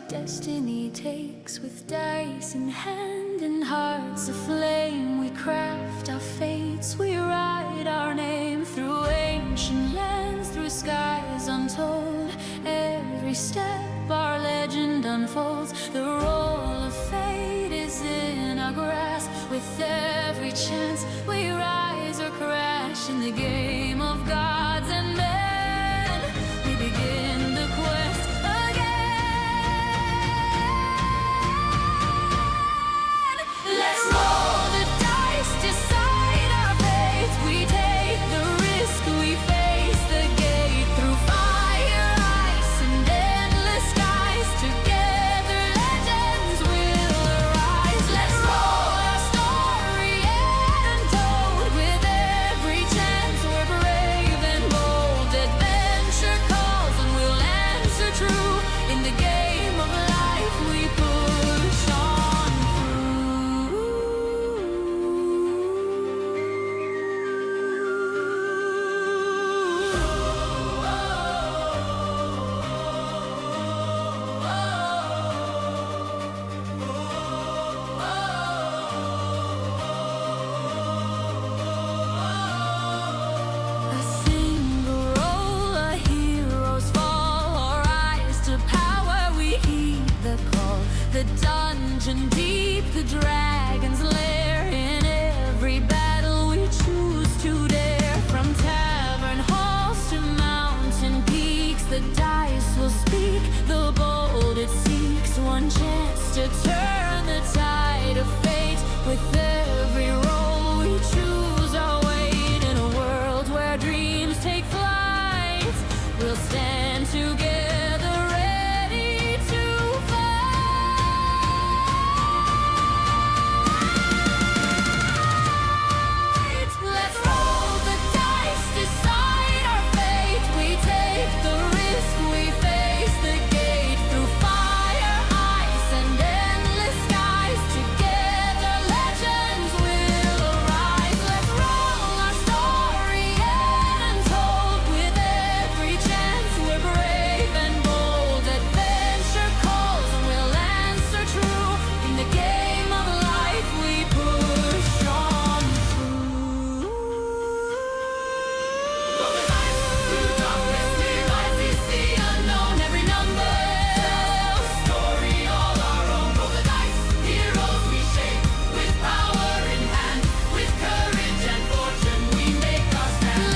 Destiny takes with dice in hand and hearts aflame. We craft our fates, we write our name through ancient lands, through skies untold. Every step our legend unfolds. The roll of fate is in our grasp. With every chance we rise or crash in the game of gods and men. We begin the quest again. Let's roll the dice, decide our fate. We take the risk, we face the gate. Through fire, ice, and endless skies, together legends will arise. Let's roll our story untold. With every chance we're brave and bold. Adventure calls and we'll answer true. In the game of life we push on A single roll, a hero's fall. Our rise to power, we heed the call. The dungeon deep, the dragon's lair. In every battle we choose to dare. From tavern halls to mountain peaks, the dice will speak. The bold it seeks, one chance to turn the tide of fate. With every roll we choose our weight. In a world where dreams take flight, we'll stand together, ready to fight. Let's roll the dice, decide our fate. We take the risk, we face the gate. Through fire, ice, and endless skies, together legends will arise. Let's roll our story untold. With every chance we're brave and bold. Adventure calls and we'll answer true. In the game of life we push on through. Roll the dice, through darkness we rise, it's the unknown. Every number tells a story all our own. Roll the dice, heroes we shape. With power in hand, with courage and fortune we make our stand.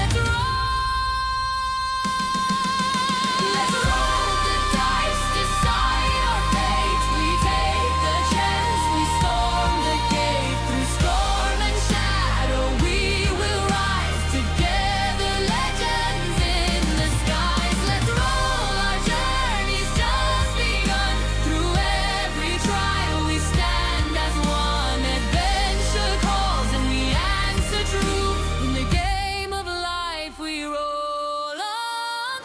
Let's roll the dice, decide our fate. We take the chance, we storm the gate. Through storm and shadow we will rise. Together legends in the skies. Let's roll, our journey's just begun. Through every trial we stand as one. Adventure calls and we answer true. In the game of life we roll on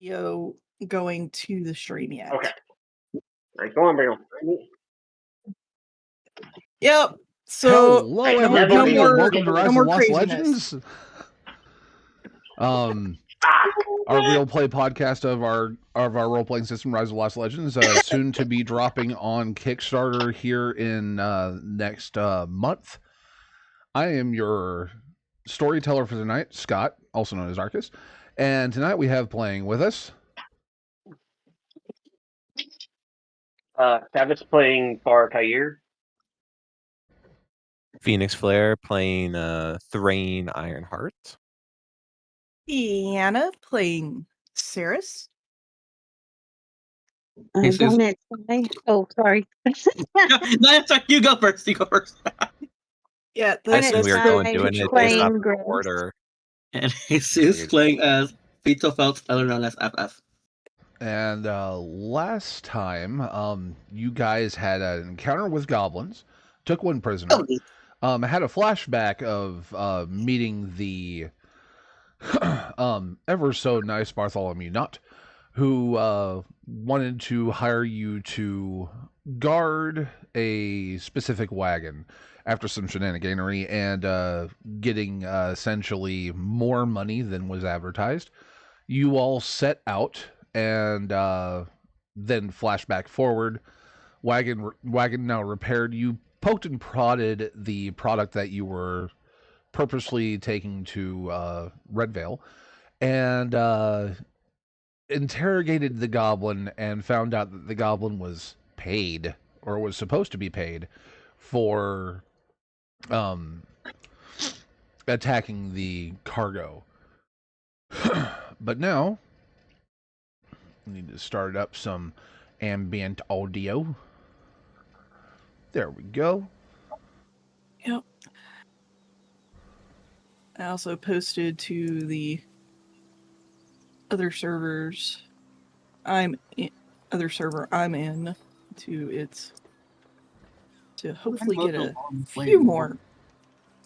Yo, going to the stream yet. Okay. All right, go on, Bill. Yep. So Hello, Hey, no, everybody, no more, and welcome to no Rise of more Lost craziness. Legends. Our real play podcast of our role playing system, Rise of Lost Legends, soon to be dropping on Kickstarter here in next month. I am your storyteller for tonight, Scott, also known as Arcus, and tonight we have playing with us. Tavis playing for Kair. Phoenix Flare playing Thrain Ironheart. Iana playing Ceres. Jesus. Don't it say? Oh, sorry. No, sorry, you go first. You go first. Yeah, I that's, assume we were that's going the doing it picture based off Playing the Grace. order. And Jesus playing as Vito Phelps, other known as FF. And last time, you guys had an encounter with goblins, took one prisoner. I had a flashback of meeting the ever so nice Bartholomew Nutt, who wanted to hire you to guard a specific wagon after some shenaniganery and getting essentially more money than was advertised. You all set out and then flashback forward. Wagon now repaired. You poked and prodded the product that you were purposely taking to Redvale, and interrogated the goblin and found out that the goblin was paid, or was supposed to be paid, for attacking the cargo. But now, we need to start up some ambient audio. There we go. Yep. I also posted to the other servers other server I'm in to hopefully get a few more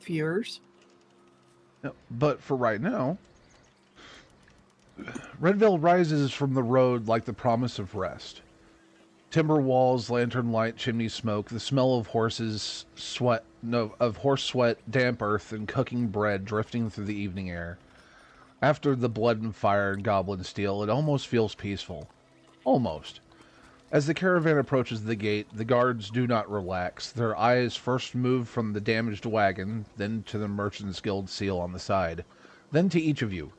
viewers. Yep. But for right now, Redvale rises from the road like the promise of rest. Timber walls, lantern light, chimney smoke, the smell of horse sweat, damp earth, and cooking bread drifting through the evening air. After the blood and fire and goblin steel, it almost feels peaceful. Almost. As the caravan approaches the gate, the guards do not relax. Their eyes first move from the damaged wagon, then to the Merchant's Guild seal on the side, then to each of you.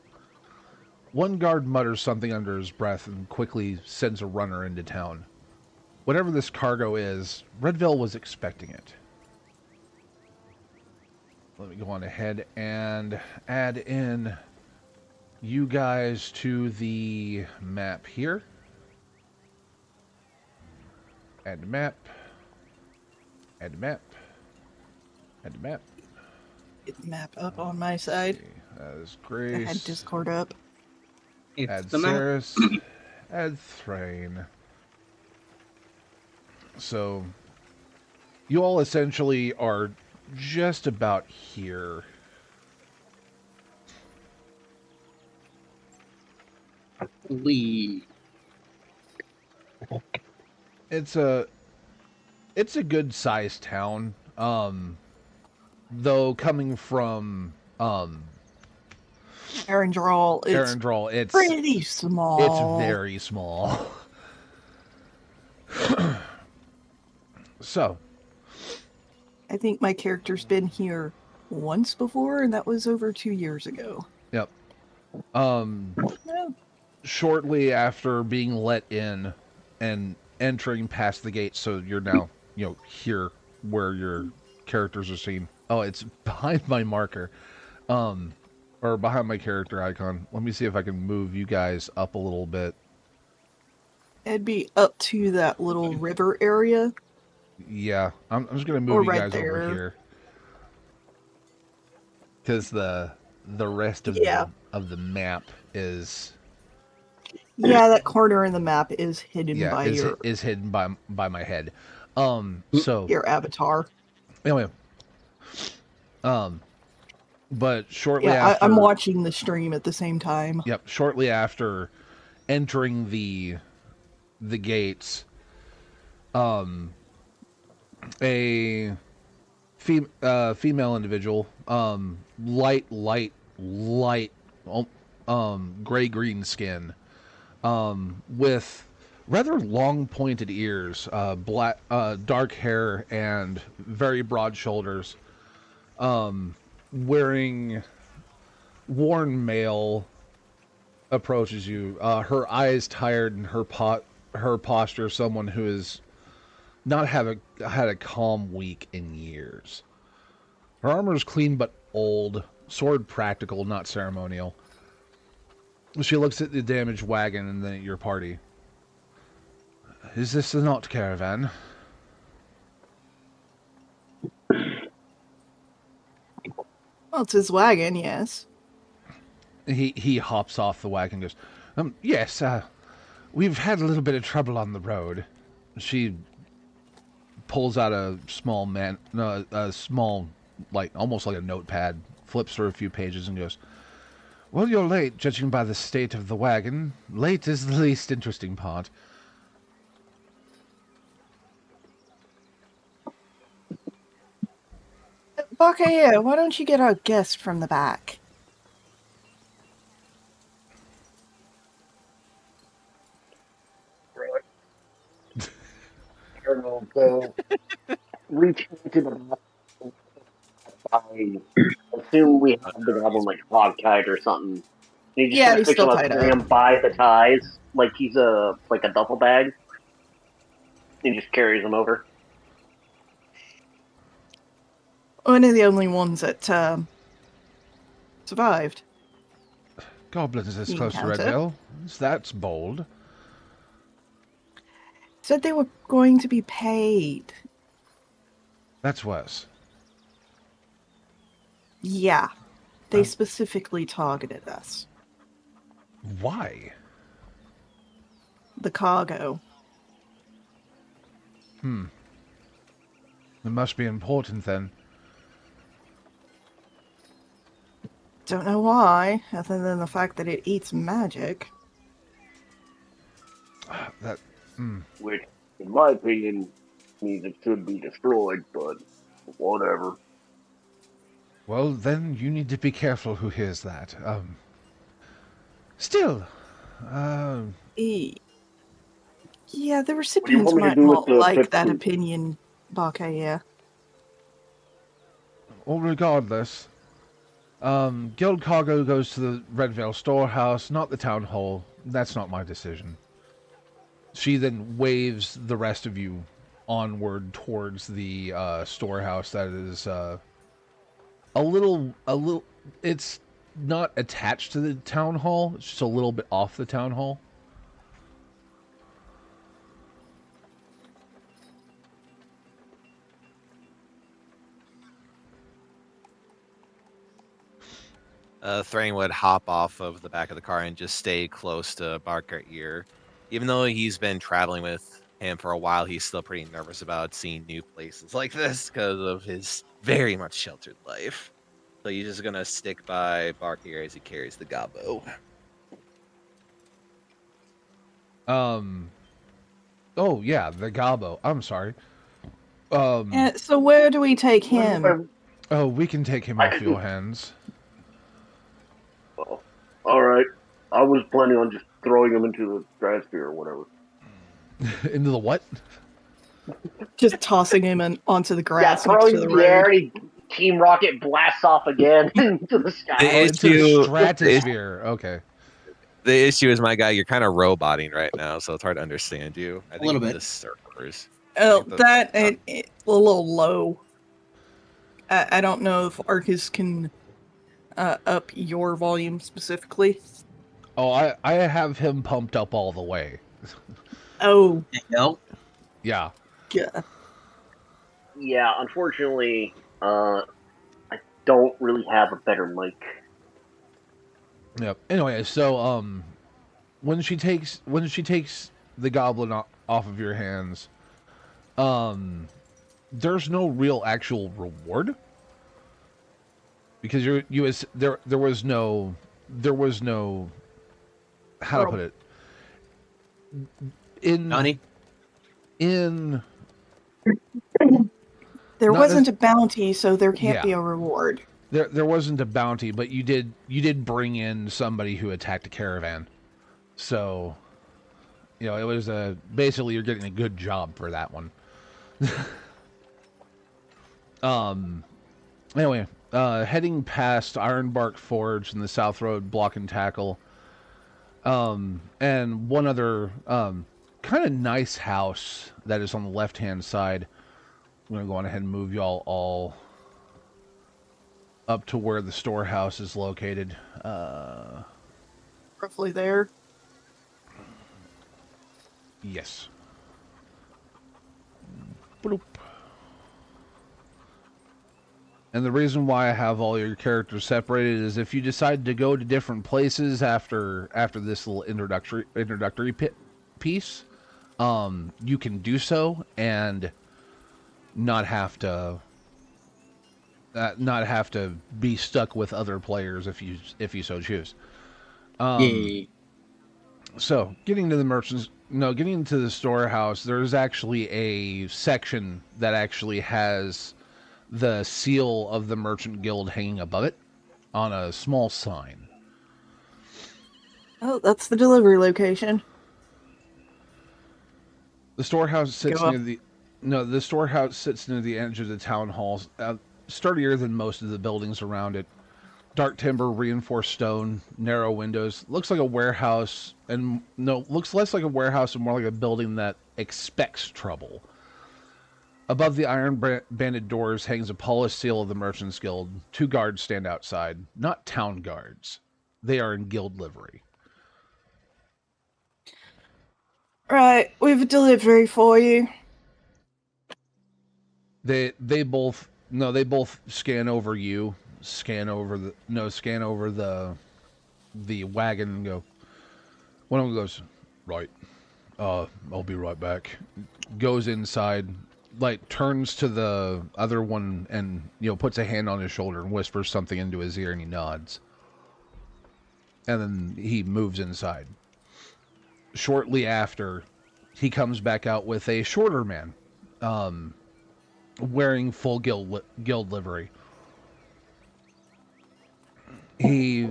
One guard mutters something under his breath and quickly sends a runner into town. Whatever this cargo is, Redvale was expecting it. Let me go on ahead and add in you guys to the map here. Add map. Add map. Add map. Get the map up on my side. That is I Grace. had Discord up. It's Add the map. Saris. Add Thrain. So, you all essentially are just about here. We. It's a good sized town. Though coming from Arendral, it's Arendral, it's pretty small. It's very small. So, I think my character's been here once before, and that was over 2 years ago. yep. No. Shortly after being let in and entering past the gate, so you're now, here where your characters are seen. Oh, it's behind my marker. Or behind my character icon. Let me see if I can move you guys up a little bit. It'd be up to that little river area. Yeah, I'm just gonna Or move you right guys over there. here. Because the rest of the map is Yeah, that corner in the map is hidden by is hidden by my head. So your avatar. anyway, but shortly Yeah, after I'm watching the stream at the same time. Yep, shortly after entering the gates, a female individual, light gray-green skin, with rather long pointed ears, dark hair, and very broad shoulders, wearing worn mail, approaches you. Her eyes tired, and her posture someone who has not had a calm week in years. Her armor is clean but old, sword practical, not ceremonial. She looks at the damaged wagon and then at your party. Is this the Knot caravan? Well, it's his wagon, yes. He hops off the wagon and goes, yes, we've had a little bit of trouble on the road. She pulls out a small like almost like a notepad, flips through a few pages and goes, "Well, you're late, judging by the state of the wagon. Late is the least interesting part." Bakaya, why don't you get our guest from the back? So reach into the I assume we have the goblin like hogtied or something. He just Yeah, kind of he's picks him still up, tied carry up. him by the ties, like he's a duffel bag. He just carries him over. One of the only ones that survived. Goblins this The close to encounter. Redvale. That's bold. Said they were going to be paid. That's worse. Yeah. They specifically targeted us. Why? The cargo. It must be important then. Don't know why, other than the fact that it eats magic. That Which, in my opinion, means it should be destroyed, but whatever. well, then you need to be careful who hears that. Still, Yeah, the What do you recipients want me to might do with not the like that 15? opinion, Bakaya. well, regardless, guild cargo goes to the Redvale storehouse, not the town hall. That's not my decision. She then waves the rest of you onward towards the storehouse that is a little. It's not attached to the town hall. It's just a little bit off the town hall. Thrain would hop off of the back of the car and just stay close to Barker Ear. Even though he's been traveling with him for a while, he's still pretty nervous about seeing new places like this because of his very much sheltered life. So he's just gonna stick by Barker Ear as he carries the gobbo. Oh yeah, the gobbo. I'm sorry. So where do we take him? Oh, we can take him off your hands. Oh, all right. I was planning on just throwing him into the stratosphere or whatever. Into the what? Just tossing him onto the Yeah, grass next throwing to him the in the air, road. and Team Rocket blasts off again into the sky. The Oh, into the issue- stratosphere. Okay. The issue is, my guy, you're kind of roboting right now, so it's hard to understand you. I think little even bit. the servers. Oh, think that it's a little low. I don't know if Arcus can up your volume specifically. Oh, I have him pumped up all the way. Oh, No. Yeah. yeah. Yeah, unfortunately, I don't really have a better mic. Yep. Anyway, so when she takes the goblin off of your hands, there's no real actual reward because there was no how to put it Johnny? in There Not wasn't a bounty, so there can't Yeah. be a reward. there wasn't a bounty, but you did bring in somebody who attacked a caravan, so it was basically you're getting a good job for that one. Anyway, heading past Ironbark Forge and the South Road Block and Tackle, and one other kind of nice house that is on the left-hand side. I'm going to go on ahead and move y'all all up to where the storehouse is located. Roughly there. Yes. Bloop. And the reason why I have all your characters separated is if you decide to go to different places after this little introductory piece, you can do so and not have to not have to be stuck with other players if you so choose. Yay. So, getting to the merchants, no, getting into the storehouse, there's actually a section that actually has the seal of the Merchant Guild hanging above it on a small sign. Oh, that's the delivery location. The storehouse sits Go up. the storehouse sits near the edge of the town hall, sturdier than most of the buildings around it. Dark timber, reinforced stone, narrow windows. Looks like a warehouse, and no, looks less like a warehouse and more like a building that expects trouble. Above the iron-banded doors hangs a polished seal of the Merchants Guild. 2 guards stand outside, not town guards. They are in guild livery. Right, we've a delivery for you. They both scan over you, scan over the wagon and go. One of them goes, right. I'll be right back. Goes inside, like turns to the other one and puts a hand on his shoulder and whispers something into his ear and he nods. And then he moves inside. Shortly after, he comes back out with a shorter man, wearing full guild livery. He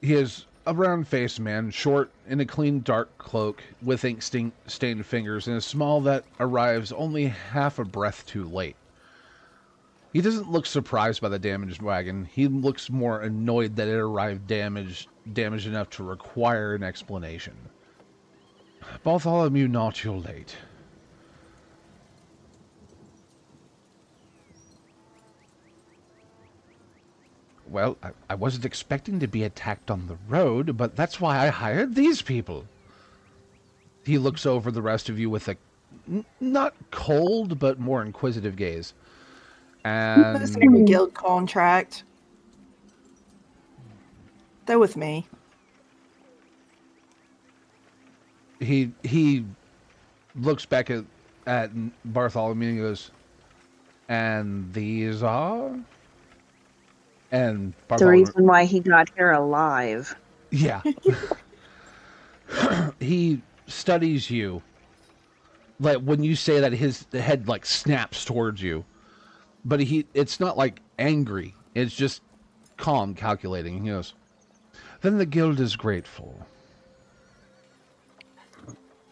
is a round-faced man, short, in a clean dark cloak with ink-stained fingers, and a smile that arrives only half a breath too late. He doesn't look surprised by the damaged wagon. He looks more annoyed that it arrived damaged enough to require an explanation. Bartholomew, not you're late. Well, I wasn't expecting to be attacked on the road, but that's why I hired these people. He looks over the rest of you with a not cold, but more inquisitive gaze. And Mercenary guild contract. They're with me. he looks back at Bartholomew and goes, and these are? And The Bartholomew, reason why he got here alive. yeah. He studies you. Like when you say that, his head like snaps towards you. But it's not like angry. It's just calm, calculating. He goes, then the guild is grateful.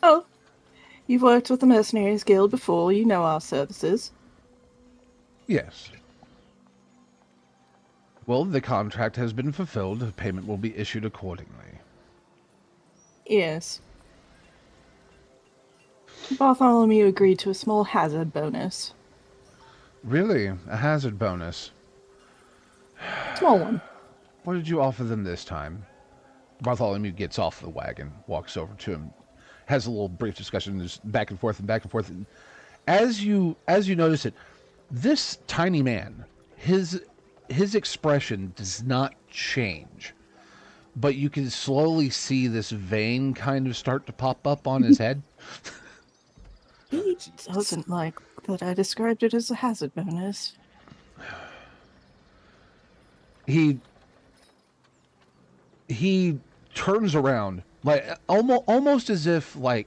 Oh, you've worked with the Mercenaries Guild before. You know our services. Yes. Well, the contract has been fulfilled. Payment will be issued accordingly. Yes. Bartholomew agreed to a small hazard bonus. Really? A hazard bonus? Small one. What did you offer them this time? Bartholomew gets off the wagon, walks over to him, has a little brief discussion, just back and forth and back and forth. And as you notice it, this tiny man, his expression does not change, but you can slowly see this vein kind of start to pop up on his head. He doesn't like that I described it as a hazard bonus. He turns around, like almost as if like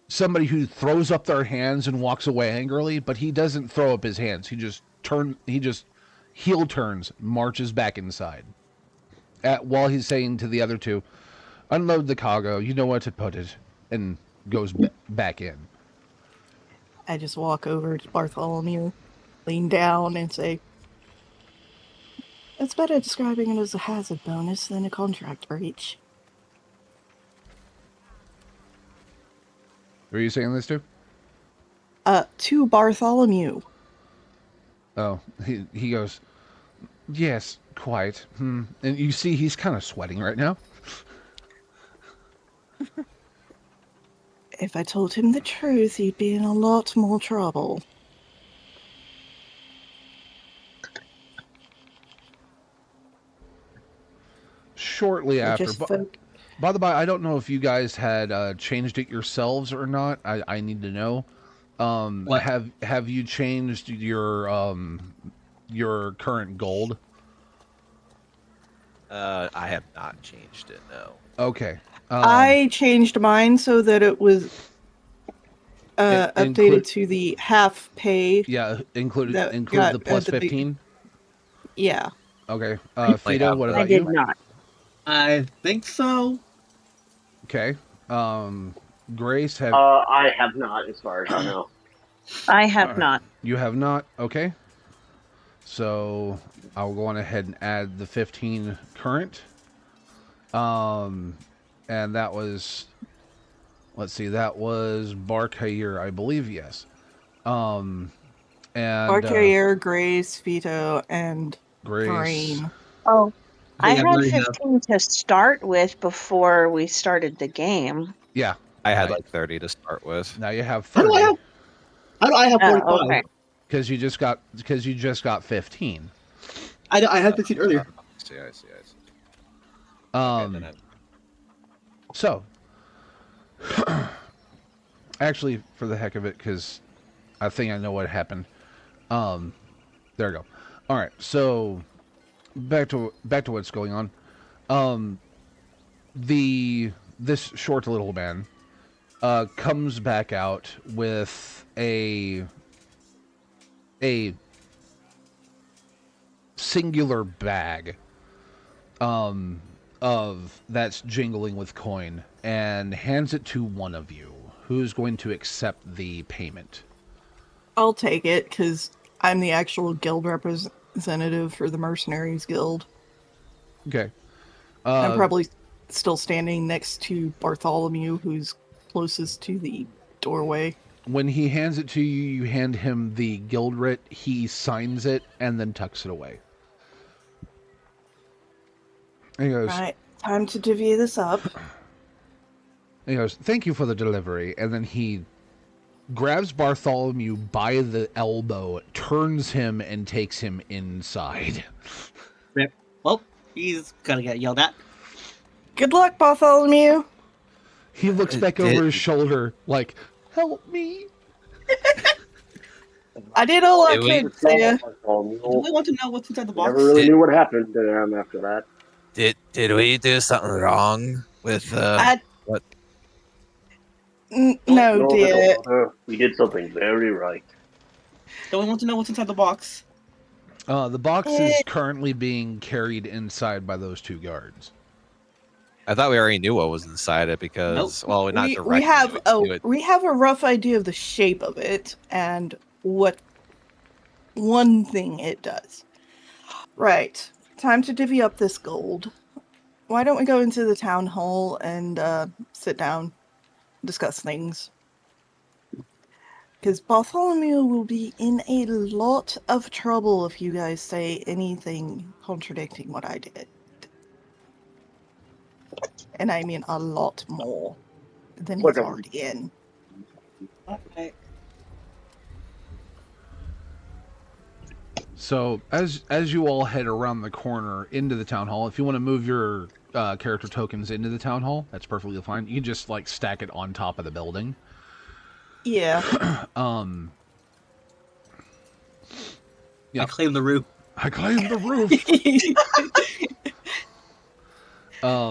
somebody who throws up their hands and walks away angrily, but he doesn't throw up his hands. He just heel turns, marches back inside. While he's saying to the other two, unload the cargo, you know where to put it, and goes back in. I just walk over to Bartholomew, lean down, and say, it's better describing it as a hazard bonus than a contract breach. Who are you saying this to? To Bartholomew. Oh, he goes, yes, quite. And you see he's kind of sweating right now. If I told him the truth, he'd be in a lot more trouble. Shortly after, by the by, I don't know if you guys had changed it yourselves or not. I need to know. What? Have you changed your your current gold? I have not changed it. No. Okay. I changed mine so that it was updated to the half pay. Yeah, include That the got plus at the 15. Yeah. Okay. Like, Fido, what I about did you? not. I think so. Okay. Grace, I have not, as far as I know. I have Alright. not. You have not? Okay. So I'll go on ahead and add the 15 current. And that was, let's see, that was Barkair, I believe, yes. And Barcarrier, Grace, Vito, and Grace. Drain. Oh, I Yeah, had there you go. 15 to start with before we started the game. Yeah. I had Right. like 30 to start with. Now you have How do 30 I have 45? Oh, okay. because you just got 15. I had 15 earlier. I see. I see. I see. Okay, Um, then so actually, for the heck of it, because I think I know what happened. There we go. All right, so back to what's going on. This short little man comes back out with a singular bag of that's jingling with coin and hands it to one of you who's going to accept the payment. I'll take it because I'm the actual guild representative for the Mercenaries Guild. Okay. I'm probably still standing next to Bartholomew, who's closest to the doorway. When he hands it to you, you hand him the guild writ, he signs it, and then tucks it away. And he goes, Right, time to divvy this up. "Thank you for the delivery." And then he grabs Bartholomew by the elbow, turns him, and takes him inside. Rip. Well, he's gonna get yelled at. Good luck, Bartholomew. He looks back over his shoulder like, "Help me." I did all I Did we- could, Thea. Do we want to know what's inside the box? Never really knew what happened to them after that. Did we do something wrong with what? No, dear. We did something very right. Do we want to know what's inside the box? The box is currently being carried inside by those two guards. I thought we already knew what was inside it because, well, not directly. We have a rough idea of the shape of it and what one thing it does. Right. Time to divvy up this gold. Why don't we go into the town hall and sit down, discuss things? Because Bartholomew will be in a lot of trouble if you guys say anything contradicting what I did. And I mean a lot more than he's already in. Okay. So as you all head around the corner into the town hall, if you want to move your character tokens into the town hall, that's perfectly fine. You can just like stack it on top of the building. Yeah. I claim the roof. I claim the roof.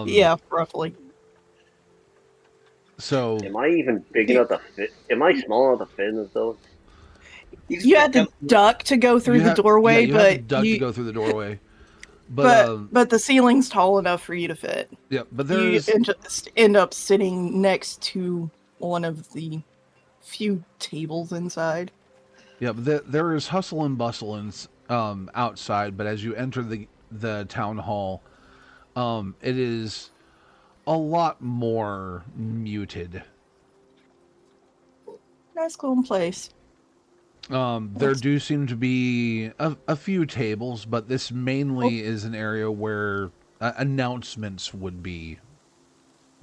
Yeah, roughly. So Am I even big enough to fit? Am I small enough to fit in this building? You had to duck to go through the doorway, you have to but duck to go through the doorway. But the ceiling's tall enough for you to fit. Yeah, but You there's end up sitting next to one of the few tables inside. yeah, but there is hustle and bustle outside. But as you enter the town hall, it is a lot more muted. Nice, calm place. There do seem to be a few tables, but this mainly is an area where announcements would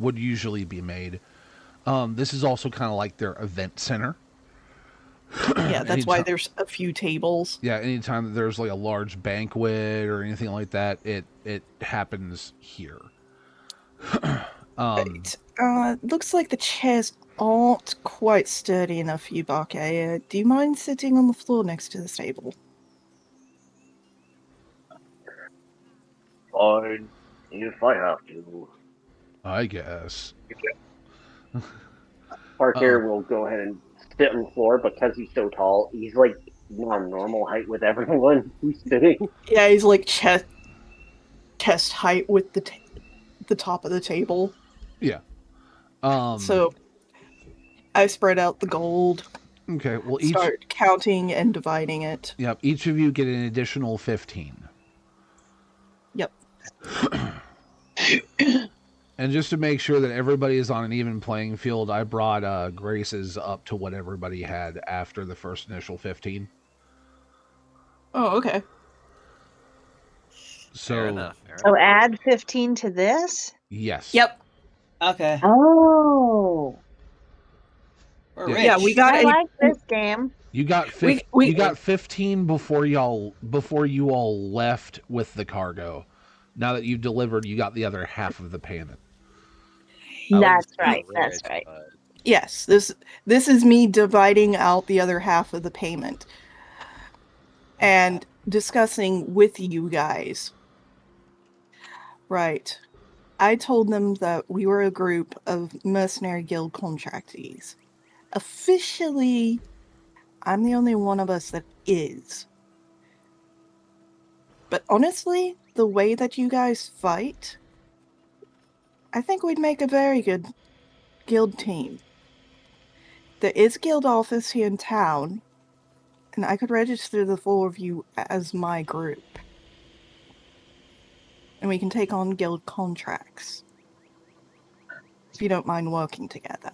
usually be made. This is also kind of like their event center. Yeah, that's why there's a few tables. Yeah, anytime that there's like a large banquet or anything like that, it happens here. Right. Looks like the chairs aren't quite sturdy enough for you, Barkay. Do you mind sitting on the floor next to this table? Fine, if I have to. I guess. Uh, Parker will go ahead and sit on the floor, but because he's so tall, he's like not a normal height with everyone who's sitting. Yeah, he's like chest height with the top of the table. yeah. Um. So I spread out the gold, Okay. Well, start counting and dividing it. each of you get an additional 15. Yep. And just to make sure that everybody is on an even playing field, I brought Grace's up to what everybody had after the first initial 15. Oh, okay. Fair So, enough. Fair So enough. add 15 to this? yes. Yep. Okay. Oh. We're Yeah, rich. Yeah, we got I a like this game. You got we you got 15 before you all left with the cargo. Now that you've delivered, you got the other half of the payment. I wouldn't That's say right. we're That's rich, right. but yes, this is me dividing out the other half of the payment and discussing with you guys. Right. I told them that we were a group of mercenary guild contractees. Officially, I'm the only one of us that is. But honestly, the way that you guys fight, I think we'd make a very good guild team. There is a guild office here in town, and I could register the four of you as my group. And we can take on guild contracts. If you don't mind working together.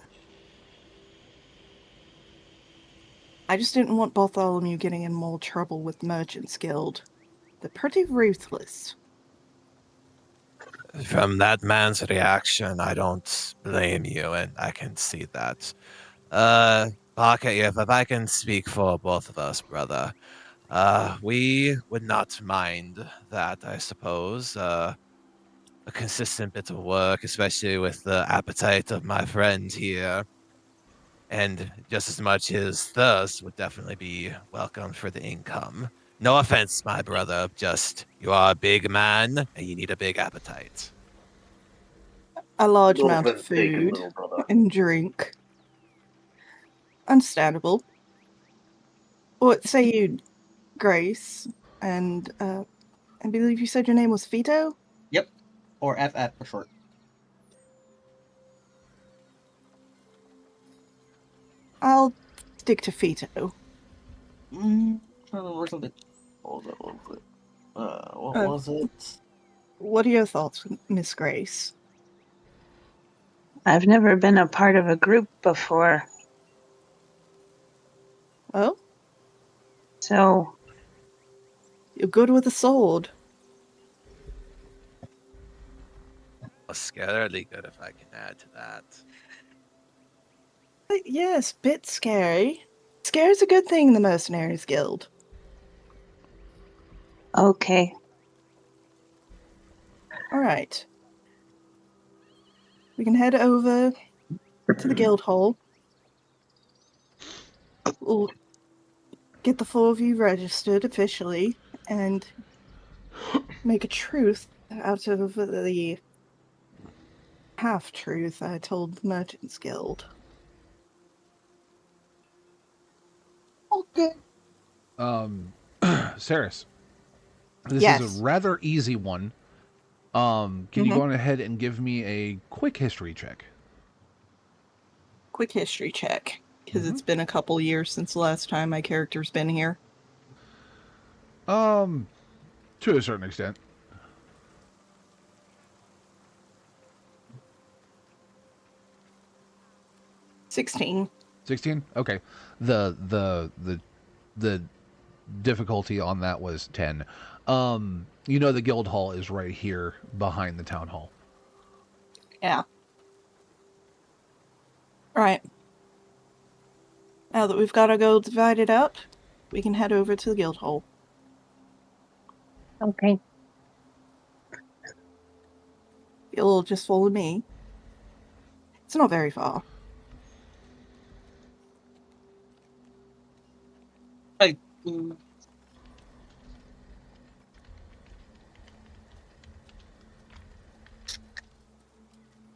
I just didn't want Bartholomew getting in more trouble with Merchants Guild. They're pretty ruthless. from that man's reaction, I don't blame you, and I can see that. Okay, if I can speak for both of us, brother, we would not mind that, I suppose. A consistent bit of work, especially with the appetite of my friend here, and just as much as thirst would definitely be welcome for the income. No offense, my brother, just you are a big man and you need a big appetite. A large No amount of offense taken, food little brother. and drink. Understandable. What say you, Grace? And I believe you said your name was Vito? Yep. Or FF for short. I'll stick to Vito. Trying to remember something. Hold on, what was it? What Uh, was it? What are your thoughts, Miss Grace? I've never been a part of a group before. Oh, So you're good with a sword. Scarily good, if I can add to that. Yes, bit scary. Scare's a good thing in the Mercenaries Guild. okay. All right. We can head over to the guild hall. We'll get the four of you registered officially and make a truth out of the half-truth I told the Merchants Guild. Okay. Saris, this is a Yes. rather easy one. Can you go on ahead and give me a quick history check? Quick history check, because it's been a couple years since the last time my character's been here. To a certain extent. 16. 16? Okay. The difficulty on that was 10. The guild hall is right here behind the town hall. Yeah. Alright. Now that we've got our gold divided up, we can head over to the guild hall. Okay. You'll just follow me. It's not very far.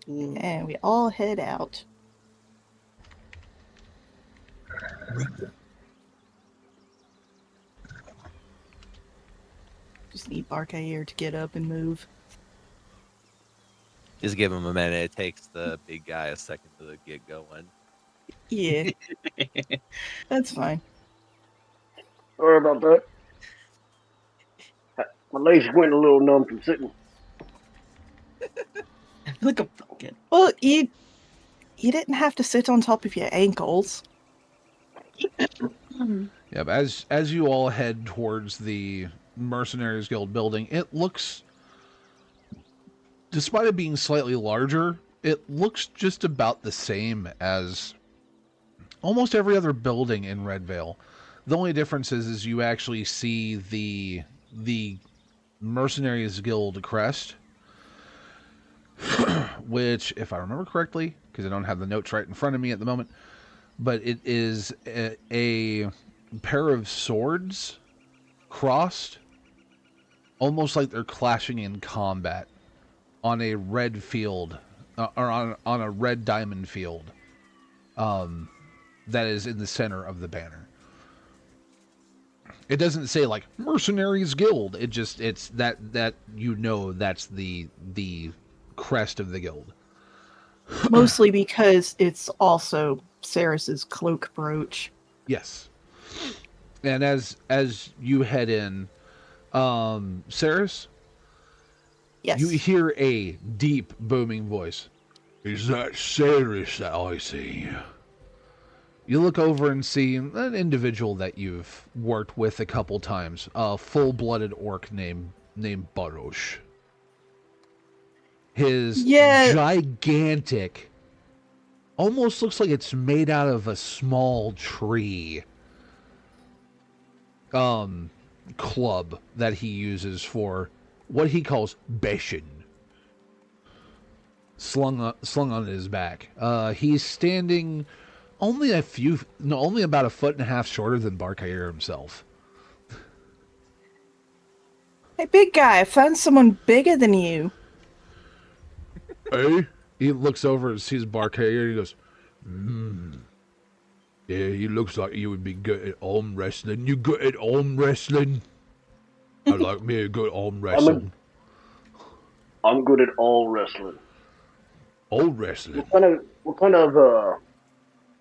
And we all head out. Just need Barkayer to get up and move. Just give him a minute. It takes the big guy a second to get going. Yeah. That's fine. Sorry about that. My legs went a little numb from sitting. Like a pumpkin. Well, you didn't have to sit on top of your ankles. Yeah, but as you all head towards the Mercenaries Guild building, it looks, despite it being slightly larger, it looks just about the same as almost every other building in Redvale. The only difference is you actually see the Mercenaries Guild crest, which, if I remember correctly, because I don't have the notes right in front of me at the moment, but it is a pair of swords crossed, almost like they're clashing in combat on a red field, or on a red diamond field, that is in the center of the banner. It doesn't say like Mercenaries Guild. It's that that's the crest of the guild. Mostly because it's also Ceres's cloak brooch. Yes. And as you head in, Ceres, Yes. you hear a deep booming voice. Is that Ceres that I see? You look over and see an individual that you've worked with a couple times, a full-blooded orc named Barosh. His gigantic, almost looks like it's made out of a small tree, club that he uses for what he calls beshin, slung on his back. He's standing only about a foot and a half shorter than Barkayer himself. Hey, big guy, I found someone bigger than you. Hey? He looks over and sees Barkayer and he goes, yeah, he looks like you would be good at arm wrestling. You good at arm wrestling? I like me a good arm wrestling. I'm good at all wrestling. All wrestling? What kind of,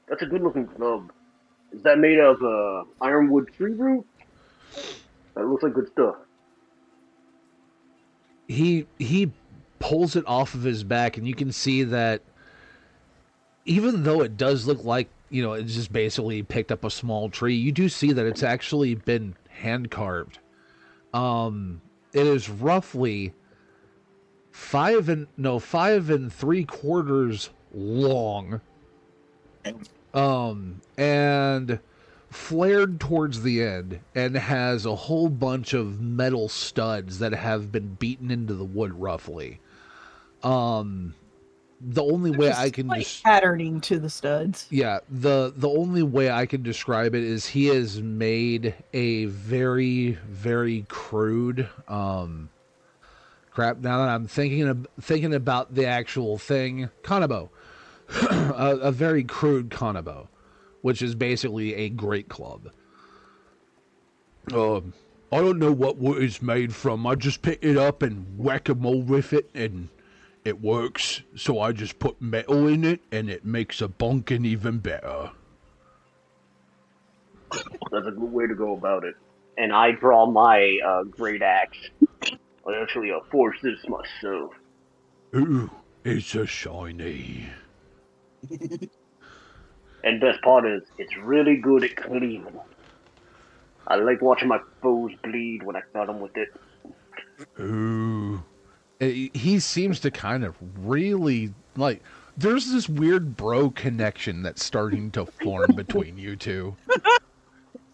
that's a good looking club. Is that made of, ironwood tree root? That looks like good stuff. He pulls it off of his back, and you can see that even though it does look like, it's just basically picked up a small tree, you do see that it's actually been hand carved. It is roughly 5 3/4 long, and flared towards the end, and has a whole bunch of metal studs that have been beaten into the wood roughly. The only way I can patterning to the studs. Yeah, the only way I can describe it is he has made a very, very crude crap. Now that I'm thinking about the actual thing, kanabo, a very crude kanabo, which is basically a great club. I don't know what wood it's made from. I just pick it up and whack-a-mole with it, and it works. So I just put metal in it, and it makes a bunkin' even better. That's a good way to go about it. And I draw my great axe. I actually forged this myself. Ooh, it's a shiny. And best part is, it's really good at cleaving. I like watching my foes bleed when I cut them with it. Ooh. He seems to kind of really, like, there's this weird bro connection that's starting to form between you two.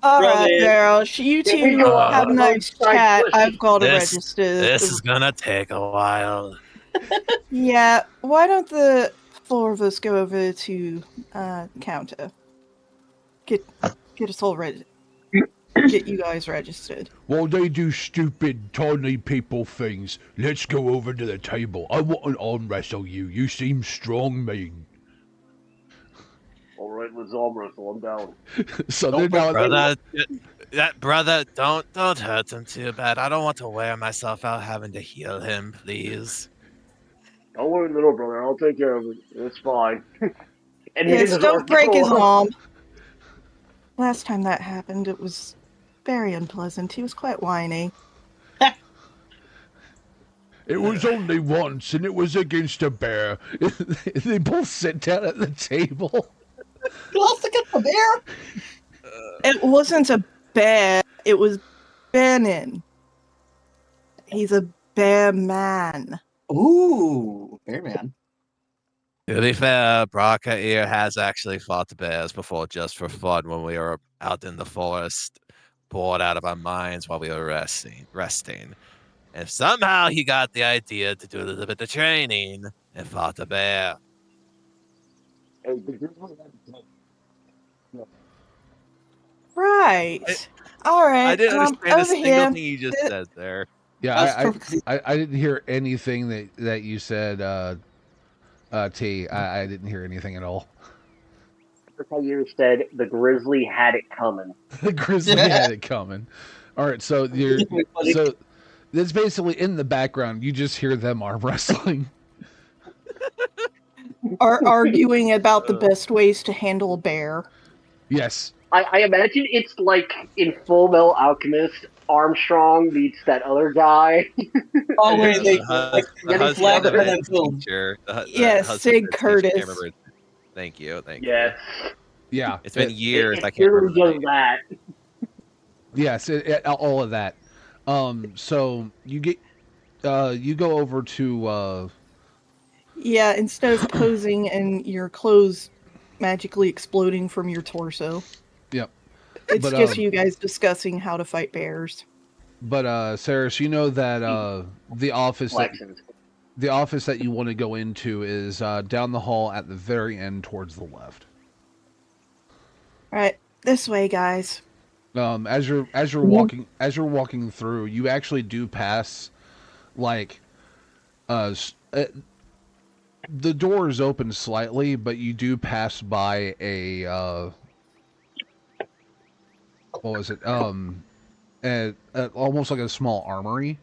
All right, girl. You two have a nice chat. I've got to register. This is gonna take a while. Yeah, why don't the 4 of us go over to counter? Get us all ready. get you guys registered. While they do stupid, tiny people things, let's go over to the table. I want to arm wrestle you. You seem strong, man. All right, let's arm wrestle. I'm down. So Don't they're now. Brother, brother, don't hurt him too bad. I don't want to wear myself out having to heal him, please. Don't worry, little brother. I'll take care of it. It's fine. And he Yes, just don't starts to break his pull up. arm. Last time that happened, it was very unpleasant. He was quite whiny. It was only once, and it was against a bear. They both sit down at the table. Lost against the bear. It wasn't a bear. It was Benin. He's a bear man. Ooh, bear man. To be fair, Braca here has actually fought bears before just for fun when we were out in the forest, bored out of our minds while we were resting. And somehow he got the idea to do a little bit of training and fought a bear. Hey, the grizzly had to take- Right. All right. I didn't understand a over single here. thing you just said there. Yeah, That's perfect. I didn't hear anything that you said, T. I didn't hear anything at all. Altair said the grizzly had it coming. The grizzly had it coming. All right, so so that's basically in the background. You just hear them arm wrestling. Are arguing about the best ways to handle a bear. Yes. I imagine it's like in Full Metal Alchemist, Armstrong meets that other guy. Oh wait, they The getting husband flagged of for that that film. teacher. Yes, husband Sig of that teacher, I can't Curtis. remember. Thank you. Yes. Yeah. It's been years. It I can't remember. purely The does name. that. Yes. All of that. So you get you go over to Yeah, instead of posing and your clothes magically exploding from your torso. Yep. It's But, just you guys discussing how to fight bears. But Saris, you know that the office Flexes. that you want to go into is down the hall at the very end towards the left. Right, this way, guys. As you're walking through, you actually do pass like the door is open slightly, but you do pass by a what was it? Almost like a small armory,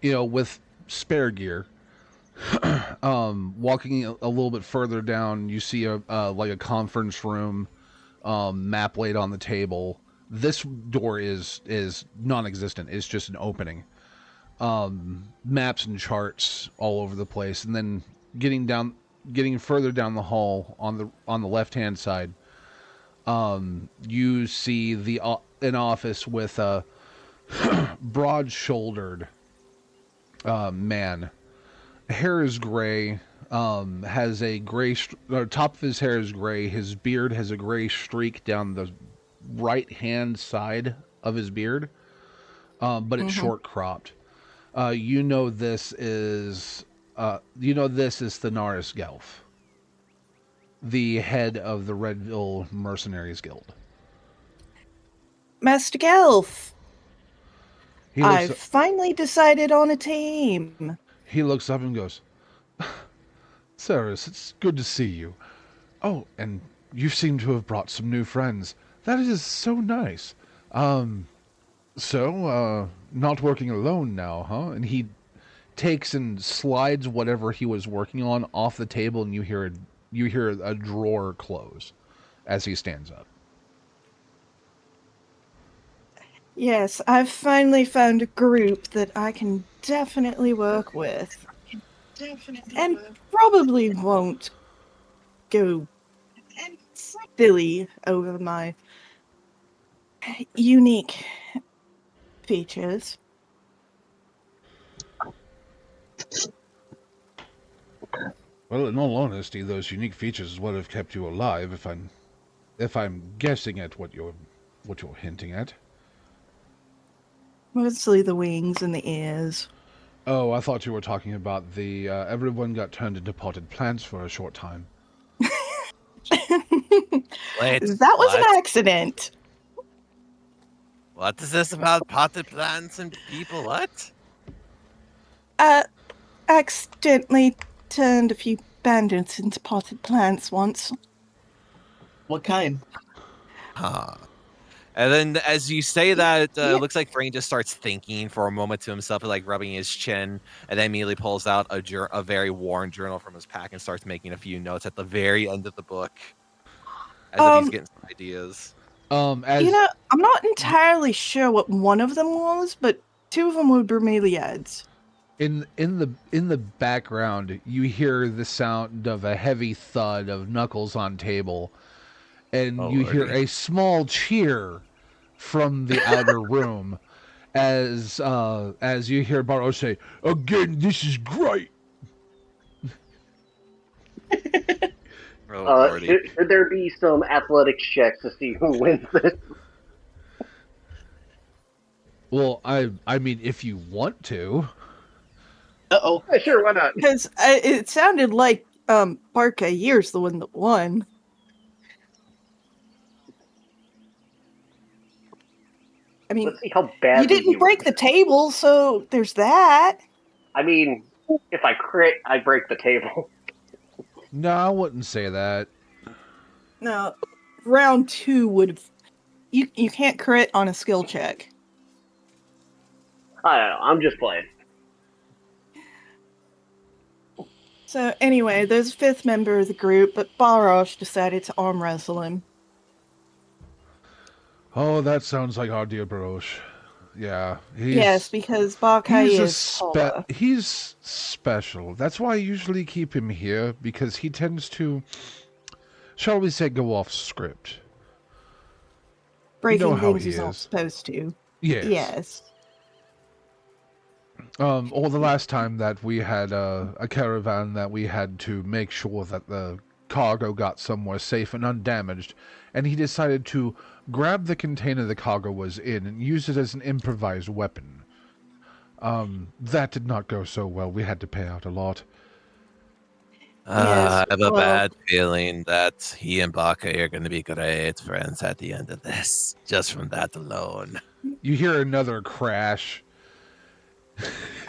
with spare gear. Walking a little bit further down, you see a like a conference room, map laid on the table. This door is non-existent. It's just an opening. Maps and charts all over the place, and then getting further down the hall on the left-hand side, you see an office with a broad-shouldered man. Hair is gray. Has a gray. Top of his hair is gray. His beard has a gray streak down the right-hand side of his beard, but it's short cropped. You know this is Thanaris Gelf, the head of the Redvale Mercenaries Guild. Master Gelf, He I've looks, finally decided on a team. he looks up and goes, Saris, it's good to see you. Oh, and you seem to have brought some new friends. That is so nice. So, not working alone now, huh? And he takes and slides whatever he was working on off the table, and you hear a drawer close as he stands up. Yes, I've finally found a group that I can definitely work with. And probably won't go silly over my unique features. Well, in all honesty, those unique features is what have kept you alive. If I'm guessing at what you're hinting at. Mostly the wings and the ears. Oh, I thought you were talking about the everyone got turned into potted plants for a short time. Wait, That was what? an accident. What is this about potted plants and people? What? Accidentally turned a few bandits into potted plants once. What kind? Huh. And then as you say that, Yeah. it looks like Thrain just starts thinking for a moment to himself, like rubbing his chin, and then immediately pulls out a very worn journal from his pack and starts making a few notes at the very end of the book, as if he's Um, getting some ideas. As I'm not entirely sure what one of them was, but two of them were bromeliads. in the background, you hear the sound of a heavy thud of knuckles on table, and Oh, you hear lordy. a small cheer from the outer room as you hear Barrow say, "Again, this is great." Oh, lordy. Should there be some athletics checks to see who wins this? Well, I mean, if you want to. Uh-oh. Yeah, sure, why not? Because it sounded like Barca Year's the one that won. I mean, Let's see how you badly didn't break the table, so there's that. I mean, if I crit, I break the table. No, I wouldn't say that. No, round 2 would have. You can't crit on a skill check. I don't know. I'm just playing. So anyway, there's a 5th member of the group, but Barosh decided to arm wrestle him. Oh, that sounds like our dear Barosh. Yeah, Yes, because Barkai is taller. he's special. That's why I usually keep him here, because he tends to, shall we say, go off script. You know Breaking how things he he's not is. supposed to. Yes. Yes. Or the last time that we had a caravan that we had to make sure that the cargo got somewhere safe and undamaged, and he decided to grab the container the cargo was in and use it as an improvised weapon. That did not go so well. We had to pay out a lot. Yes, I have a well- bad feeling that he and Baka are going to be great friends at the end of this, just from that alone. You hear another crash.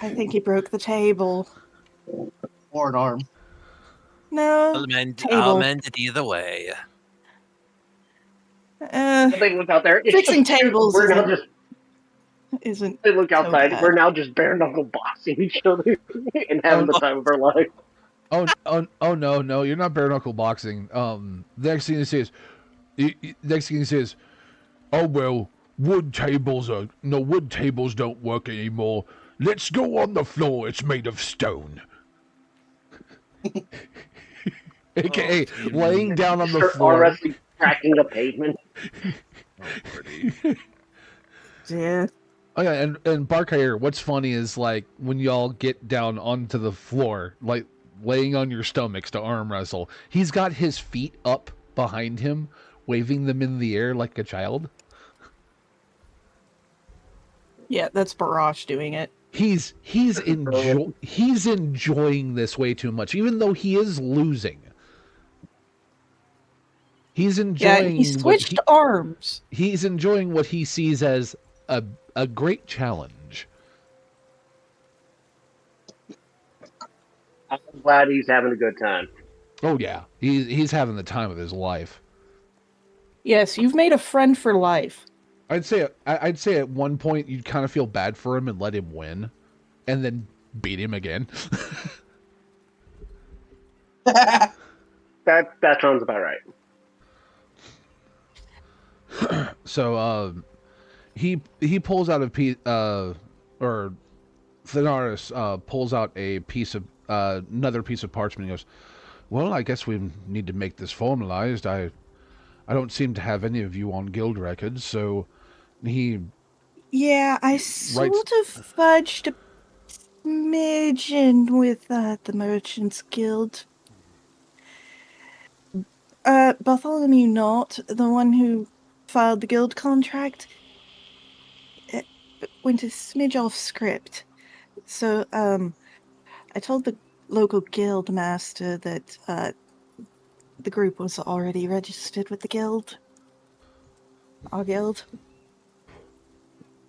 I think he broke the table. Or an arm. No, I'll table. mend it either way. They look out there. It's Fixing just, tables we're now just. isn't They look so outside. bad. We're now just bare knuckle boxing each other and having the time of our life. Oh no, you're not bare knuckle boxing. The next thing he says, "Oh well, wood tables don't work anymore. Let's go on the floor. It's made of stone." AKA laying down on the Start floor. wrestling, cracking the pavement. Oh, lordy. Yeah. Oh yeah, and Barkair, what's funny is like when y'all get down onto the floor, like laying on your stomachs to arm wrestle, he's got his feet up behind him, waving them in the air like a child. Yeah, that's Barash doing it. He's enjoying this way too much, even though he is losing. He's enjoying. Yeah, he switched arms. He's enjoying what he sees as a great challenge. I'm glad he's having a good time. Oh yeah, he's having the time of his life. Yes, you've made a friend for life. I'd say at one point you'd kind of feel bad for him and let him win, and then beat him again. That sounds about right. So he pulls out a piece, or Thanaris pulls out a piece of another piece of parchment. He goes, "Well, I guess we need to make this formalized. I don't seem to have any of you on guild records, so." He Yeah, I sort of fudged a smidgen with the Merchants Guild. Bartholomew Knott, the one who filed the guild contract, went a smidge off script. So, I told the local guild master that the group was already registered with the guild. Our guild.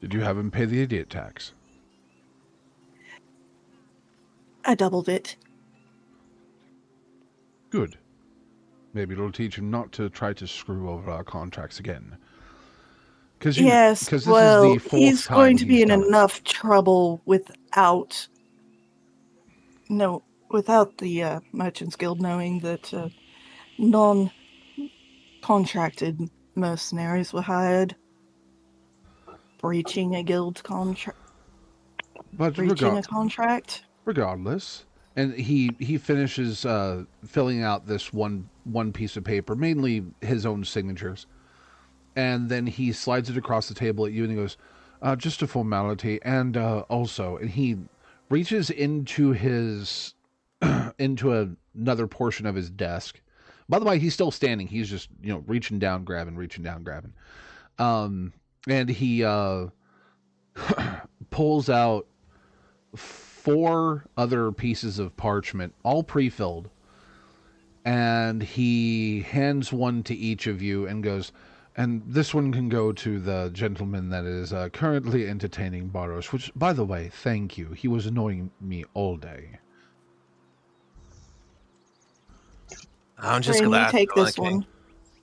Did you have him pay the idiot tax? I doubled it. Good. Maybe it'll teach him not to try to screw over our contracts again. Yes, Because this is well, the fourth he's time going to be he's in done it. enough trouble without the Merchants Guild knowing that non-contracted mercenaries were hired, breaching a guild contract, But breaching a contract. regardless, and he finishes filling out this one piece of paper, mainly his own signatures, and then he slides it across the table at you and he goes, just a formality, and also, and he reaches into his into another portion of his desk. By the way, he's still standing. He's just reaching down, grabbing. And he pulls out 4 other pieces of parchment, all pre-filled, and he hands one to each of you and goes, and this one can go to the gentleman that is currently entertaining Baros, which, by the way, thank you. He was annoying me all day. I'm just Rain, you glad take someone this one.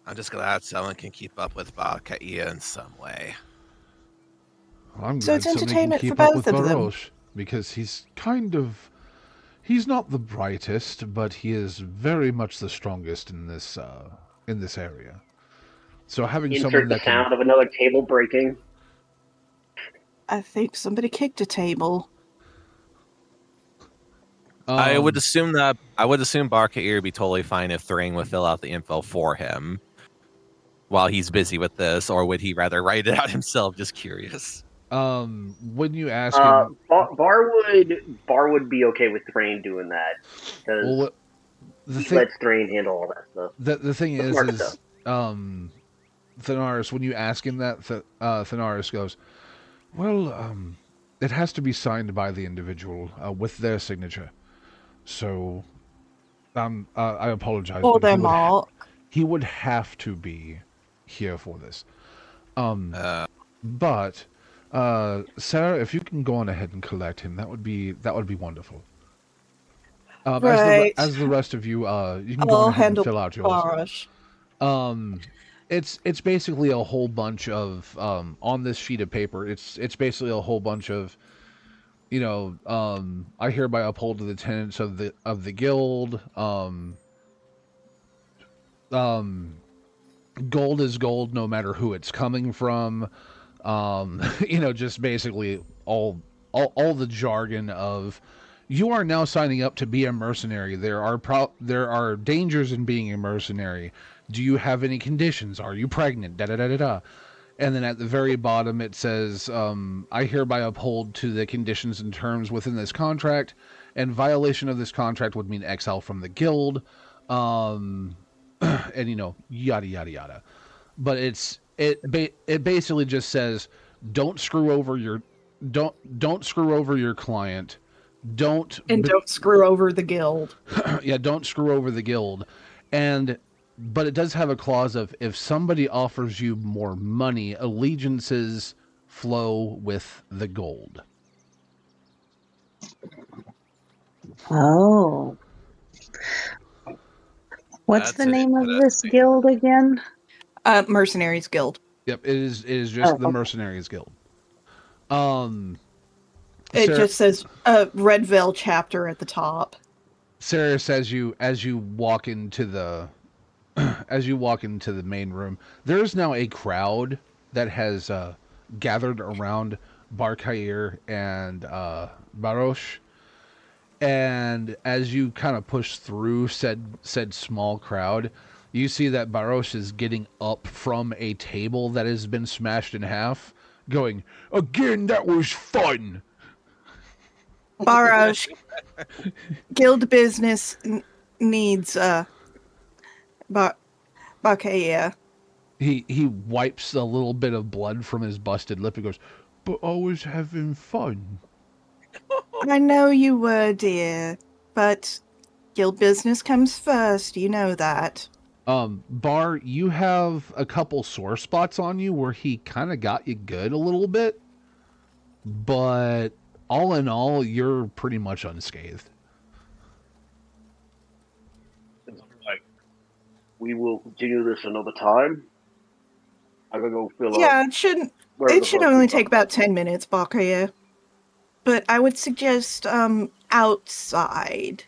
I'm just glad someone can keep up with Balkaia in some way. Well, I'm So glad it's somebody can entertainment for keep up both with of them. Baros, because he's not the brightest, but he is very much the strongest in this area. So having someone Insert the that can sound of another table breaking. I think somebody kicked a table. I would assume Balkair would be totally fine if Thring would fill out the info for him while he's busy with this, or would he rather write it out himself? Just curious. when you ask him, Bar would be okay with Thrain doing that because well, the he thing lets Thrain handle all that stuff. the thing The is smart stuff. Thanaris, when you ask him that, Thanaris goes, well, it has to be signed by the individual with their signature. So, I apologize, Or but their mark. he would have to be here for this. But Sarah, if you can go on ahead and collect him, that would be wonderful. Right. As the rest of you, you can go on I'll ahead and handle fill out yours. Barash. It's basically a whole bunch of on this sheet of paper. It's basically a whole bunch of I hereby uphold to the tenets of the guild. Gold is gold, no matter who it's coming from. Just basically all the jargon of you are now signing up to be a mercenary. There are dangers in being a mercenary. Do you have any conditions? Are you pregnant? Da da da da da. And then at the very bottom it says, I hereby uphold to the conditions and terms within this contract, and violation of this contract would mean exile from the guild, and yada yada yada. But it basically just says, don't screw over your client. Don't screw over the guild. yeah, don't screw over the guild. But it does have a clause of, if somebody offers you more money, allegiances flow with the gold. Oh. What's the name of this guild again? Mercenaries Guild. Yep, it is just the Mercenaries Guild. It just says Redvale chapter at the top. Sarah, as you walk into the main room, there is now a crowd that has gathered around Barkair and Barosh. And as you kind of push through said small crowd, you see that Barosh is getting up from a table that has been smashed in half, going, "Again, that was fun." Barash, guild business needs Bakaya. He wipes a little bit of blood from his busted lip and goes, "But I was having fun." I know you were, dear, but guild business comes first. You know that. Bar, you have a couple sore spots on you where he kind of got you good a little bit. but all in all, you're pretty much unscathed. Like, we will continue this another time. I gotta go fill up. Yeah, it shouldn't. Wherever It the should fuck only we take are. about 10 minutes, Bakaya. But I would suggest outside,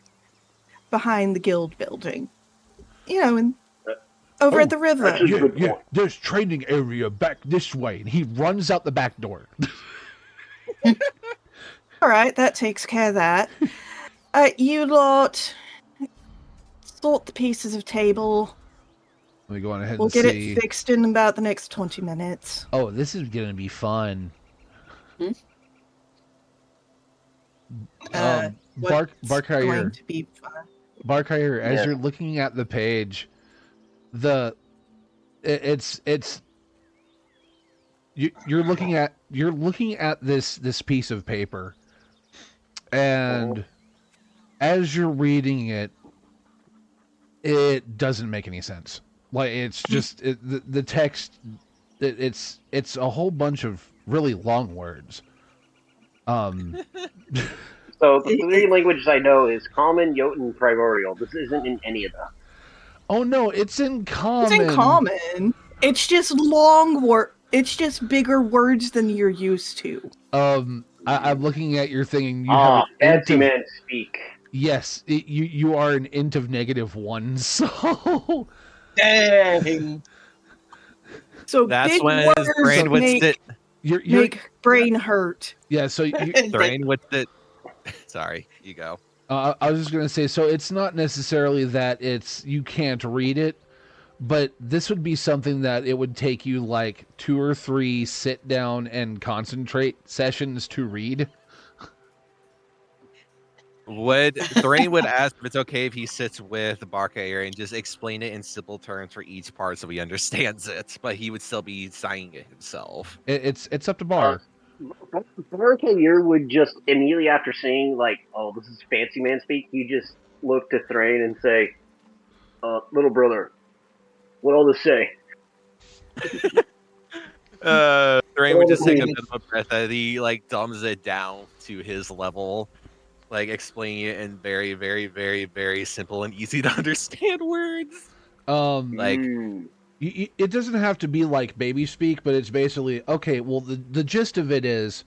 behind the guild building. You know, and over at the river. Actually, good point. There's training area back this way, and he runs out the back door. All right, that takes care of that. You lot sort the pieces of table. Let me go on ahead We'll and get see. it fixed in about the next 20 minutes. Oh, this is gonna be fun. What's Barkire, going to be fun? Barkire, as Yes. you're looking at the page, you're looking at this piece of paper, and as you're reading it, it doesn't make any sense. Like, it's just the text. It's a whole bunch of really long words. So the three languages I know is Common, Jotun, Primordial. This isn't in any of them. Oh no, it's in common. It's in common. It's just it's just bigger words than you're used to. I'm looking at your thing, and you have an int fancy of, man speak. yes, you are an int of -1. So Dang. So That's big when his words brain would sit. you're make brain hurt. yeah. So Brain would sit. Sorry, you go. I was just gonna say, so it's not necessarily that you can't read it, but this would be something that it would take you like 2 or 3 sit down and concentrate sessions to read. Thrain would ask if it's okay if he sits with Barkaya and just explain it in simple terms for each part so he understands it, but he would still be signing it himself. It's up to Bar. Barkaya would just immediately after saying like, "Oh, this is fancy man speak," you just look to Thrain and say, "Little brother, what all this say?" Thrain would just take a bit of a breath and he like dumbs it down to his level, like explaining it in very, very, very, very simple and easy to understand words. Like, It doesn't have to be like baby speak, but it's basically, okay, well, the gist of it is,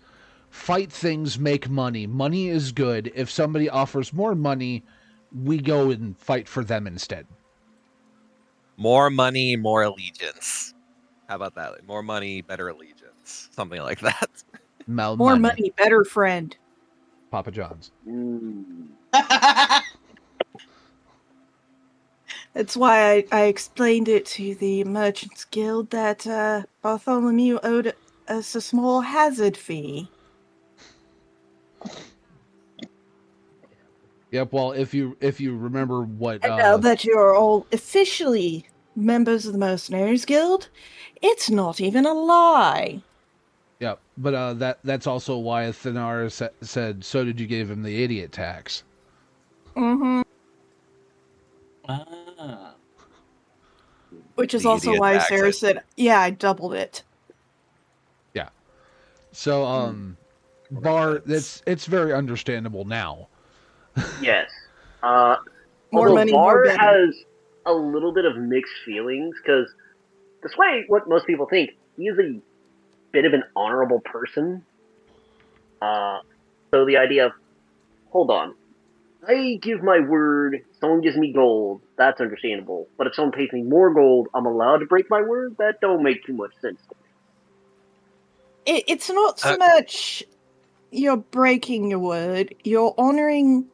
fight things, make money. Money is good. If somebody offers more money, we go and fight for them instead. more money, more allegiance. How about that? Like, more money, better allegiance. Something like that. More money, better friend. Papa John's. That's why I explained it to the Merchants Guild that Bartholomew owed us a small hazard fee. Yep. Well, if you remember what, And now that you're all officially members of the Mercenaries Guild, it's not even a lie. Yep. But that's also why Thanar said, "So did you give him the idiot tax?" Mm-hmm. Which is The also idiot why tax, Sarah said, "Yeah, I doubled it." Yeah. So, Bar, it's very understandable now. Yes. More Although money, more Bar better. has a little bit of mixed feelings because, despite what most people think, he is a bit of an honorable person. So the idea of, hold on, I give my word, someone gives me gold, that's understandable. But if someone pays me more gold, I'm allowed to break my word? That don't make too much sense to me. It's not so much you're breaking your word, you're honoring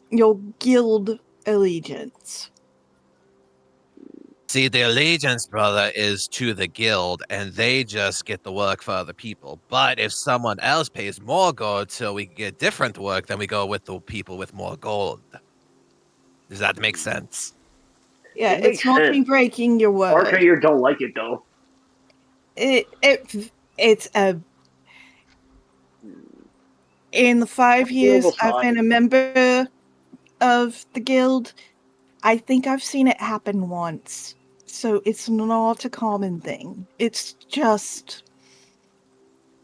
your guild allegiance. See, the allegiance, brother, is to the guild, and they just get the work for other people. But if someone else pays more gold so we get different work, then we go with the people with more gold. Does that make sense? Yeah, It makes it's not sense. you breaking your word. Arcayer don't like it though. It's a. In the 5 years I've been a member of the guild, I think I've seen it happen once. So it's not a common thing. It's just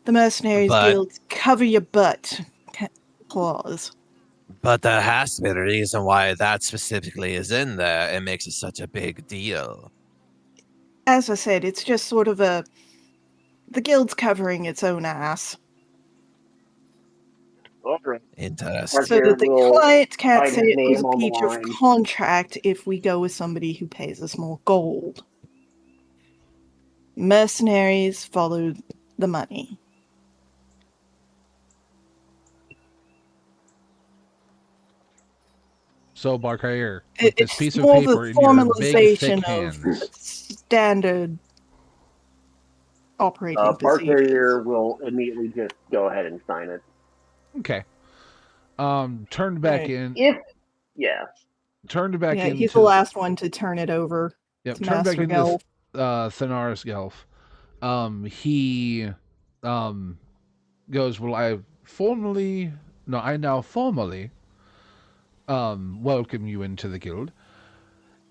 The Mercenaries But- Guild's cover your butt clause. But there has to be a reason why that specifically is in there. It makes it such a big deal. As I said, it's just sort of the guild's covering its own ass. Alright. Interesting. So that the will client can't sign say his it was name a on the breach of line. contract if we go with somebody who pays us more gold. Mercenaries follow the money. So, Barkair, with this It's piece of more paper the in your big, thick formalization of hands, standard operating Bar procedures. Carrier will immediately just go ahead and sign it. okay. Turned back Right. in. Yeah. Turned back Yeah, into. he's the last one to turn it over Yep, to turned back Master into Gelf. Thanaris Gelf. He goes, well, I now formally welcome you into the guild.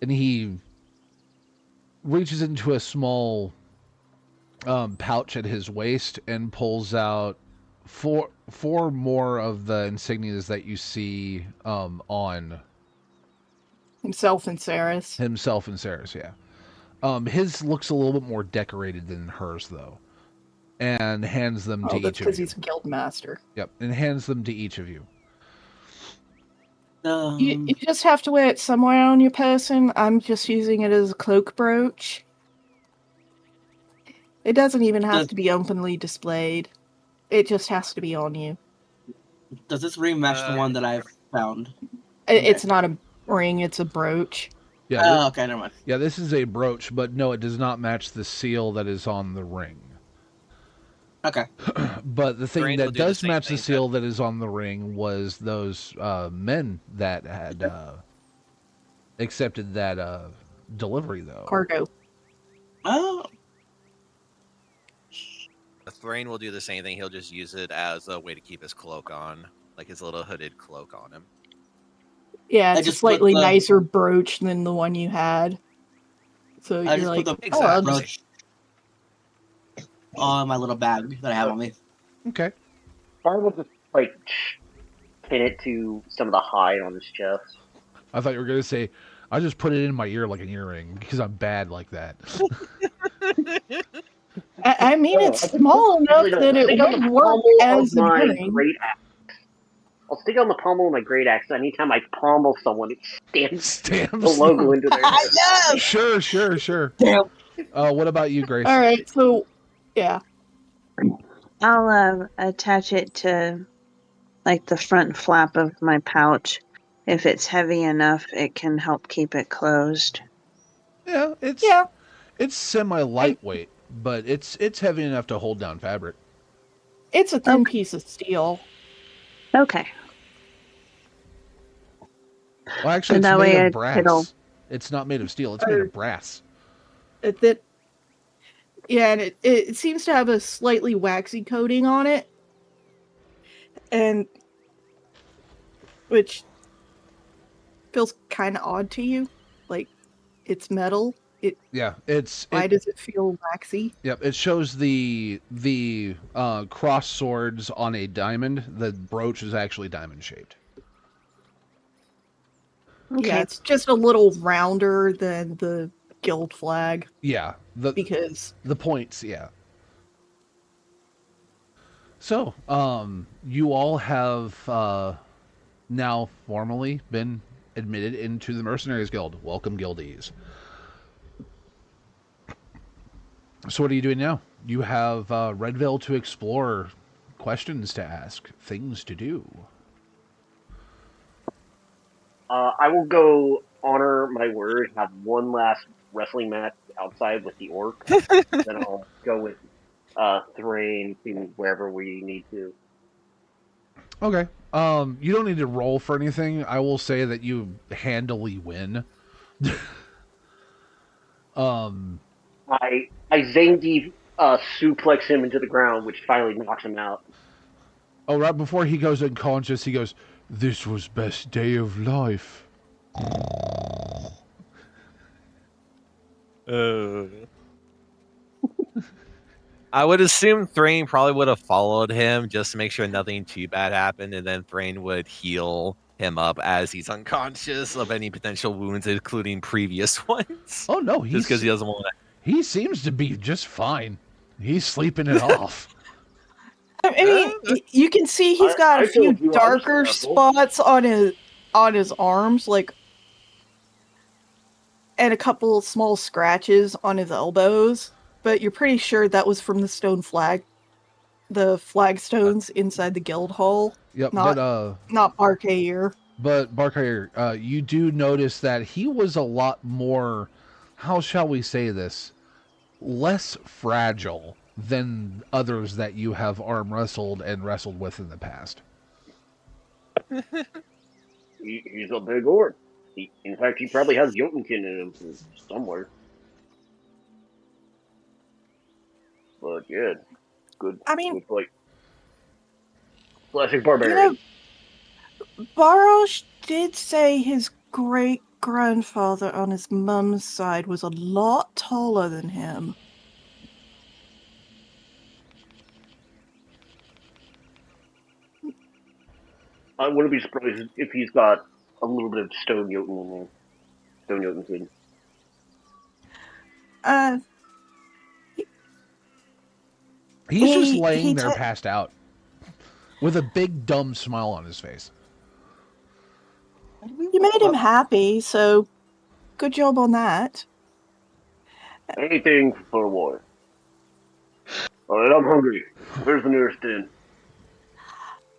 And he reaches into a small pouch at his waist and pulls out four more of the insignias that you see on Himself and Saris. himself and Sarah's, yeah. His looks a little bit more decorated than hers, though, and hands them to Oh, that's each of because you. he's a guild master. Yep, and hands them to each of you. You just have to wear it somewhere on your person. I'm just using it as a cloak brooch. It doesn't even have to be openly displayed. It just has to be on you. Does this ring match the one that I've found? It's not a ring, it's a brooch. Yeah, Oh, okay, never mind. yeah, this is a brooch, but no, it does not match the seal that is on the ring. Okay. But the thing Thrain will that do the does same match the thing, seal that is on the ring was those men that had accepted that delivery, though. Cargo. Oh, Thrain will do the same thing. He'll just use it as a way to keep his cloak on, like his little hooded cloak on him. Yeah, I it's a just put slightly the- nicer brooch than the one you had. So I you're just like, put the oh, I'll Exactly. just- brooch on my little bag that I have on me. Okay. Bar will just, pin it to some of the hide on his chest. I thought you were going to say, I just put it in my ear like an earring because I'm bad like that. I mean, Oh, it's I can small enough Usually that I'll it stick on would the work pommel as of an my earring. great axe. I'll stick on the pommel of my great axe. So anytime I pommel someone, it stamps Stamps. the logo into their head. Sure. Damn. What about you, Grace? All right, so yeah, I'll attach it to like the front flap of my pouch. If it's heavy enough, it can help keep it closed. Yeah, it's yeah. semi lightweight, but it's heavy enough to hold down fabric. It's a thin Okay. piece of steel. Okay. Well, actually, And it's that made way of it'll- brass. It's not made of steel. It's made of brass. That yeah, and it seems to have a slightly waxy coating on it, and which feels kind of odd to you. Like it's metal. Yeah, Why does it feel waxy? Yep, it shows the cross swords on a diamond. The brooch is actually diamond shaped. Okay. Yeah, it's just a little rounder than the guild flag Yeah, because the points. Yeah. So, you all have now formally been admitted into the Mercenaries Guild. Welcome, guildies. So what are you doing now? You have Redvale to explore, questions to ask, things to do. I will go honor my word, have one last wrestling match outside with the orc. Then I'll go with Thrain to wherever we need to. Okay. You don't need to roll for anything. I will say that you handily win. I Zangief suplex him into the ground, which finally knocks him out. Oh, right before he goes unconscious, he goes, "This was best day of life." I would assume Thrain probably would have followed him just to make sure nothing too bad happened, and then Thrain would heal him up as he's unconscious of any potential wounds, including previous ones. Oh no, Just because he doesn't want to. he seems to be just fine. He's sleeping it off. I mean, you can see he's got a I few told you I was darker careful. spots on his arms, like, and a couple small scratches on his elbows. But you're pretty sure that was from the the flagstones inside the guild hall. Yep, Not Barkayer. But Barkayer, you do notice that he was a lot more, how shall we say this, less fragile than others that you have arm wrestled and wrestled with in the past. He's a big orc. In fact, he probably has Jotunkin in him somewhere. But yeah, good. I mean, good fight. Classic barbarian. Barosh did say his great-grandfather on his mum's side was a lot taller than him. I wouldn't be surprised if he's got a little bit of Stone Jotun in there. Stone Jotunkin. He's just laying there passed out with a big dumb smile on his face. You made him happy, so good job on that. Anything for war. Alright, I'm hungry. Where's the nearest inn?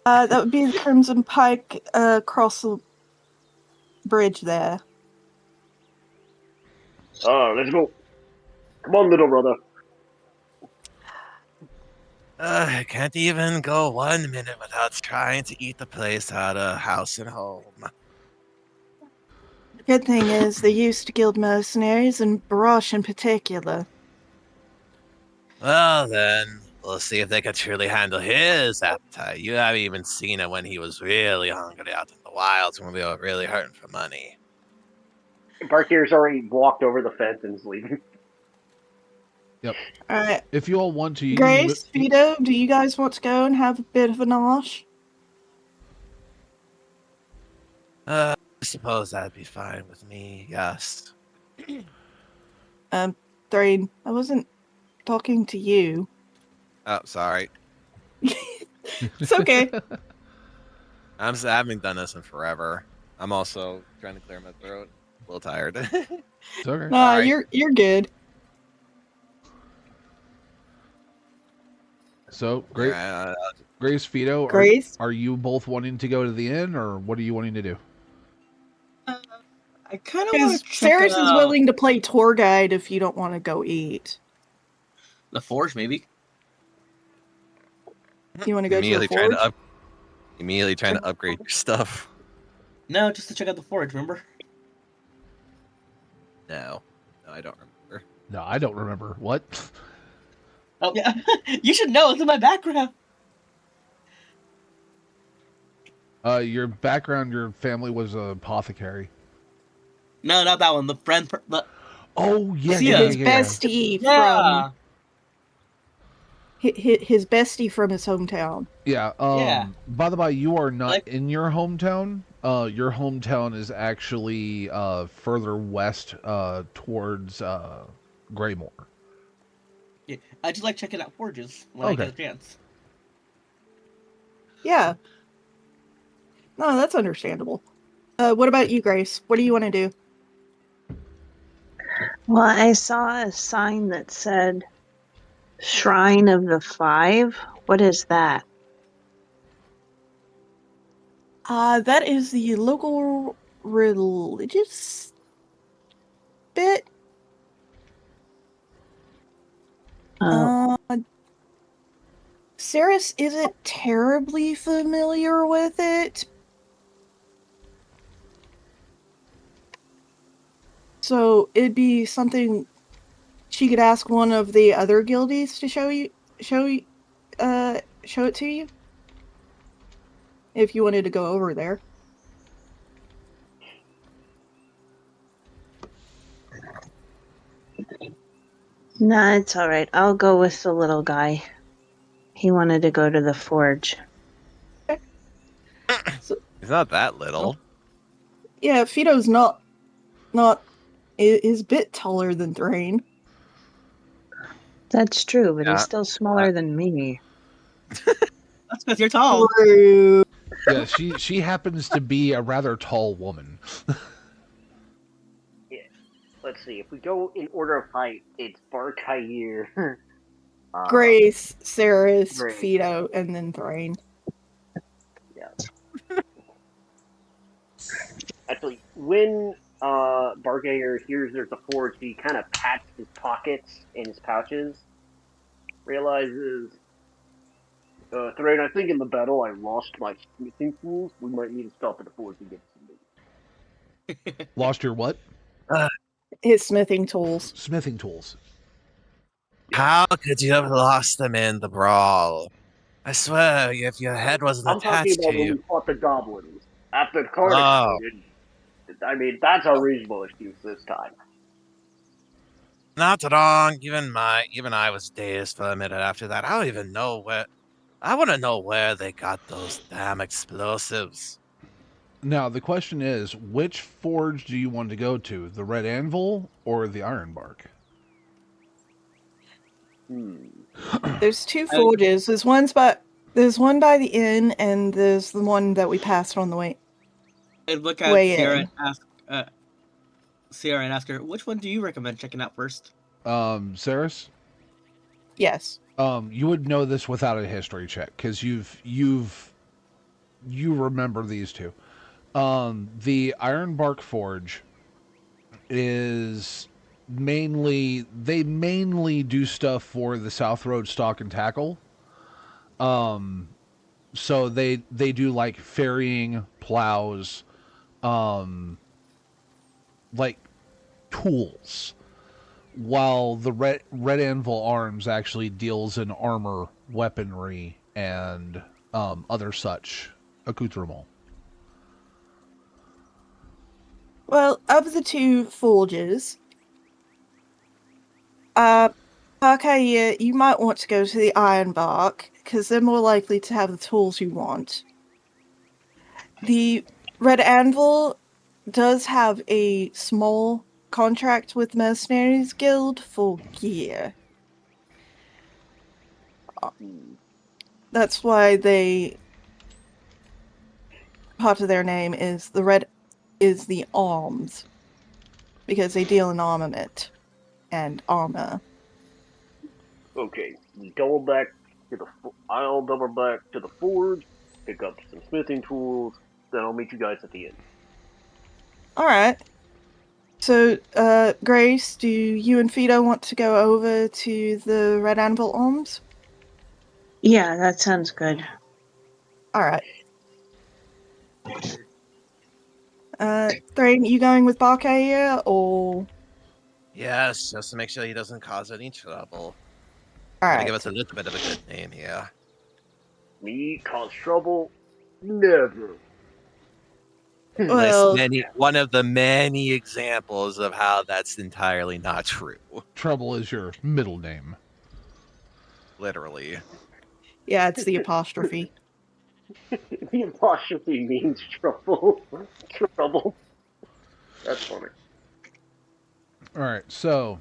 That would be the Crimson Pike across the bridge there. Let's go. Come on, little brother. I can't even go 1 minute without trying to eat the place out of house and home. The good thing is they used to guild mercenaries, and Barosh in particular. Well, then, we'll see if they can truly handle his appetite. You haven't even seen it when he was really hungry out in the wilds when we were really hurting for money. Barkier's already walked over the fence and is leaving. Yep. Alright. If you all want to... Grace, Vito, do you guys want to go and have a bit of a nosh? I suppose that'd be fine with me, yes. Thrain, I wasn't talking to you. Oh, sorry. It's okay. I haven't done this in forever. I'm also trying to clear my throat. A little tired. It's okay. Nah, you're good. So, great. Grace, Vito, Grace? are you both wanting to go to the inn, or what are you wanting to do? I kind of want to check Ceres it is out. willing to play tour guide if you don't want to go eat. The forge, maybe. You want to go to the forge? Immediately trying to upgrade your stuff. No, just to check out the forge, remember? No, I don't remember. No, I don't remember. What? Oh, yeah. You should know. It's in my background. Your background, your family was an apothecary. No, not that one. The friend. Oh, yeah, His bestie from... His bestie from his hometown. Yeah. Yeah. By the way, you are not in your hometown. Your hometown is actually further west towards Greymore. Yeah, I just like checking out forges when I get a chance. Yeah. No, that's understandable. What about you, Grace? What do you want to do? Well, I saw a sign that said Shrine of the Five. What is that? That is the local religious bit. Ceres isn't terribly familiar with it. So it'd be something she could ask one of the other guildies to show it to you. If you wanted to go over there. Nah, it's all right. I'll go with the little guy. He wanted to go to the forge. So, He's not that little. yeah, Fido's not is a bit taller than Thrain. That's true, but Yeah. he's still smaller than me. That's because you're tall. True. Yeah, she happens to be a rather tall woman. Let's see. If we go in order of height, it's Barkair, Grace, Ceres, Grace. Fido, and then Thrain. Yeah. Actually, when Barkair hears there's a forge, he kind of pats his pockets and his pouches. Realizes, Thrain, I think in the battle I lost my smithing tools. We might need to stop at the forge and get some. Lost your what? His smithing tools. Smithing tools. How could you have lost them in the brawl? I swear, if your head wasn't I'm talking attached about to when you. we fought the goblins after the card Oh. exploded. I mean, that's a reasonable excuse this time. Not wrong. Even I was dazed for a minute after that. I don't even know where. I want to know where they got those damn explosives. Now the question is, which forge do you want to go to? The Red Anvil or the Ironbark? There's two forges. There's one by the inn, and there's the one that we passed on the way. I'd look at Way Sierra in. and ask her, which one do you recommend checking out first? Ceres? Yes. You would know this without a history check because you remember these two. The Ironbark Forge is mainly do stuff for the South Road Stock and Tackle. So they do like ferrying, plows, like tools, while the Red Anvil Arms actually deals in armor, weaponry, and other such accoutrement. Well, of the two forges, Parkaya, you might want to go to the Ironbark, because they're more likely to have the tools you want. The Red Anvil does have a small contract with Mercenaries Guild for gear. That's why part of their name is the arms, because they deal in armament and armor. Okay, I'll double back to the forge, pick up some smithing tools, then I'll meet you guys at the end. Alright. So, Grace, do you and Fido want to go over to the Red Anvil Arms? Yeah, that sounds good. Alright. Thrain, you going with Barkaya, or... Yes, just to make sure he doesn't cause any trouble. Gotta Alright. give us a little bit of a good name here. Me cause trouble? Never. Well, One of the many examples of how that's entirely not true. Trouble is your middle name. Literally. yeah, it's the apostrophe. The apostrophe means trouble. Trouble. That's funny. Alright, so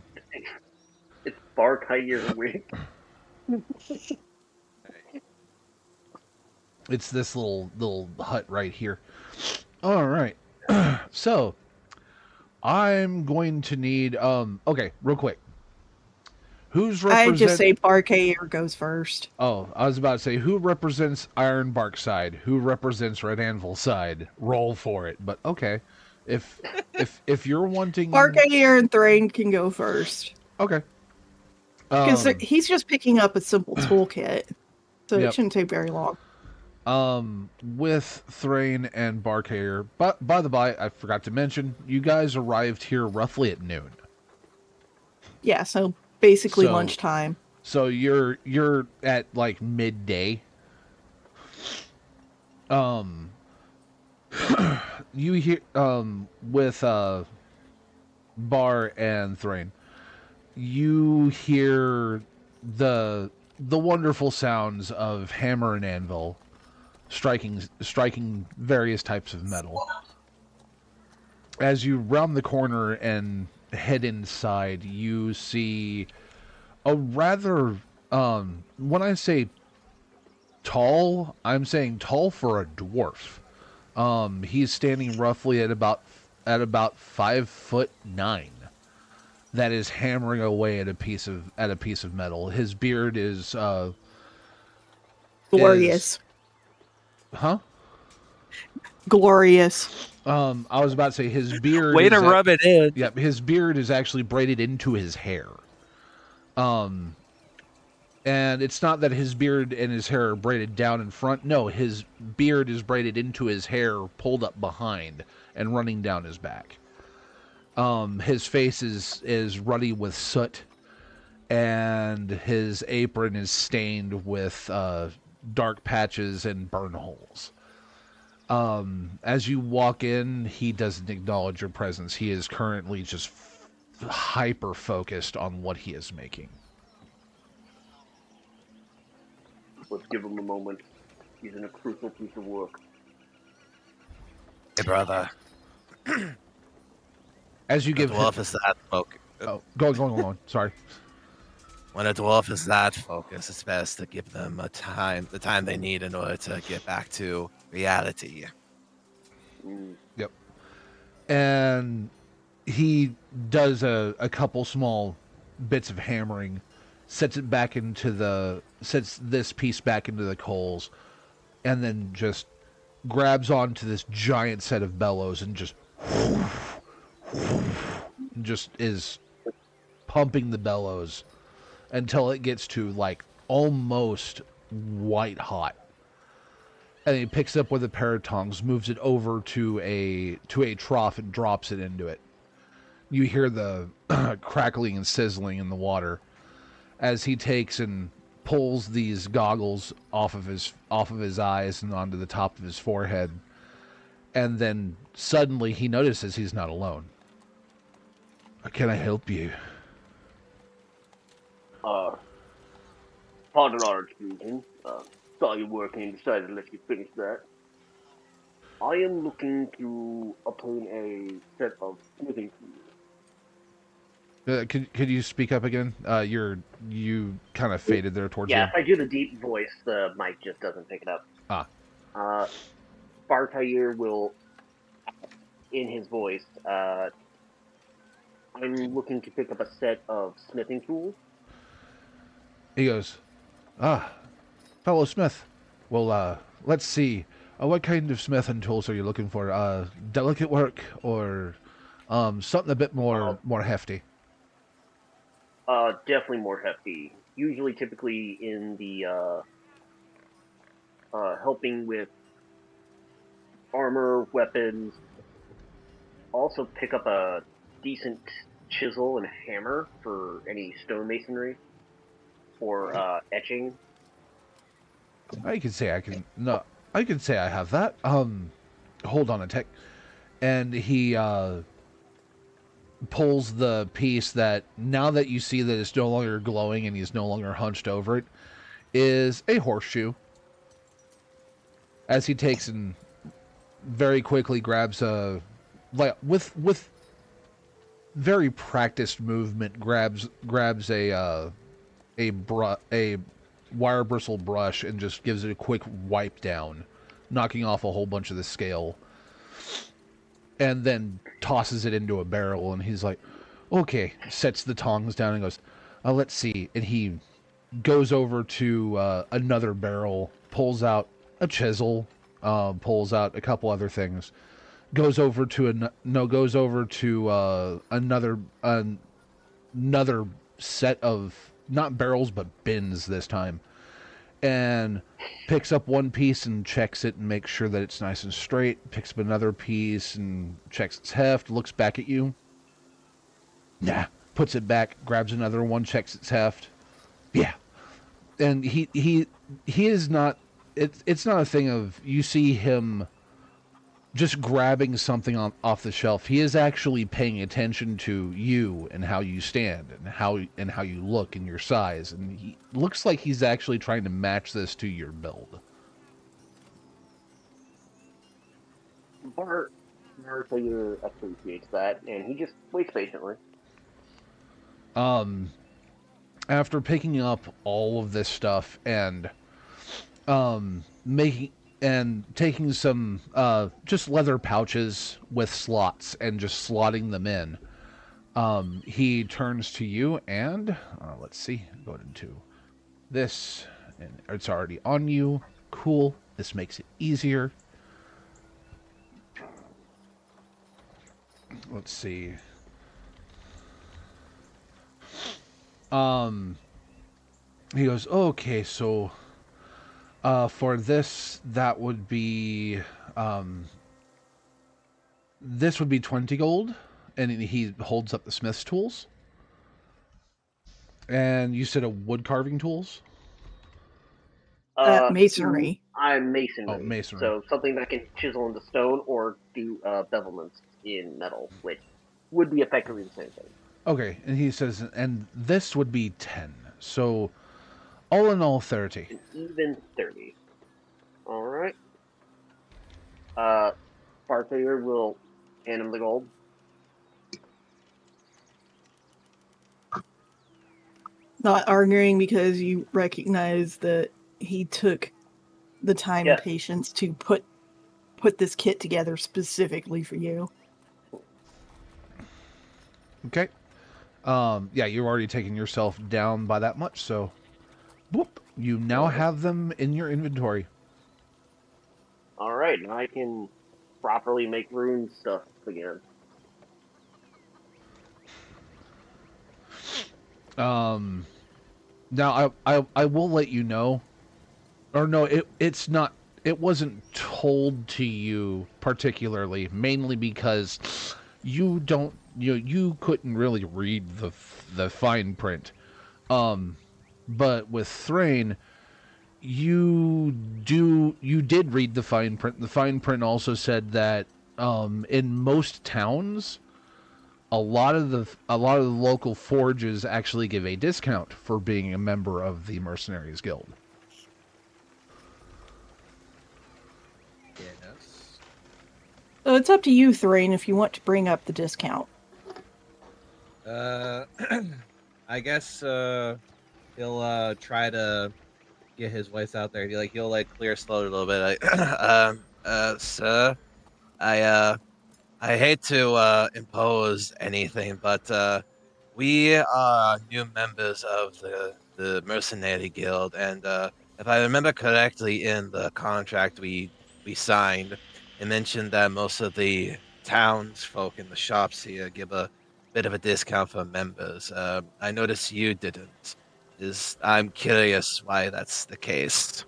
It's Barkair Wig. it's this little hut right here. Alright. So I'm going to need okay, real quick. Who's I just represent say Barkaya goes first. Oh, I was about to say, who represents Ironbark side? Who represents Red Anvil side? Roll for it. But okay. If you're wanting Barkaya and Thrain can go first. Okay. Because he's just picking up a simple toolkit. So Yep. it shouldn't take very long. With Thrain and Barkaya, but by the by, I forgot to mention, you guys arrived here roughly at noon. Yeah, so basically So- lunchtime. So you're at like midday. You hear with Bar and Thrain. you hear the wonderful sounds of hammer and anvil striking various types of metal. As you round the corner and head inside, you see a rather when I say tall, I'm saying tall for a dwarf. He's standing roughly at about 5'9". That is hammering away at a piece of metal. His beard is Glorious. Huh? Glorious. I was about to say his beard. Way to rub it in. Yep, his beard is actually braided into his hair. And it's not that his beard and his hair are braided down in front. No, his beard is braided into his hair, pulled up behind, and running down his back. His face is ruddy with soot, and his apron is stained with dark patches and burn holes. As you walk in, he doesn't acknowledge your presence. He is currently just hyper focused on what he is making. Let's give him a moment. He's in a crucial piece of work. Hey, brother. As you give dwarf is that focus. Oh, go on. Sorry. When a dwarf is that focused, it's best to give them the time they need in order to get back to reality. Yep. And he does a couple small bits of hammering, sets this piece back into the coals, and then just grabs onto this giant set of bellows and just is pumping the bellows until it gets to like almost white hot. And he picks up with a pair of tongs, moves it over to a trough and drops it into it. You hear the crackling and sizzling in the water as he takes and pulls these goggles off of his eyes and onto the top of his forehead. And then suddenly he notices he's not alone. Can I help you? Pardon our intrusion. Saw you working and decided to let you finish that. I am looking to obtain a set of smithing tools. Could you speak up again? You kind of faded there towards Yeah, the... if I do the deep voice, the mic just doesn't pick it up. Bartire will, in his voice, I'm looking to pick up a set of smithing tools. He goes, fellow smith. Well, let's see. What kind of smithing tools are you looking for? Delicate work or something a bit more hefty? Definitely more hefty. Usually, typically in the helping with armor, weapons. Also pick up a decent chisel and hammer for any stonemasonry or etching. I can say I have that. Hold on a tick. And he pulls the piece that, now that you see that it's no longer glowing and he's no longer hunched over it, is a horseshoe. As he takes and very quickly grabs a, like, with very practiced movement, grabs a wire bristle brush and just gives it a quick wipe down, knocking off a whole bunch of the scale, and then tosses it into a barrel. And he's like, okay, sets the tongs down and goes, let's see. And he goes over to another barrel, pulls out a chisel, pulls out a couple other things, goes over to another set of, not barrels but bins this time, and picks up one piece and checks it and makes sure that it's nice and straight. Picks up another piece and checks its heft, looks back at you. Nah. Puts it back, grabs another one, checks its heft. Yeah. And he is not, it's not a thing of, you see him just grabbing something off the shelf. He is actually paying attention to you and how you stand and how you look and your size. And he looks like he's actually trying to match this to your build. Bartender appreciates that, and he just waits patiently. After picking up all of this stuff and making and taking some just leather pouches with slots and just slotting them in, he turns to you and let's see, go into this, and it's already on you. Cool. This makes it easier. Let's see. He goes, okay, so for this, that would be this would be 20 gold, and he holds up the smith's tools. And you said a wood carving tools? Masonry. I'm masonry. Oh, masonry. So something that can chisel into stone or do bevelments in metal, which would be effectively the same thing. Okay, and he says, and this would be 10. So all in all, 30. An even 30. All right. Bartender will hand him the gold. Not arguing because you recognize that he took the time and patience to put this kit together specifically for you. Okay. Yeah, you're already taking yourself down by that much, so whoop, you now have them in your inventory. All right, now I can properly make rune stuff again. Now I will let you know, or no, it's not. It wasn't told to you particularly, mainly because you couldn't really read the fine print. But with Thrain, you did read the fine print. The fine print also said that in most towns, a lot of the local forges actually give a discount for being a member of the Mercenaries Guild. Yes. So it's up to you, Thrain, if you want to bring up the discount. I guess he'll try to get his voice out there. He'll clear slow a little bit. Sir, I hate to impose anything, but we are new members of the Mercenary Guild, and if I remember correctly, in the contract we signed, it mentioned that most of the townsfolk in the shops here give a bit of a discount for members. I noticed you didn't. I'm curious why that's the case.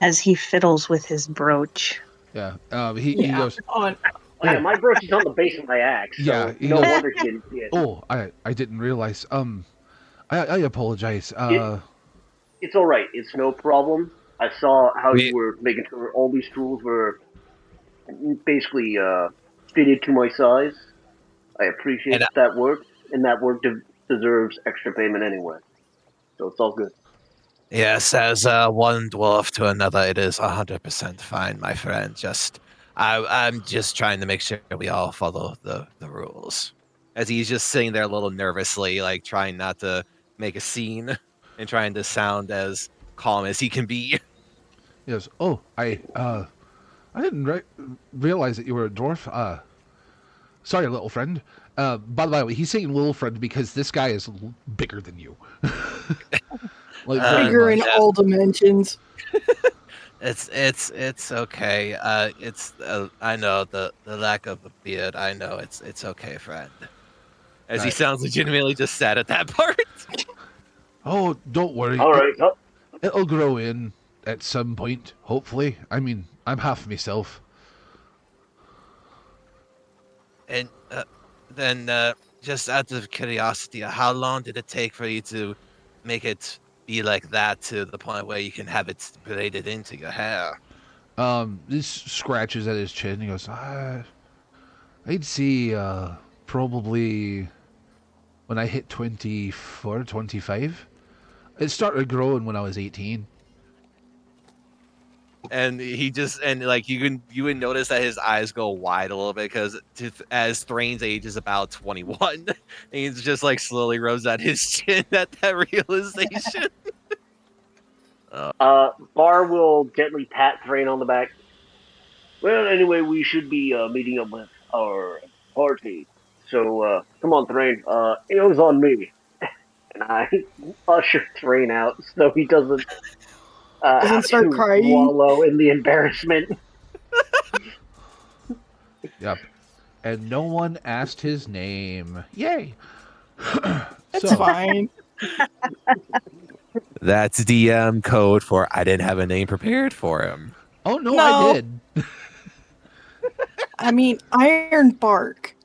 As he fiddles with his brooch. Yeah. He goes. Yeah, my brooch is on the base of my axe, so no wonder he didn't see it. Oh, I didn't realize. I apologize. It's all right. It's no problem. I saw how you were making sure all these tools were basically fitted to my size. I appreciate that work, and that work deserves extra payment anyway. So it's all good. Yes, as one dwarf to another, it is 100% fine, my friend. I'm just trying to make sure we all follow the rules. As he's just sitting there a little nervously, trying not to make a scene and trying to sound as calm as he can be. Yes. Oh, I didn't realize that you were a dwarf. Sorry, little friend. By the way, he's saying little friend because this guy is bigger than you. Bigger in all dimensions. It's okay. I know the lack of a beard. I know it's okay, friend. As he sounds legitimately just sad at that part. Oh, don't worry. All right. It'll grow in at some point, hopefully. I mean, I'm half myself. And then, just out of curiosity, how long did it take for you to make it be like that to the point where you can have it braided into your hair? This scratches at his chin. He goes, I'd see probably when I hit 24, 25. It started growing when I was 18. And he just like you would notice that his eyes go wide a little bit because as Thrain's age is about 21, and he's just like slowly rose out his chin at that realization. Bar will gently pat Thrain on the back. Well, anyway, we should be meeting up with our party. So come on, Thrain. It was on me, and I usher Thrain out so he doesn't Doesn't have start to crying. wallow in the embarrassment. Yep. And no one asked his name. Yay! It's fine. That's DM code for I didn't have a name prepared for him. Oh, no, No. I did. I mean, Iron Bark.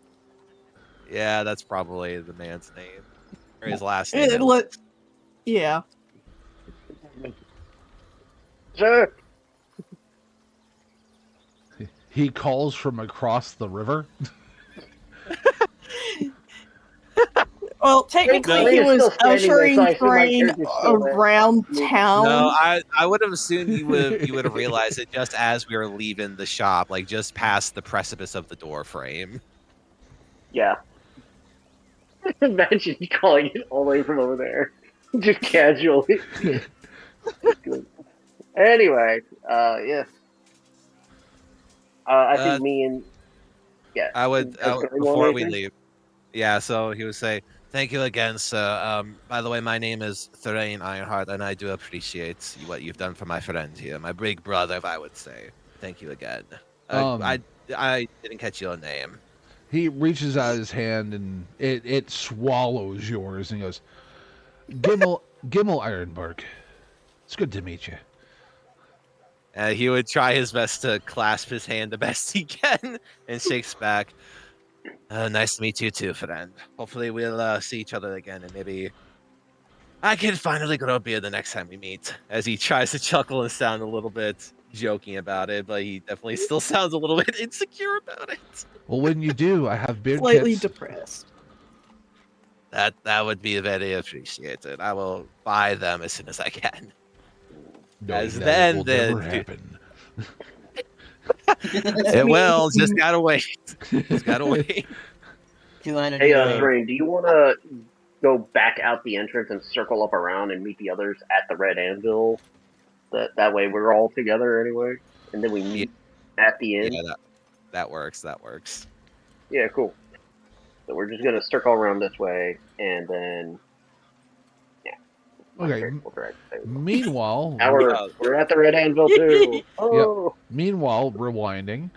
Yeah, that's probably the man's name or his last name. Yeah. Sir, He calls from across the river. Well, technically, Thrain he is was still standing there, ushering so I assume my Thrain character's still there. around town. No, I would have assumed you would have realized it just as we were leaving the shop, like just past the precipice of the door frame. Yeah. Imagine calling it all the way from over there, just casually. Anyway, yeah. I think me and I would Does Thrain want before we anything? leave. Yeah, so he would say, "Thank you again, sir. By the way, my name is Thrain Ironheart, and I do appreciate what you've done for my friend here, my big brother, I would say. Thank you again. I didn't catch your name. He reaches out his hand and it swallows yours and he goes, Gimel Ironbark. It's good to meet you. He would try his best to clasp his hand the best he can and shakes back. Nice to meet you too, friend. Hopefully we'll see each other again, and maybe I can finally grow a beard the next time we meet. As he tries to chuckle and sound a little bit joking about it, but he definitely still sounds a little bit insecure about it. Well, when you do, I have beard Slightly kits. depressed. That would be very appreciated. I will buy them as soon as I can. Knowing As that then it will the never happen. it will just gotta wait. Just gotta wait. 200 Hey, euros. Thrain, do you want to go back out the entrance and circle up around and meet the others at the Red Anvil? That way we're all together anyway, and then we meet at the end. Yeah, that works. That works. Yeah, cool. So we're just gonna circle around this way, and then Okay. we'll Meanwhile, now we're at the Red Anvil too. Oh, meanwhile, rewinding,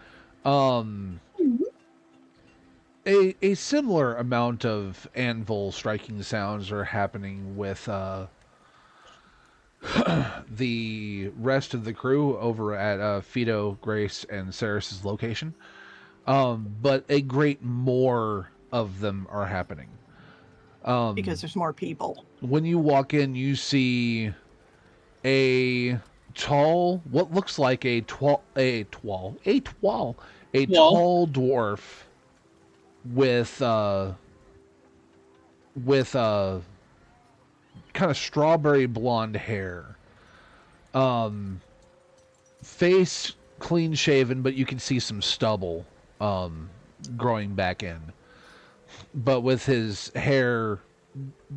a similar amount of anvil striking sounds are happening with the rest of the crew over at Fido, Grace, and Ceres's location. But a great more of them are happening. Because there's more people. When you walk in, you see a tall, what looks like a tall dwarf with kind of strawberry blonde hair. Face clean shaven, but you can see some stubble growing back in. But with his hair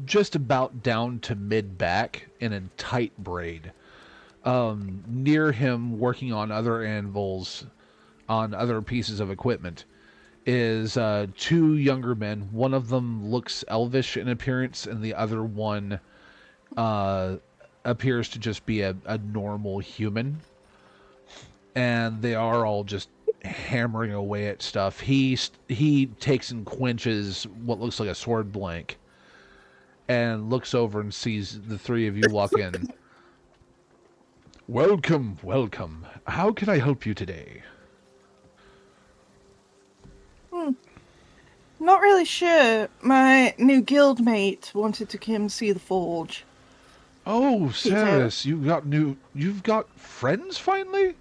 just about down to mid back in a tight braid. Near him, working on other anvils, on other pieces of equipment, is two younger men. One of them looks elvish in appearance, and the other one appears to just be a normal human. And they are all just hammering away at stuff. He takes and quenches what looks like a sword blank and looks over and sees the three of you walk in. Welcome, welcome. How can I help you today? Not really sure. My new guildmate wanted to come see the forge. Oh, Ceres, you've got friends finally?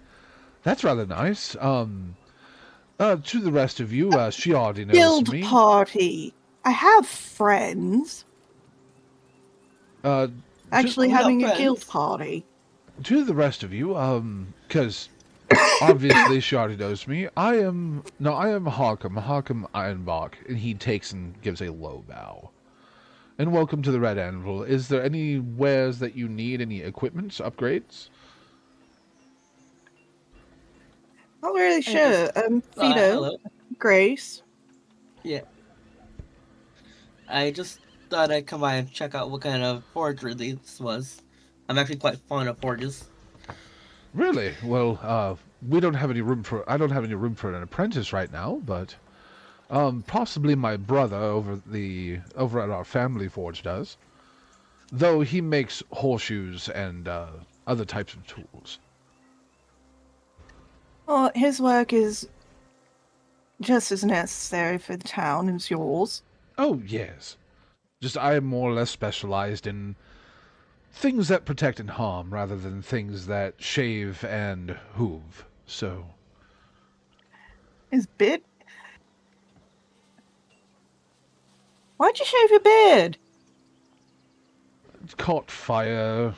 That's rather nice. To the rest of you, she already knows Guild me. party. I have friends. Uh, Actually, we got having a friends. guild party. to the rest of you, because obviously she already knows me. I am Harkham Ironbark, and he takes and gives a low bow. And welcome to the Red Anvil. Is there any wares that you need, any equipments, upgrades? Not really sure. Fido, Hello. Grace. Yeah. I just thought I'd come by and check out what kind of forger this was. I'm actually quite fond of forges. Really? Well, we don't have any room for. I don't have any room for an apprentice right now, but possibly my brother over at our family forge does. Though he makes horseshoes and other types of tools. Well, his work is just as necessary for the town as yours. Oh yes, just I am more or less specialized in things that protect and harm rather than things that shave and hoof. So His beard. Why'd you shave your beard? it caught fire a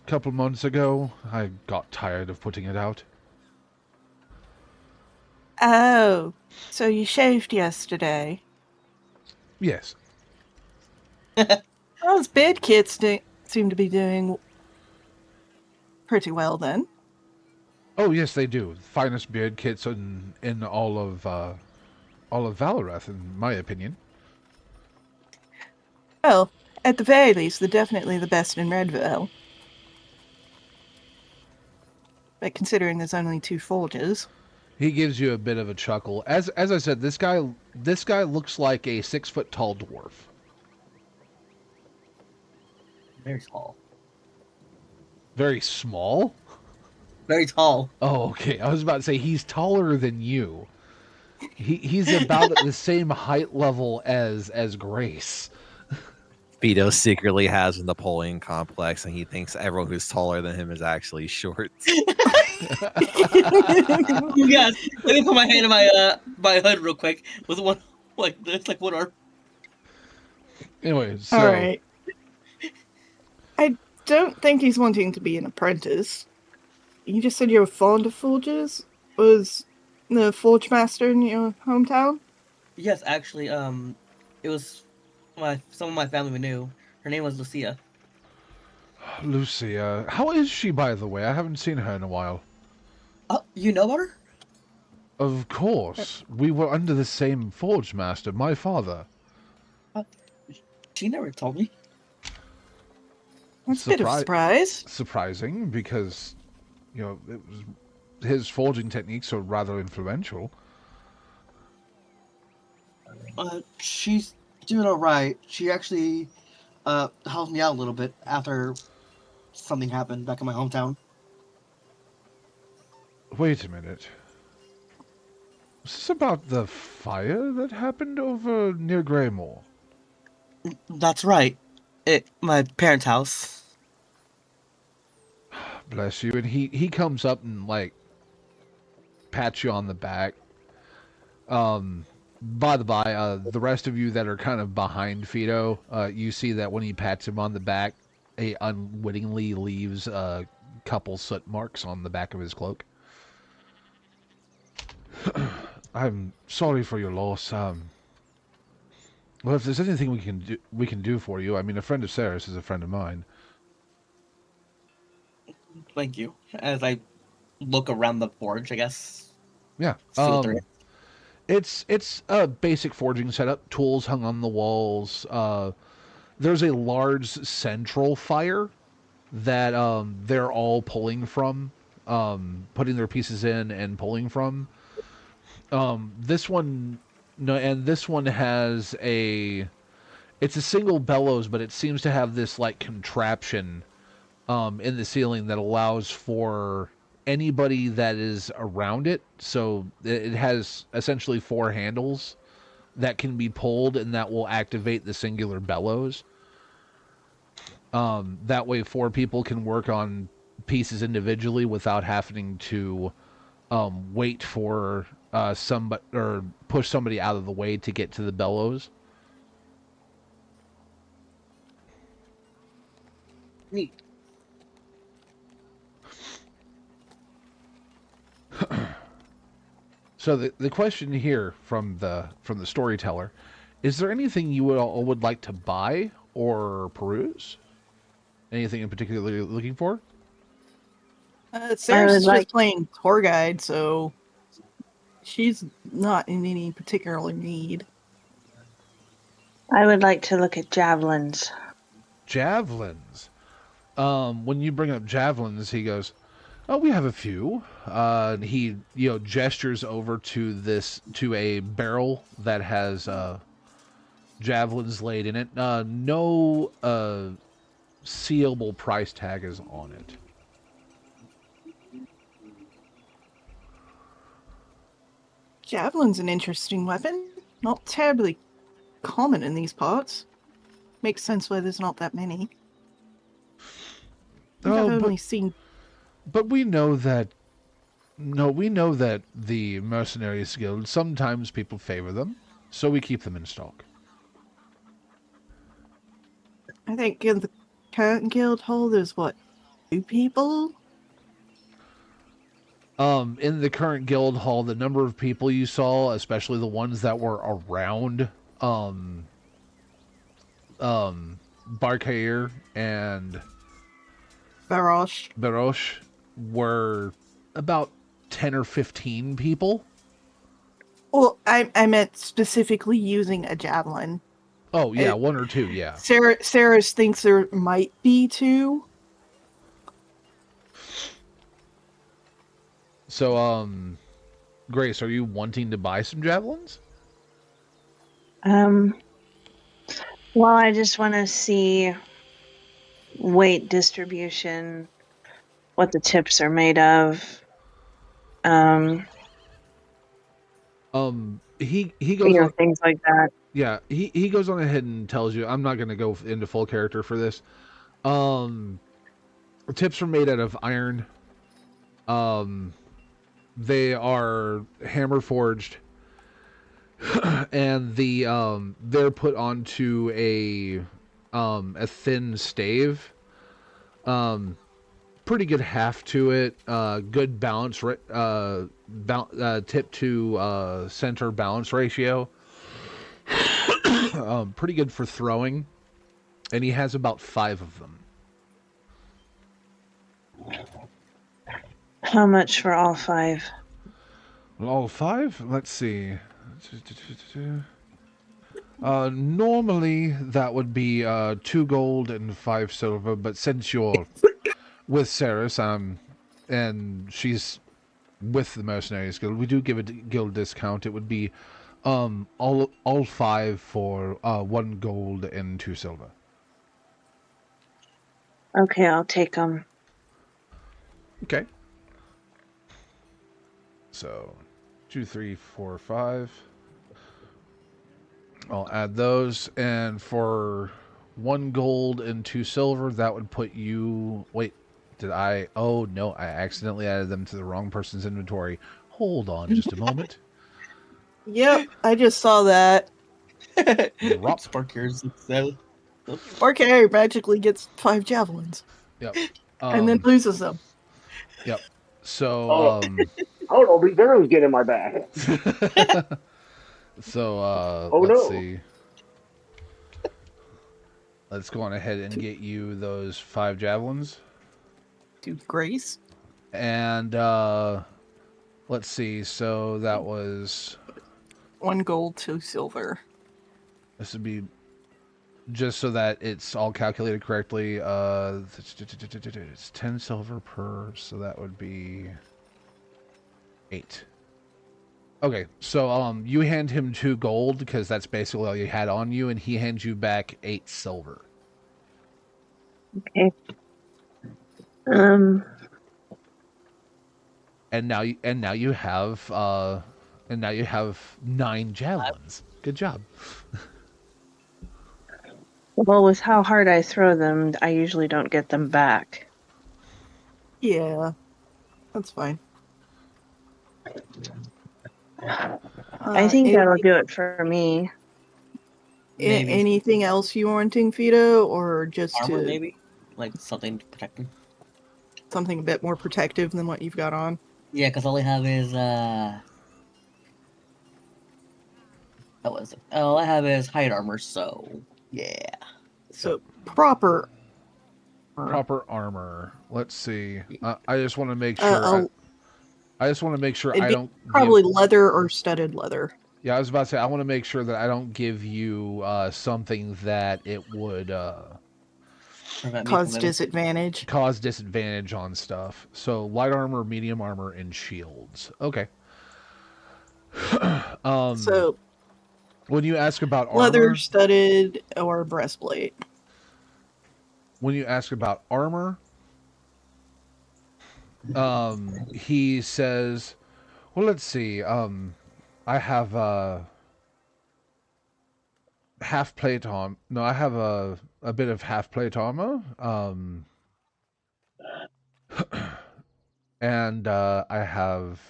couple months ago. I got tired of putting it out. Oh, so you shaved yesterday. Yes. Those beard kits seem to be doing pretty well then. Oh yes, they do. Finest beard kits in all of Valoreth, in my opinion. Well, at the very least, they're definitely the best in Redvale. But considering there's only 2 forges. He gives you a bit of a chuckle. As I said, this guy looks like a 6 foot tall dwarf. Very tall. Very small? Very tall. Oh, okay. I was about to say he's taller than you. He's about at the same height level as Grace. Vito secretly has a Napoleon complex, and he thinks everyone who's taller than him is actually short. Yes. Let me put my hand in my hood real quick with one like this, like one arm. Anyway, so All right. I don't think he's wanting to be an apprentice. You just said you were fond of forges? Was the forge master in your hometown? Yes, actually, it was some of my family we knew. Her name was Lucia. Lucia, how is she, by the way? I haven't seen her in a while. Oh, you know about her? Of course. We were under the same forge master, my father. She never told me. That's a bit of a surprise. Surprising, because, you know, his forging techniques are rather influential. She's doing alright. She actually helped me out a little bit after something happened back in my hometown. Wait a minute. Is this about the fire that happened over near Greymore? That's right. My parents' house. Bless you. And he comes up and, like, pats you on the back. By the by, the rest of you that are kind of behind Fido, you see that when he pats him on the back, he unwittingly leaves a couple soot marks on the back of his cloak. I'm sorry for your loss. Well, if there's anything we can do for you, I mean, a friend of Sarah's is a friend of mine. Thank you. As I look around the forge, I guess. Yeah. See what there is. It's a basic forging setup. Tools hung on the walls. There's a large central fire that they're all pulling from, putting their pieces in and pulling from. This one has it's a single bellows, but it seems to have this like contraption in the ceiling that allows for anybody that is around it. So it has essentially 4 handles that can be pulled, and that will activate the singular bellows. That way 4 people can work on pieces individually without having to wait for somebody or push somebody out of the way to get to the bellows. Neat. So the question here from the storyteller, is there anything you would like to buy or peruse? Anything in particular you're looking for? Sarah's would just like- playing tour guide, so she's not in any particular need. I would like to look at javelins. Javelins. When you bring up javelins, he goes, "Oh, we have a few." He gestures over to a barrel that has javelins laid in it. No seeable price tag is on it. Javelin's an interesting weapon. Not terribly common in these parts. Makes sense why there's not that many. I think I've only seen. But we know that. No, we know that the Mercenaries Guild, sometimes people favor them, so we keep them in stock. I think in the current guild hall, there's what, 2 people? In the current guild hall, the number of people you saw, especially the ones that were around, Barkair and Barosh were about 10 or 15 people. Well, I meant specifically using a javelin. Oh, yeah, 1 or 2, yeah. Sarah thinks there might be 2. So, Grace, are you wanting to buy some javelins? Well, I just want to see weight distribution, what the tips are made of. He goes on things like that. Yeah, he goes on ahead and tells you. I'm not going to go into full character for this. Tips are made out of iron. They are hammer forged, and they're put onto a thin stave. Pretty good half to it. Good balance. Tip to center balance ratio. Pretty good for throwing, and he has about 5 of them. How much for all 5? All 5? Let's see. Normally that would be 2 gold and 5 silver, but since you're with Ceres, and she's with the Mercenaries Guild, we do give a guild discount. It would be all 5 for 1 gold and 2 silver. Okay, I'll take them. Okay. So 2, 3, 4, 5. I'll add those, and for 1 gold and 2 silver, that would put you. Wait, did I? Oh no, I accidentally added them to the wrong person's inventory. Hold on, just a moment. Yep, I just saw that. Drop. Sparkers instead. Barkair magically gets 5 javelins. Yep. And then loses them. Yep. So. Hold on, big arrows get in my back. So let's see. Let's go on ahead and get you those 5 javelins. To Grace. And let's see. So that was 1 gold, 2 silver. This would be just so that it's all calculated correctly. It's 10 silver per, so that would be 8. Okay, so you hand him 2 gold because that's basically all you had on you, and he hands you back 8 silver. Okay. And now you have 9 javelins. Good job. Well, with how hard I throw them, I usually don't get them back. Yeah, that's fine. I think that'll Any, do it for me. Maybe anything else you wanting, Fido, or just armor, to maybe like something to protect him. something a bit more protective than what you've got on? Yeah, because all I have is what was it? All I have is hide armor. So yeah. So proper. Proper armor. Let's see. I just want to make Uh, sure. uh, I just want to make sure it'd I be don't give. probably leather or studded leather. Yeah, I was about to say I want to make sure that I don't give you something that it would Prevent me from Cause living. disadvantage. cause disadvantage on stuff. So light armor, medium armor, and shields. Okay. So When you ask about leather, armor, studded, or breastplate. when you ask about armor, he says, "Well, let's see. I have half plate on. No, I have a bit of half plate armor. And I have."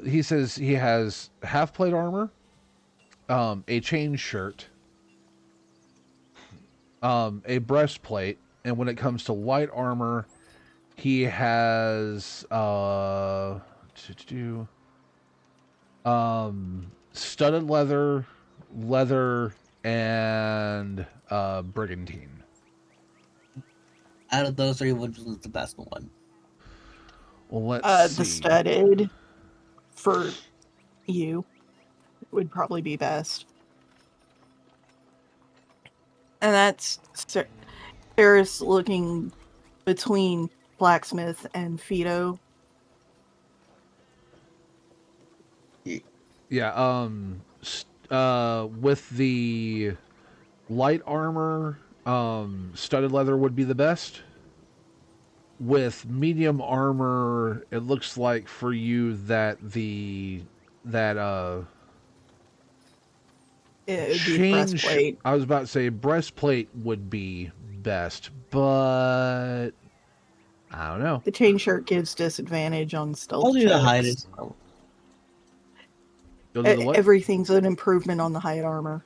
He says he has half plate armor, a chain shirt, a breastplate, and when it comes to light armor, he has studded leather, and brigantine. Out of those three, which was the best one? Well, let's The see. studded for you would probably be best. And that's Sarah's looking between blacksmith and Fido. Yeah, with the light armor, studded leather would be the best. With medium armor, it looks like for you that It would be the change. breastplate. I was about to say breastplate would be best, but I don't know. The chain shirt gives disadvantage on I'll stealth do the hide checks. as well. You'll do the what? Everything's an improvement on the hide armor.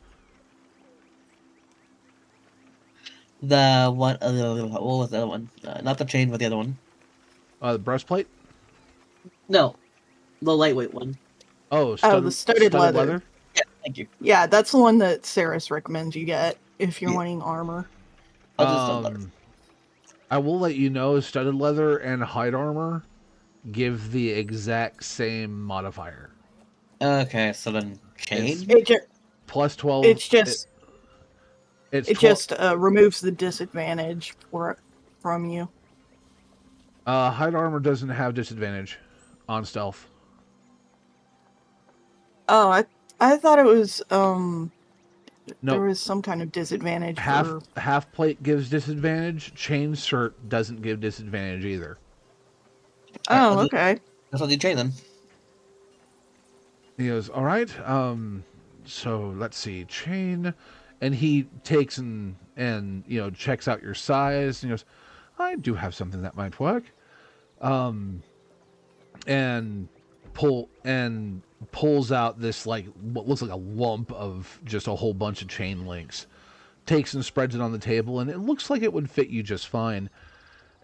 The one, what was the other one? Not the chain, but the other one. The breastplate. No, the lightweight one. Oh, Oh, the studded leather. leather. Yeah, thank you. Yeah, that's the one that Saris recommends you get if you're Yeah. wanting armor. I'll do studded leather. I will let you know, studded leather and hide armor give the exact same modifier. Okay, so then chain. Plus 12. It's just It's it 12, just removes the disadvantage from you. hide armor doesn't have disadvantage on stealth. Oh, I thought it was No, there was some kind of disadvantage for half plate gives disadvantage. Chain shirt doesn't give disadvantage either. Oh, okay. That's what you chain then. He goes, all right. So let's see, chain, and he takes and checks out your size. And he goes, I do have something that might work. And pulls out this like what looks like a lump of just a whole bunch of chain links. Takes and spreads it on the table, and it looks like it would fit you just fine.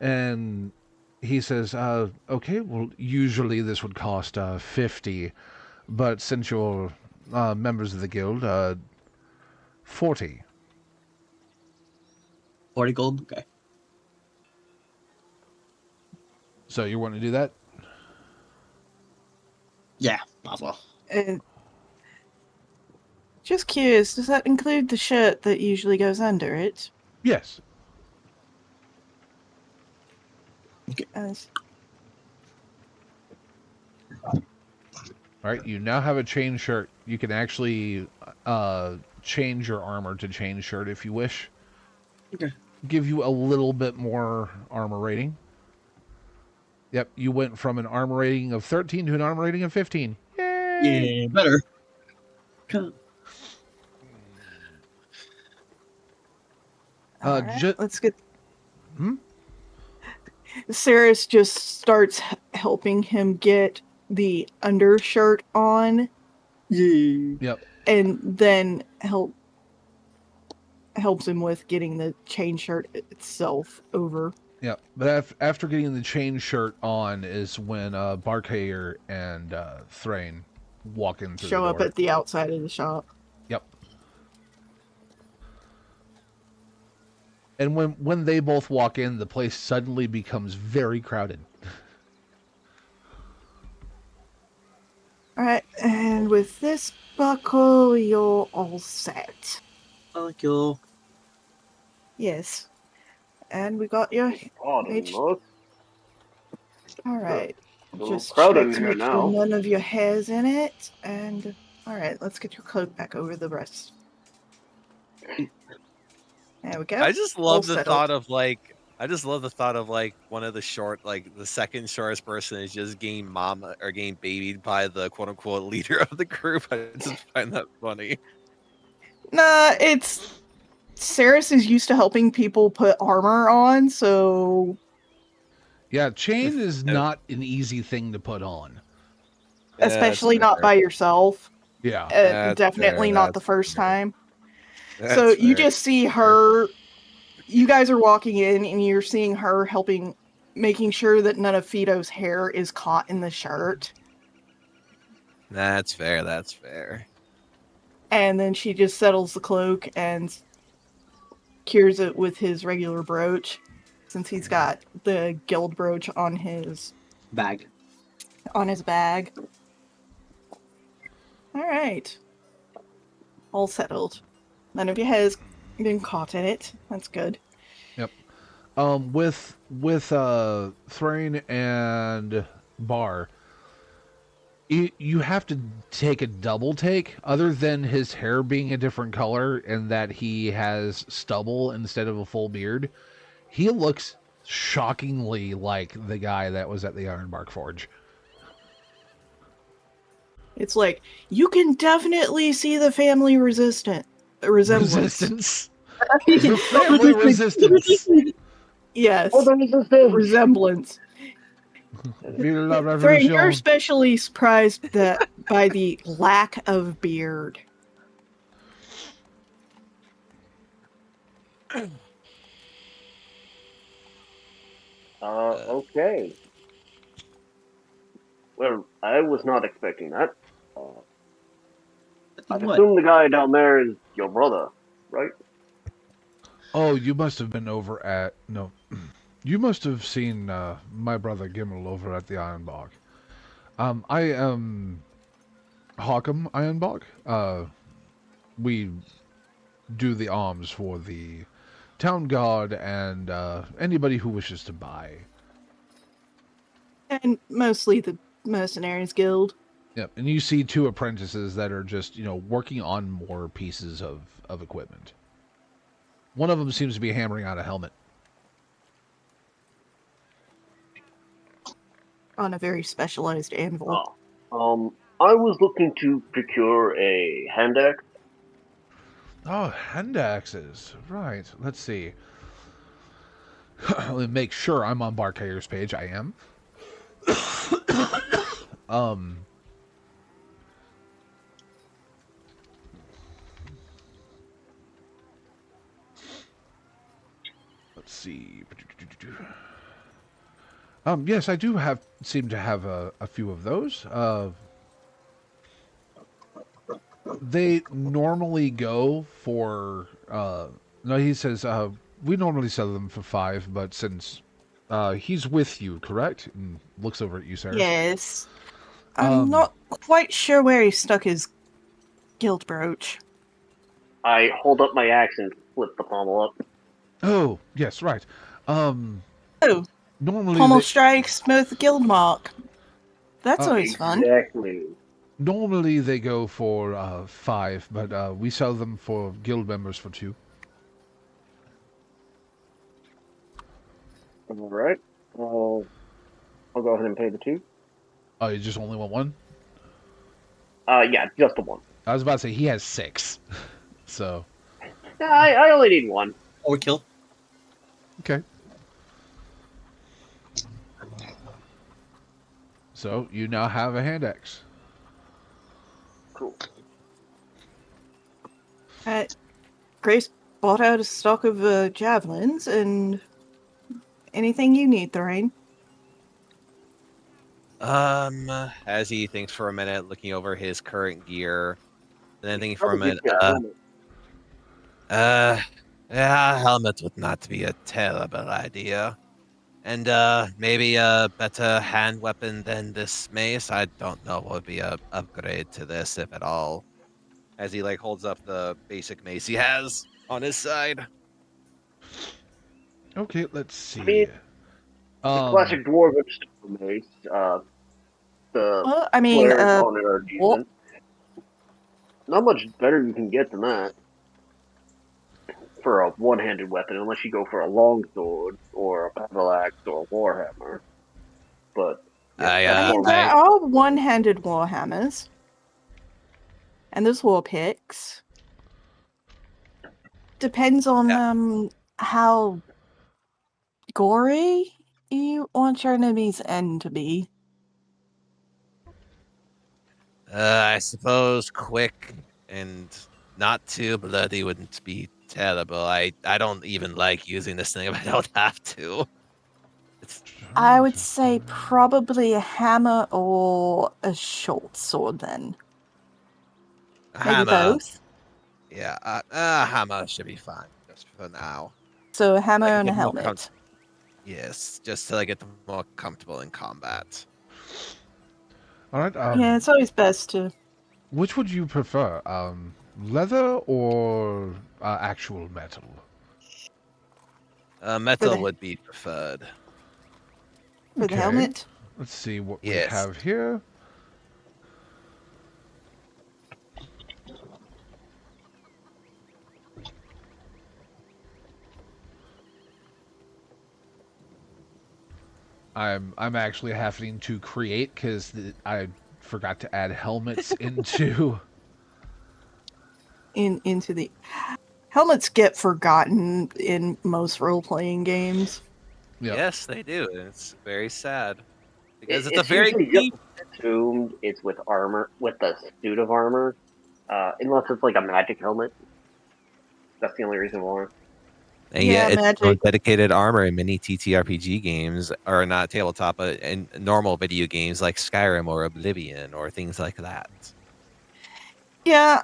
And he says, okay, well, usually this would cost 50, but since you're members of the guild, 40. 40 gold. Okay. So you want to do that? Yeah, might as well. And just curious, does that include the shirt that usually goes under it? Yes. As All right, you now have a chain shirt. You can actually change your armor to chain shirt if you wish. Okay. Give you a little bit more armor rating. Yep, you went from an armor rating of 13 to an armor rating of 15. Yay! Yeah, better. all right, let's get. Hmm? Saris just starts helping him get the undershirt on, Yay. Yep. and then helps him with getting the chain shirt itself over. Yep. But after getting the chain shirt on is when Barkayer and Thrain walk in through Show the up door. at the outside of the shop. Yep. And when they both walk in, the place suddenly becomes very crowded. Alright, and with this buckle, you're all set. Thank you. Yes. And we got your Pardon H. us. Alright. A little Just crowded check in to here make sure now. none of your hair's in it. And alright, let's get your cloak back over the rest. There we go. I just All love the settled. thought of like one of the short, like the second shortest person is just getting mama or getting babied by the quote unquote leader of the group. I just find that funny. Nah, it's Saris is used to helping people put armor on, so Yeah, chain is not an easy thing to put on. Yeah, especially that's not fair. by yourself. Yeah. That's Definitely fair, not the that's first fair. time. That's So you fair. just see her. You guys are walking in, and you're seeing her helping, making sure that none of Fido's hair is caught in the shirt. That's fair. That's fair. And then she just settles the cloak and cures it with his regular brooch, since he's got the guild brooch on his Bag. bag. All right, all settled. None of you has been caught in it. That's good. Yep. With Thrain and Bar, you have to take a double take, other than his hair being a different color and that he has stubble instead of a full beard. He looks shockingly like the guy that was at the Ironbark Forge. It's like you can definitely see the family resemblance. Resistance. The family resistance. Yes, Oh, there is this thing. resemblance. Vive la Thrain, you're revolution. especially surprised that by the lack of beard. Okay. Well, I was not expecting that. I What? assume the guy down there is your brother, right? Oh, you must have been over at... No. You must have seen my brother Gimel over at the Ironbark. I am Hawkham Ironbark. We do the arms for the town guard and anybody who wishes to buy. And mostly the Mercenaries Guild. Yep, and you see two apprentices that are just, working on more pieces of equipment. One of them seems to be hammering out a helmet. On a very specialized anvil. I was looking to procure a hand axe. Oh, hand axes. Right, let's see. Let me make sure I'm on Barkayer's page. I am. Let's see. Yes, I do seem to have a few of those. They normally go for, no, he says, we normally sell them for 5, but since, he's with you, correct? And looks over at you, Sarah. Yes. I'm not quite sure where he stuck his guild brooch. I hold up my axe and flip the pommel up. Oh, yes, right. Normally Pommel they, strikes with guild mark. That's always fun. Exactly. normally they go for 5, but we sell them for guild members for 2. All right. I'll go ahead and pay the 2. Oh, you just only want 1? Yeah, just the 1. I was about to say he has 6. So, Yeah, I only need 1. Overkill. okay. So you now have a hand axe. Cool. Grace bought out a stock of javelins and anything you need, Thrain. As he thinks for a minute, looking over his current gear, and then thinking for a Probably minute, get you a helmet. uh, yeah, helmet would not be a terrible idea. And maybe a better hand weapon than this mace. I don't know what would be a upgrade to this, if at all. As he like holds up the basic mace he has on his side. Okay, let's I see. mean, the classic dwarven style mace. The Well, I mean, flares on it are well, decent. Not much better you can get than that for a one-handed weapon, unless you go for a longsword or a battle axe or a warhammer. But yeah, I that's I uh, mean, more. there I are one-handed warhammers, and there's war picks. Depends on Yeah. how gory you want your enemy's end to be. I suppose quick and not too bloody wouldn't be terrible. I don't even like using this thing if I don't have to. It's I would say probably a hammer or a short sword then. a Maybe hammer. both. Yeah, a hammer should be fine just for now. So a hammer Like and a get more helmet. yes, just to like get more comfortable in combat. All right. Yeah, it's always best to. Which would you prefer, leather or actual metal? For Metal the would be preferred. for the Okay. helmet. Let's see what we Yes. have here. I'm actually having to create because I forgot to add helmets into. Into the helmets get forgotten in most role-playing games. Yep. Yes, they do. And it's very sad because it's a It's very usually just key. assumed it's with armor, with a suit of armor, unless it's like a magic helmet. That's the only reason why. And Yeah, yet, it's no magic. dedicated armor in many TTRPG games, or not tabletop, but in normal video games like Skyrim or Oblivion or things like that. Yeah,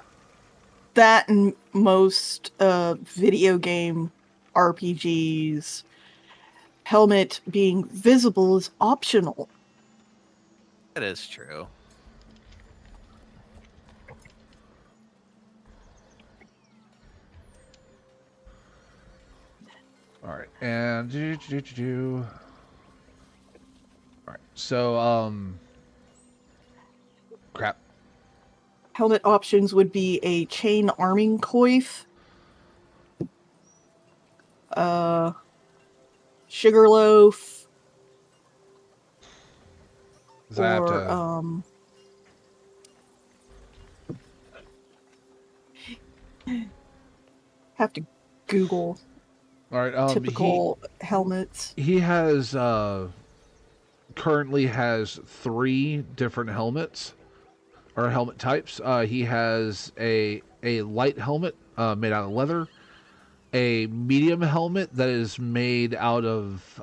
that and most video game RPGs, helmet being visible is optional. That is true. All right. And all right. So crap. Helmet options would be a chain arming coif, sugarloaf, Does I have or to? have to Google All right. typical helmets. He has currently has 3 different helmets or helmet types. He has a light helmet made out of leather, a medium helmet that is made out of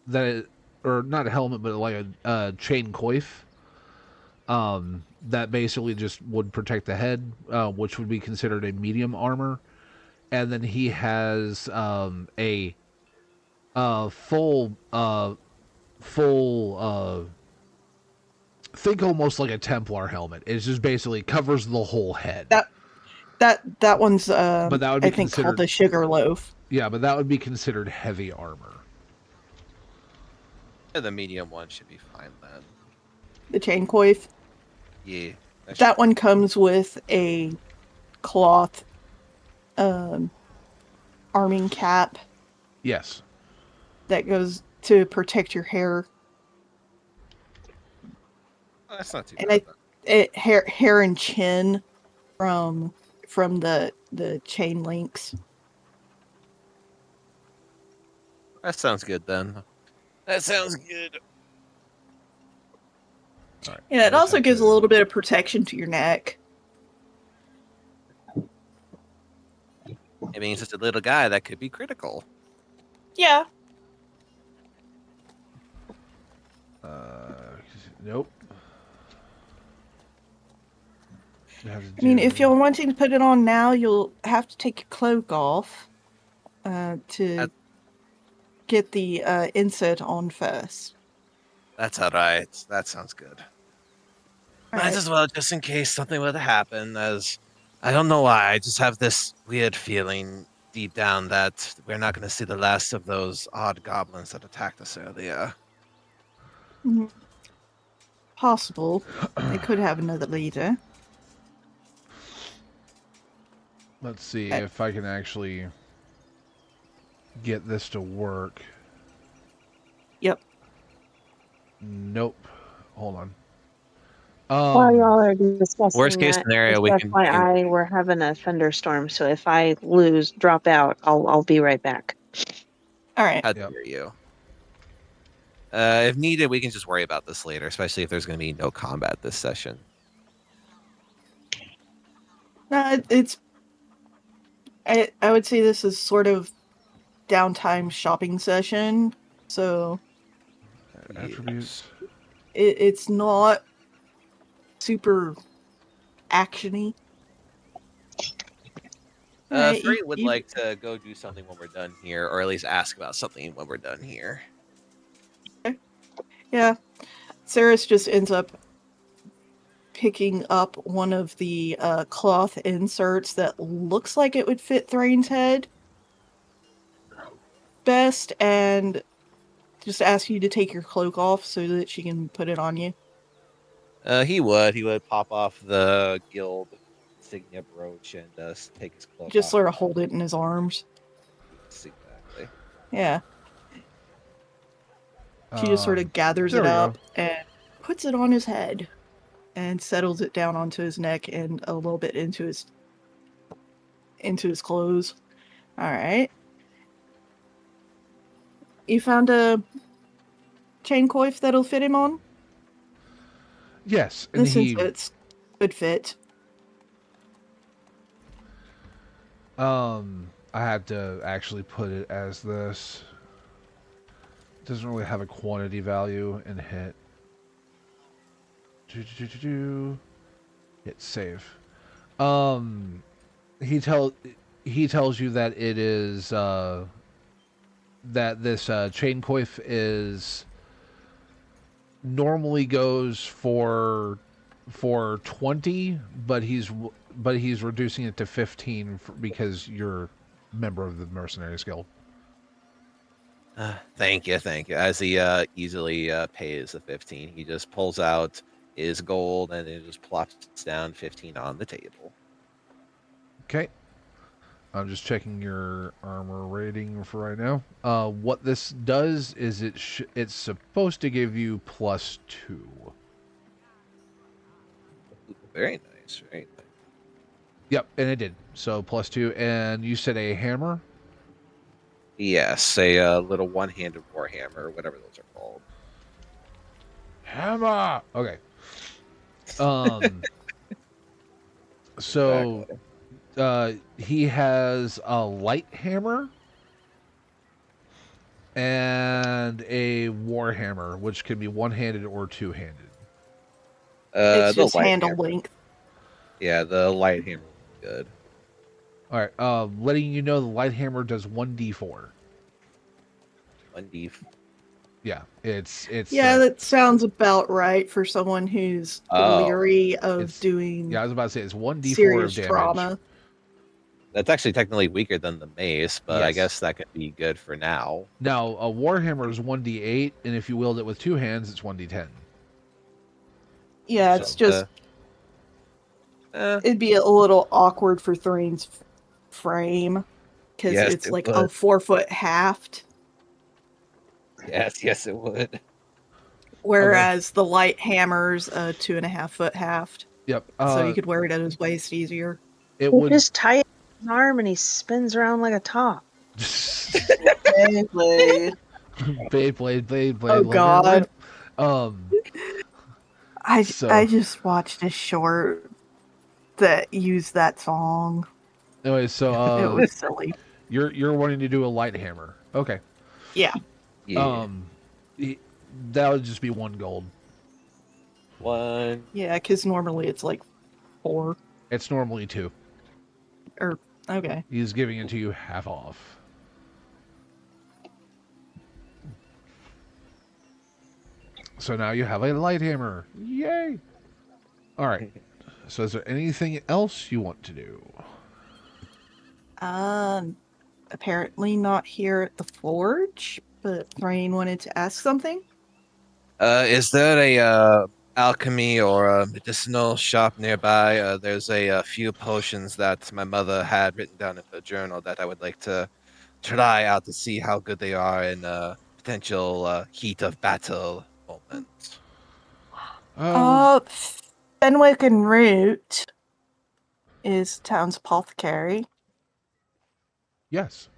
that is, or not a helmet, but like a chain coif. That basically just would protect the head, which would be considered a medium armor. And then he has a full think almost like a Templar helmet. It just basically covers the whole head. That one's But that would be I think called considered the sugarloaf. yeah, but that would be considered heavy armor. Yeah, the medium one should be fine then. The chain coif. Yeah. That one comes with a cloth arming cap Yes. that goes to protect your hair. Oh, that's not too And bad. hair and chin from the chain links. That sounds good then. That sounds good. All right. Yeah, it I just also have gives a to- little bit of protection to your neck. I mean, he's just a little guy that could be critical. Yeah. Nope. I mean, if you're wanting to put it on now, you'll have to take your cloak off to That- get the insert on first. That's all right. That sounds good. All Might right. as well, just in case something were to happen, as I don't know why, I just have this weird feeling deep down that we're not going to see the last of those odd goblins that attacked us earlier. Mhm. Possible. They could have another leader. Let's see Okay. if I can actually get this to work. Yep. Nope. Hold on. While y'all are discussing Worst case that, scenario, just we can FYI, we're having a thunderstorm, so if I drop out, I'll be right back. All right. how Yep. dare you. If needed, we can just worry about this later, especially if there's going to be no combat this session. No, it's. I would say this is sort of downtime shopping session, so Attributes. it's not super actiony. Alright, Frey would like to go do something when we're done here, or at least ask about something when we're done here. Yeah, Saris just ends up picking up one of the cloth inserts that looks like it would fit Thrain's head best, and just asks you to take your cloak off so that she can put it on you. He would pop off the guild insignia brooch and take his cloak Just off. sort of hold it in his arms. Yes, exactly. Yeah. She just sort of gathers there it we up go. and puts it on his head and settles it down onto his neck and a little bit into his clothes. All right. You found a chain coif that'll fit him on? Yes, and This insert's good fit. I had to actually put it as this. It doesn't really have a quantity value in hit. Hit save. He tells you that it is that this chain coif is normally goes for 20, but he's reducing it to 15 because you're a member of the Mercenaries Guild. Thank you. As he easily pays the 15, he just pulls out his gold and it just plops down 15 on the table. Okay. I'm just checking your armor rating for right now. What this does is it's supposed to give you +2. Very nice, right? Yep, and it did. So +2, and you said a hammer? Yes, a little one-handed warhammer, whatever those are called. Hammer. Okay. So he has a light hammer and a warhammer, which can be one-handed or two-handed. It's The just light handle hammer. length. Yeah, the light hammer would be good. All right. Letting you know the light hammer does 1d4. 1d. Yeah, it's Yeah, that sounds about right for someone who's Oh. leery of It's- doing yeah. I was about to say it's 1d4 serious of damage. trauma. That's actually technically weaker than the mace, but I Yes. guess that could be good for now. Now a warhammer is 1d8, and if you wield it with two hands, it's 1d10. Yeah, So, it's just Eh, it'd be a little awkward for Thrain's frame because Yes, it's it like would. a 4-foot haft, yes, it would. whereas the light hammer's a 2.5-foot haft. Yep. So you could wear it at his waist easier. It You would. just tie it to his arm and he spins around like a top. Beyblade. Beyblade. Oh, God. I So just watched a short that used that song. anyway, It was silly. you're wanting to do a light hammer. Okay. Yeah. Yeah. E- that would just be 1 gold. One. Yeah, because normally it's like 4 It's normally 2. or okay. He's giving it to you half off. So now you have a light hammer. Yay! All right. So is there anything else you want to do? Apparently not here at the forge, but Thrain wanted to ask something. Is there a alchemy or a medicinal shop nearby? There's a few potions that my mother had written down in her journal that I would like to try out to see how good they are in potential heat of battle moment. Oh, Fenwick and Root is town's apothecary. yes.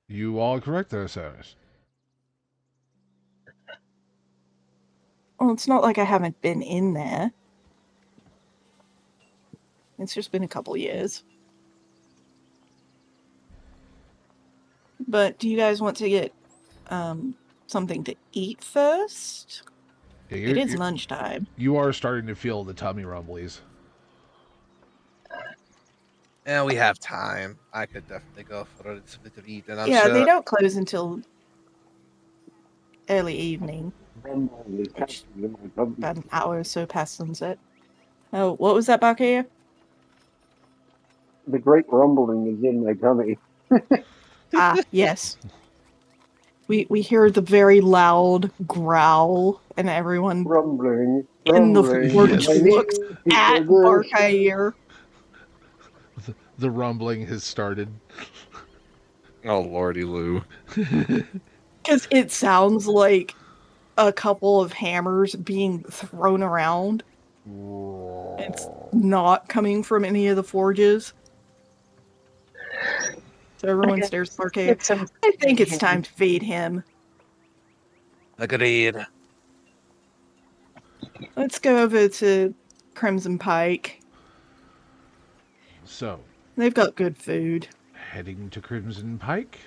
You are correct there, sirs. Well, it's not like I haven't been in there. It's just been a couple years. But do you guys want to get something to eat first? Yeah, It is lunchtime. you are starting to feel the tummy rumblies. And we have time. I could definitely go for a little bit of eat, and I'm Yeah, sure. they don't close until early evening, which about an hour or so past sunset. Oh, what was that, Bakaya? The great rumbling is in my tummy. Ah, yes. We hear the very loud growl, and everyone Rumbling, in the rumbling. forge I Yes. looks need to at go this. Barkair. The rumbling has started. Oh lordy, Lou. Because it sounds like a couple of hammers being thrown around. It's not coming from any of the forges. So everyone Okay, stares at let's Barkair. get some I think in it's here. time to feed him. Agreed. Let's go over to Crimson Pike. So, They've got good food. heading to Crimson Pike.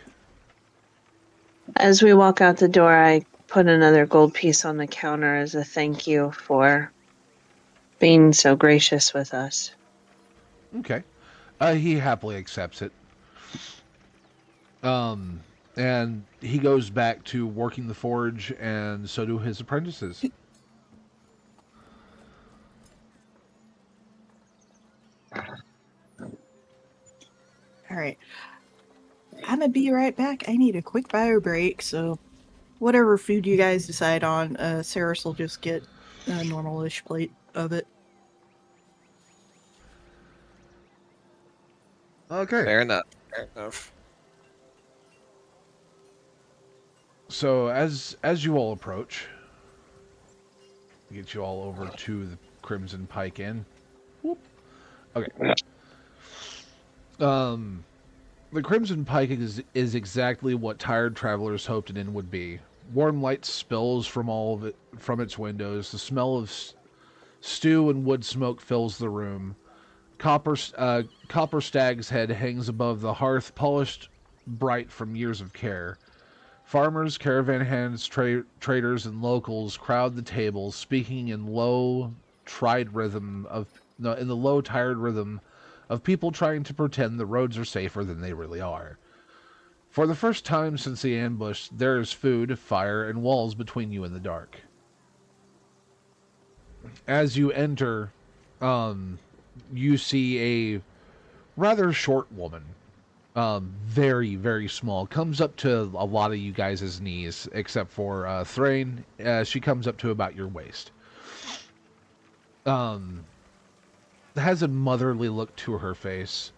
As we walk out the door, I put another gold piece on the counter as a thank you for being so gracious with us. Okay. He happily accepts it. And he goes back to working the forge, and so do his apprentices. All right. I'm gonna be right back. I need a quick bio break, so whatever food you guys decide on, Saris will just get a normal-ish plate of it. Okay. Fair enough. Fair enough. So as you all approach, get you all over to the Crimson Pike Inn. Whoop. Okay. The Crimson Pike is exactly what tired travelers hoped an inn would be. Warm light spills from from its windows. The smell of stew and wood smoke fills the room. Copper stag's head hangs above the hearth, polished bright from years of care. Farmers, caravan hands, traders, and locals crowd the tables, speaking in low, tried rhythm of no, in the low, tired rhythm of people trying to pretend the roads are safer than they really are. For the first time since the ambush, there is food, fire, and walls between you and the dark. As you enter, you see a rather short woman, very, very small. Comes up to a lot of you guys' knees, except for Thrain. She comes up to about your waist. Has a motherly look to her face.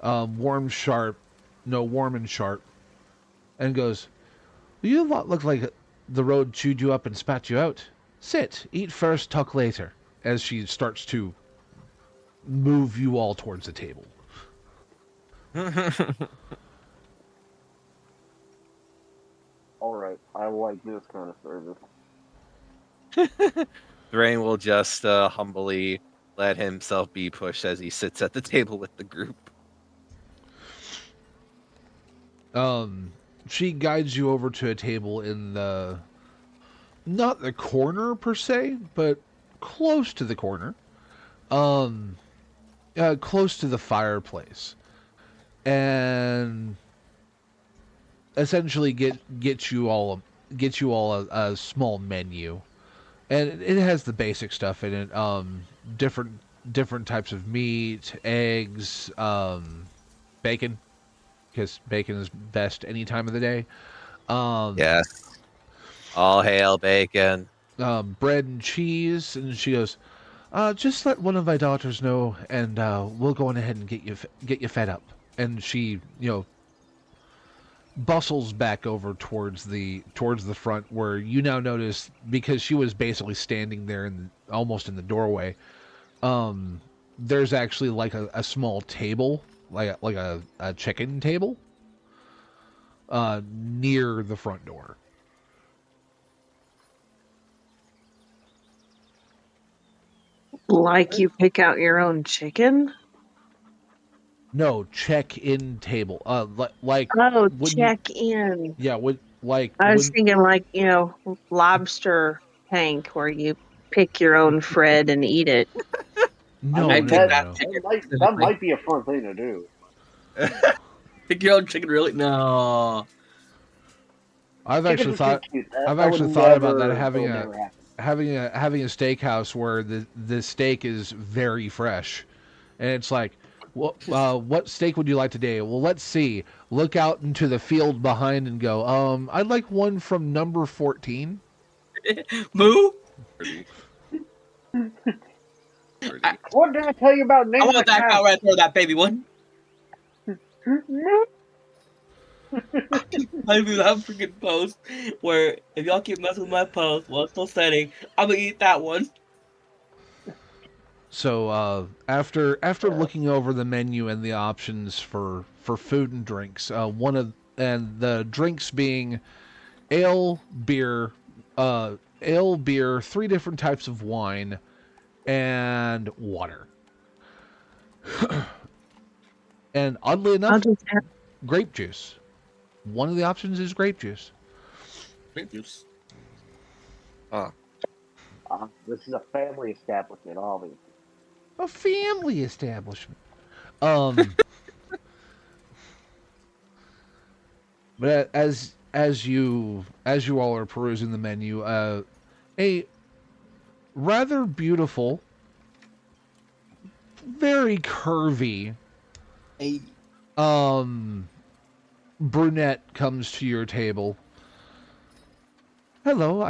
Warm and sharp. And goes, "You lot look like the road chewed you up and spat you out. Sit, eat first, talk later." As she starts to move you all towards the table. Alright, I like this kind of service. Thrain will just humbly let himself be pushed as he sits at the table with the group. She guides you over to a table in the not the corner per se, but close to the corner. Close to the fireplace, and essentially get you all a small menu, and it has the basic stuff in it. Different types of meat, eggs, bacon, because bacon is best any time of the day. Yes. All hail bacon. Bread and cheese, and she goes, just let one of my daughters know, and we'll go on ahead and get you fed up. And she, bustles back over towards the front, where you now notice, because she was basically standing there almost in the doorway. There's actually like a small table, like a chicken table, near the front door. Like you pick out your own chicken? No, check-in table. Like Oh, when you, check in. yeah, I was when thinking like, lobster tank where you pick your own Fred and eat it. I no I mean no picked no that that no. chicken that specifically. might be a fun thing to do. Pick your own chicken, really? No. I've Chickens actually are too thought cute. I've That would actually thought about that, never, that would never happen. having a steakhouse where the steak is very fresh, and it's like, what steak would you like today? Well, let's see. Look out into the field behind and go. I'd like one from number 14. Moo? Pretty. What did I tell you about I naming the want that cow cow? right there, that baby one. I do that freaking post where if y'all keep messing with my post while it's still setting, I'm gonna eat that one. So after looking over the menu and the options for food and drinks, and the drinks being ale, beer, ale, beer, 3 different types of wine, and water. And oddly I'll enough, just have grape juice. One of the options is grape juice. Grape juice. This is a family establishment, obviously. A family establishment. Um, but as you all are perusing the menu, a rather beautiful, very curvy, Hey. brunette comes to your table. Hello,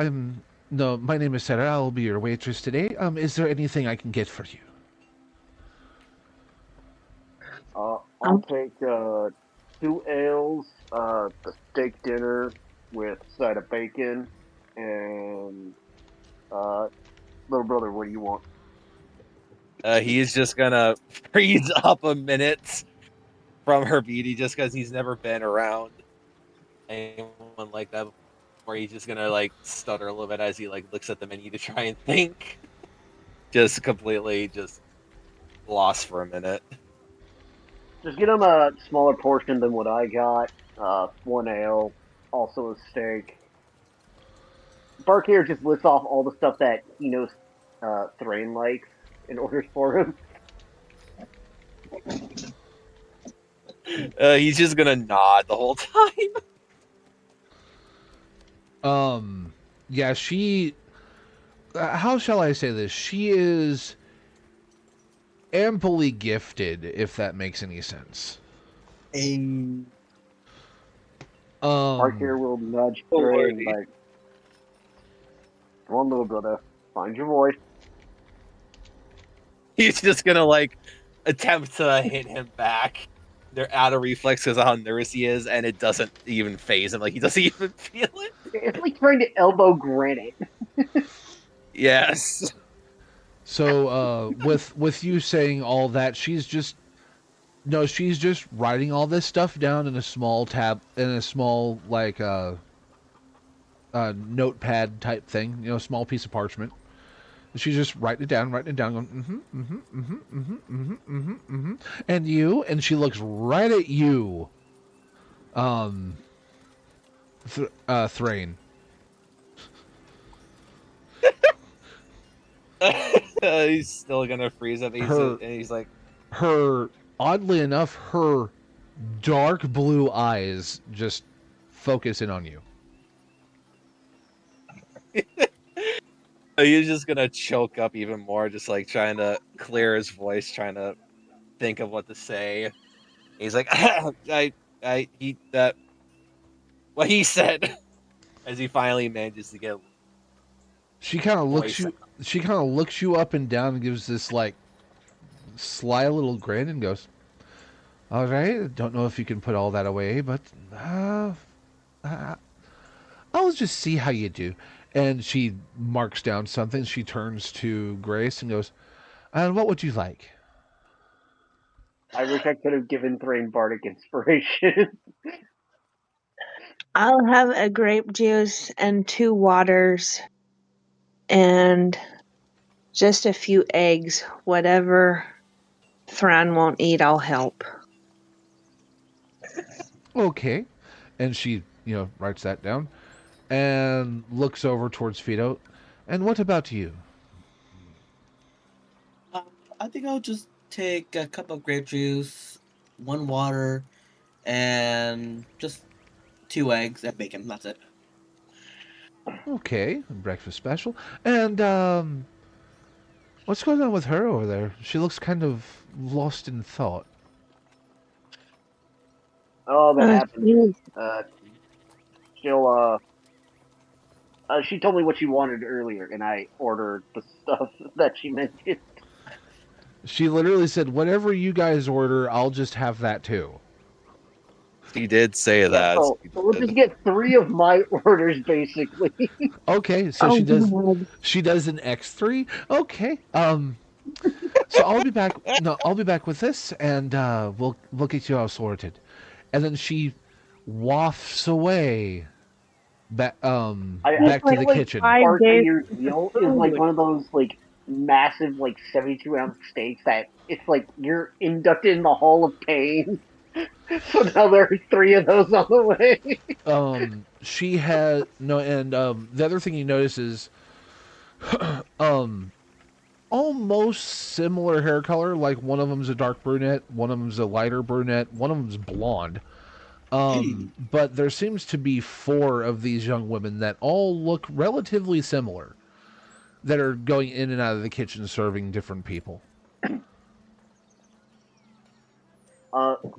my name is Sarah. I'll be your waitress today. Is there anything I can get for you? I'll take 2 ales, the steak dinner with a side of bacon, and little brother, what do you want? He's just gonna freeze up a minute from her beauty just because he's never been around anyone like that before. He's just gonna like stutter a little bit as he like looks at the menu to try and think. Just completely just lost for a minute. Just get him a smaller portion than what I got. 1 ale, also a steak. Bark just lists off all the stuff that he knows Thrain likes and orders for him. He's just gonna nod the whole time. Yeah, she. How shall I say this? She is amply gifted, if that makes any sense. Hey. Bark will nudge Thrain like, come on, little brother, find your voice. He's just gonna like attempt to hit him back. They're out of reflex because of how nervous he is, and it doesn't even phase him. Like he doesn't even feel it. It's like trying to elbow granite. Yes. So, with you saying all that, she's just writing all this stuff down in a small tab, in a small, like, notepad type thing, small piece of parchment. She's just writing it down, going, and you, and she looks right at you, Thrain. He's still gonna freeze up. Her, He's like, oddly enough, her dark blue eyes just focus in on you. he's just gonna choke up even more, just like trying to clear his voice, trying to think of what to say. He's like, he that what he said as he finally manages to get She kind of looks voice. you. She kind of looks you up and down and gives this like sly little grin and goes, "All right, don't know if you can put all that away, but uh, I'll just see how you do." And she marks down something. She turns to Grace and goes, "And what would you like?" I wish I could have given Thrain bardic inspiration. I'll have a grape juice and 2 waters and just a few eggs. Whatever Thran won't eat, I'll help. Okay. And she, writes that down and looks over towards Fido. And what about you? I think I'll just take a cup of grape juice, 1 water, and just 2 eggs and bacon. That's it. Okay, breakfast special. And what's going on with her over there? She looks kind of lost in thought. Oh, that happens. Geez. She'll she told me what she wanted earlier, and I ordered the stuff that she mentioned. She literally said, "Whatever you guys order, I'll just have that too." He did say Yeah, that. so we'll just get 3 of my orders basically. Okay, so Oh, God. she does an X3. Okay. So I'll be back. No, I'll be back with this, and we'll get you all sorted. And then she wafts away I It's back to like feel the like kitchen. 5 days Barkayr's of meal is like food. one of those like massive like 72-ounce steaks that it's like you're inducted in the Hall of Pain. So now there are 3 of those on the way. She had no, and the other thing you notice is um almost similar hair color. Like one of them's a dark brunette, one of them's a lighter brunette, one of them's blonde. But there seems to be 4 of these young women that all look relatively similar that are going in and out of the kitchen serving different people.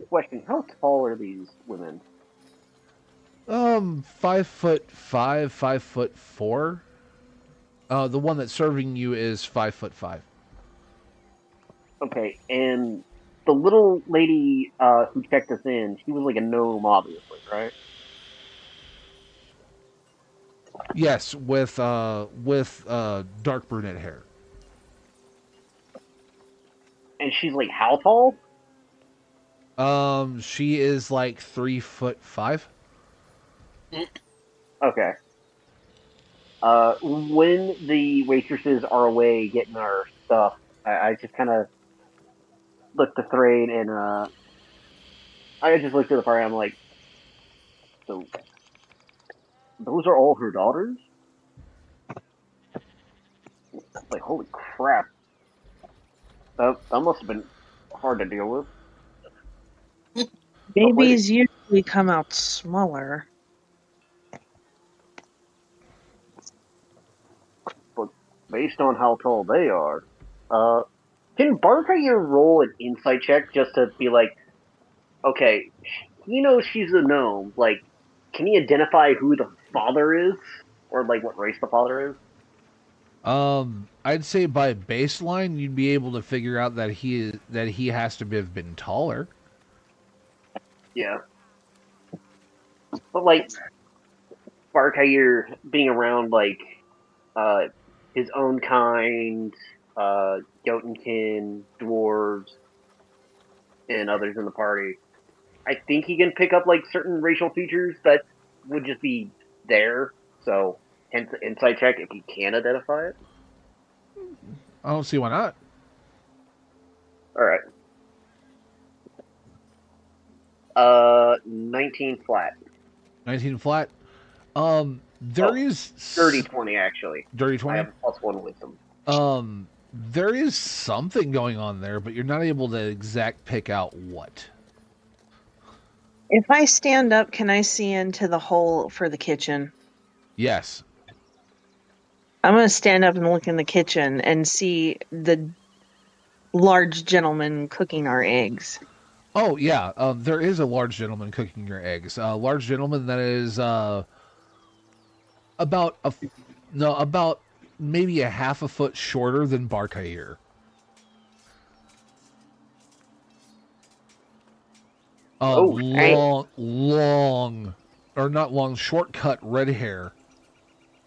Question: how tall are these women? 5'5", 5'4". The one that's serving you is 5'5". Okay, and the little lady who checked us in, she was like a gnome, obviously, right? Yes, with dark brunette hair. And she's like how tall? She is like 3'5". Okay. When the waitresses are away getting our stuff, I just kind of look to Thrain and I just looked at the party. I'm like, so those are all her daughters? Like, holy crap! That must have been hard to deal with. Babies usually come out smaller. But based on how tall they are, uh, can Barkayer roll an insight check just to be like, okay, he knows she's a gnome. Like, can he identify who the father is, or like what race the father is? I'd say by baseline you'd be able to figure out that he has to have been taller. Yeah, but like Barkayer being around like uh his own kind, Jotunkin, dwarves, and others in the party. I think he can pick up like certain racial features that would just be there. So, hence the insight check if you can identify it. I don't see why not. All right. 19 flat. 19 flat. There is Dirty 20 actually. dirty I 20. have a +1 wisdom. There is something going on there, but you're not able to exact pick out what. If I stand up, can I see into the hole for the kitchen? Yes. I'm going to stand up and look in the kitchen and see the large gentleman cooking our eggs. Oh yeah. There is a large gentleman cooking your eggs. A large gentleman that is about maybe a half a foot shorter than Barkair. Oh, Long, or not long, shortcut red hair.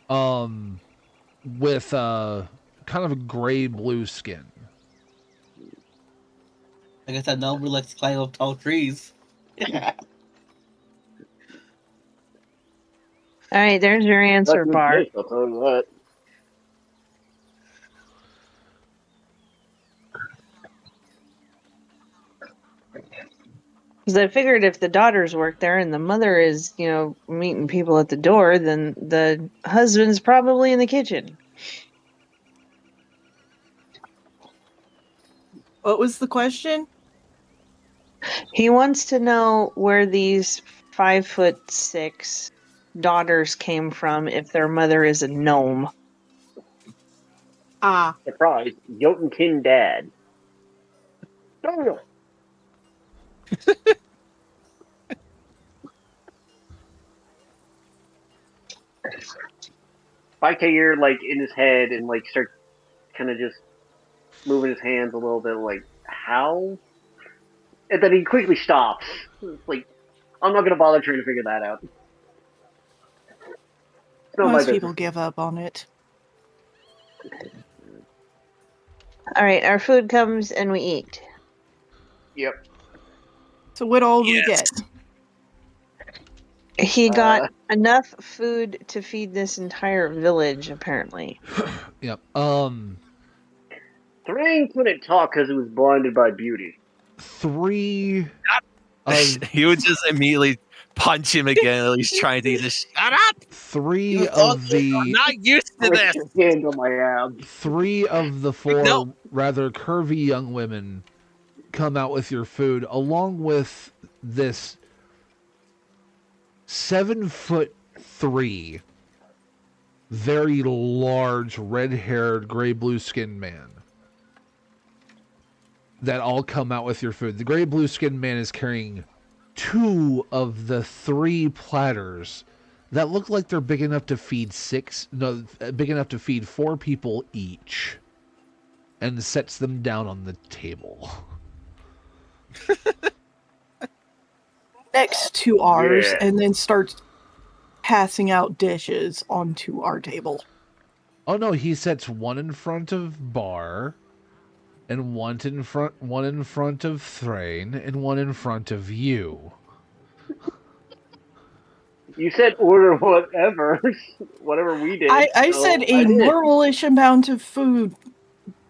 With kind of a gray blue skin. Like I said, nobody likes to climb up tall trees. All right, there's your Not answer, good Bar. fish, I'll tell you that. Because I figured if the daughters work there and the mother is, meeting people at the door, then the husband's probably in the kitchen. What was the question? He wants to know where these 5'6" daughters came from if their mother is a gnome. Ah, Surprise, Jotunkin dad. Daniel! Bikair, like, in his head and, like, start kind of just moving his hands a little bit, like, how? And then he quickly stops. It's like, I'm not gonna bother trying to figure that out. It's not my most business. people give up on it. All right, our food comes and we eat. Yep. So what all do we get? He got enough food to feed this entire village, apparently. Yep. Thrain couldn't talk because he was blinded by beauty. 3 He would just immediately punch him again. He's trying to just shut up. 3 of the I'm not used to Put this. your hand on my abs. 3 of the 4 No. rather curvy young women come out with your food, along with this 7'3" very large red-haired gray blue skinned man that all come out with your food. The gray blue skinned man is carrying 2 of the 3 platters that look like they're big enough to feed 4 people each, and sets them down on the table. Next to ours, Yeah. and then starts passing out dishes onto our table. Oh no, he sets one in front of Bar, and one in front of Thrain, and one in front of you. You said order whatever. Whatever we did. I so said I a did. normalish amount of food.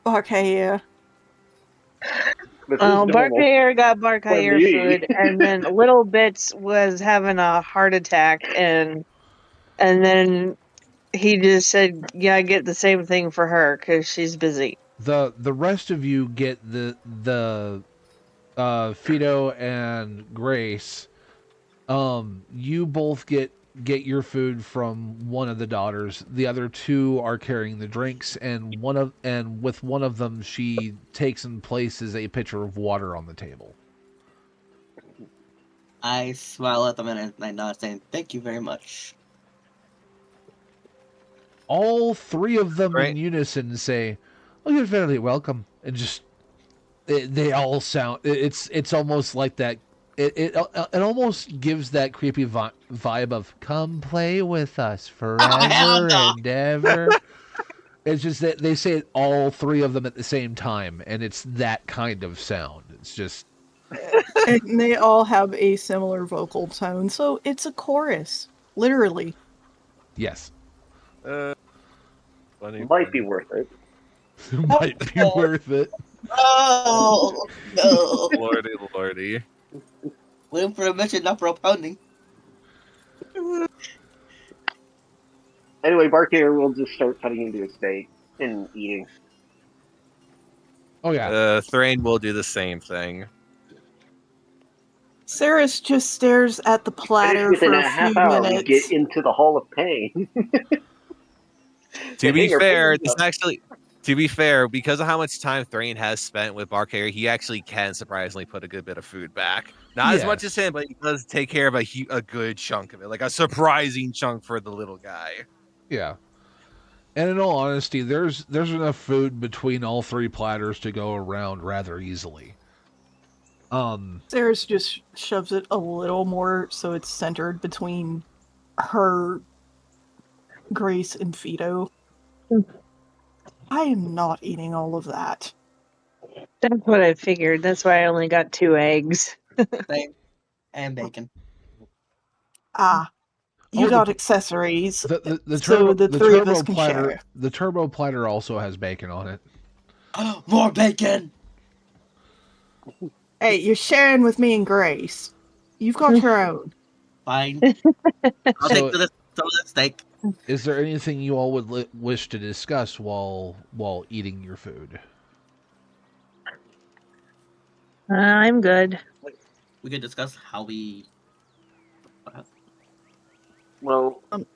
Okay, This Well, is normal. Barkair got Barkair me. food, and then Little Bits was having a heart attack, and then he just said, "Yeah, I get the same thing for her because she's busy." The rest of you get the Fido and Grace. You both get your food from one of the daughters. The other 2 are carrying the drinks, and with one of them, she takes and places a pitcher of water on the table. I smile at them and I nod, saying, "Thank you very much." All 3 of them in Right. unison say, "Oh, you're very welcome," and just they all sound. It's almost like that. It almost gives that creepy vibe of "Come play with us forever and ever." It's just that they say it, all 3 of them at the same time, and it's that kind of sound. It's just and they all have a similar vocal tone, so it's a chorus, literally. Yes. Funny, Might be funny. worth it. Might be worth it. Oh no! Lordy, lordy. Waiting for a mission, not for a pounding. Anyway, Barkair will just start cutting into a steak and eating. Oh yeah. Thrain will do the same thing. Saris just stares at the Finish platter within for a a half few hour, we get minutes. into the Hall of Pain. To be Hang our fair, fingers this up. actually, to be fair, because of how much time Thrain has spent with Barkair, he actually can surprisingly put a good bit of food back. Not as much as Yes. him, but he does take care of a good chunk of it, like a surprising chunk for the little guy. Yeah. And in all honesty, there's enough food between all three platters to go around rather easily. Saris just shoves it a little more so it's centered between her, Grace, and Fido. I am not eating all of that. That's what I figured. That's why I only got 2 eggs. Same. And bacon. Ah, you Oh, got accessories, the so turbo the the three of turbo us can platter share. the turbo platter also has bacon on it. More bacon! Hey, you're sharing with me and Grace. You've got your own. Fine. I'll So- take some of the steak. Is there anything you all would wish to discuss while eating your food? I'm good. We could discuss how we. Well, Um,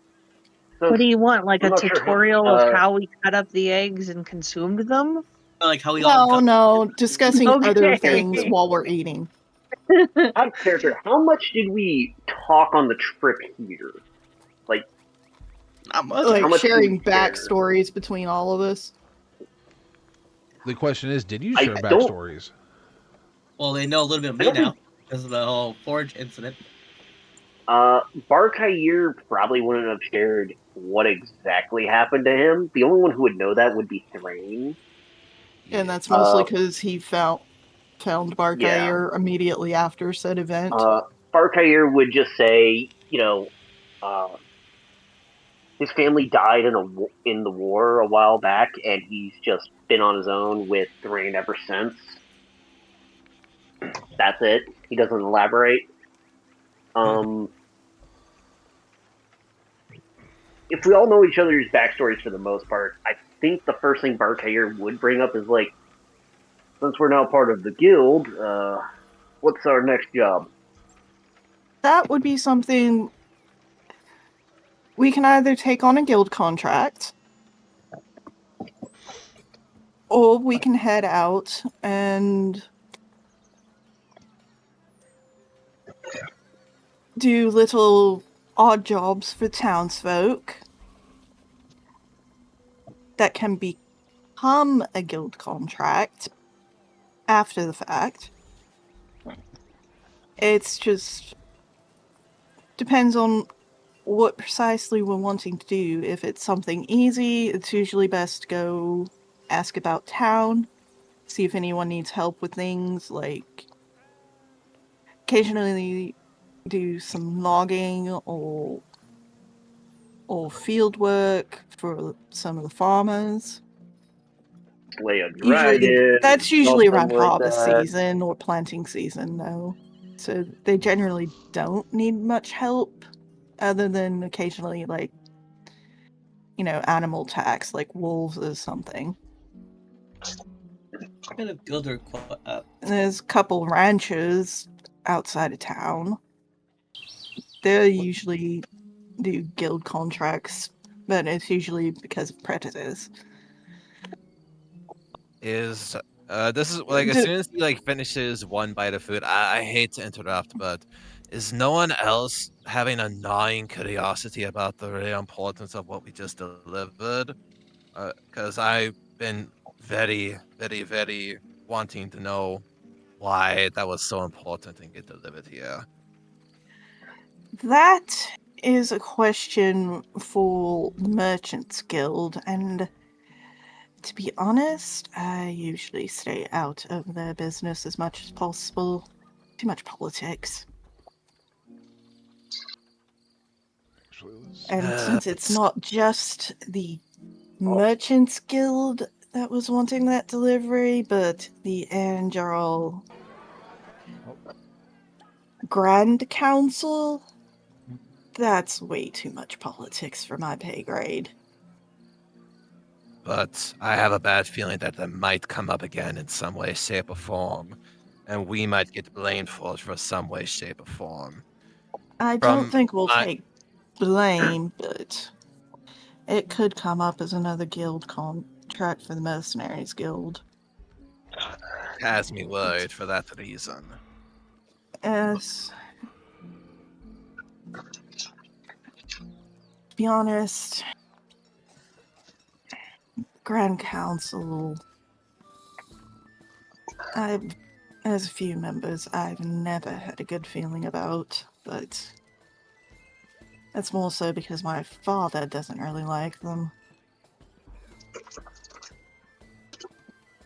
so What do you want? Like I'm a not sure tutorial of how. how we cut up the eggs and consumed them? Like how we all No, got. no, discussing other Okay. things while we're eating. Out of character, how much did we talk on the trip here? Not much. Like How much did sharing we share? backstories between all of us. The question is, did you I share don't- backstories? Well, they know a little bit of I me don't now think- because of the whole Forge incident. Barkair probably wouldn't have shared what exactly happened to him. The only one who would know that would be Thrain. And that's mostly Uh, because he found Barkair immediately after said event. Barkair would just say, his family died in the war a while back, and he's just been on his own with Thrain ever since. That's it. He doesn't elaborate. If we all know each other's backstories for the most part, I think the first thing Barkair would bring up is like, since we're now part of the guild, what's our next job? That would be something we can either take on a guild contract, or we can head out and do little odd jobs for townsfolk that can become a guild contract after the fact. It's just depends on what precisely we're wanting to do. If it's something easy, it's usually best to go ask about town, see if anyone needs help with things, like occasionally do some logging or field work for some of the farmers. Slay a Usually dragon? that's usually Something around like harvest that. season or planting season though. So they generally don't need much help other than occasionally like animal attacks like wolves or something. What kind of guild are And there's a couple ranchers outside of town. They usually do guild contracts, but it's usually because of predators. Is this is like as soon as he like finishes one bite of food, I hate to interrupt, but is no one else having a gnawing curiosity about the real importance of what we just delivered? Because I've been very, very, very wanting to know why that was so important and get delivered here. That is a question for the Merchants Guild, and to be honest, I usually stay out of their business as much as possible. Too much politics. And since it's It's- not just the Merchants Guild that was wanting that delivery, but the Angel Grand Council, that's way too much politics for my pay grade. But I have a bad feeling that that might come up again in some way, shape, or form, and we might get blamed for it for some way, shape, or form. I don't From think we'll my take blame, but it could come up as another guild contract for the Mercenaries Guild. has me worried for that reason. As to be honest, Grand Council, as a few members, I've never had a good feeling about, but that's more so because my father doesn't really like them.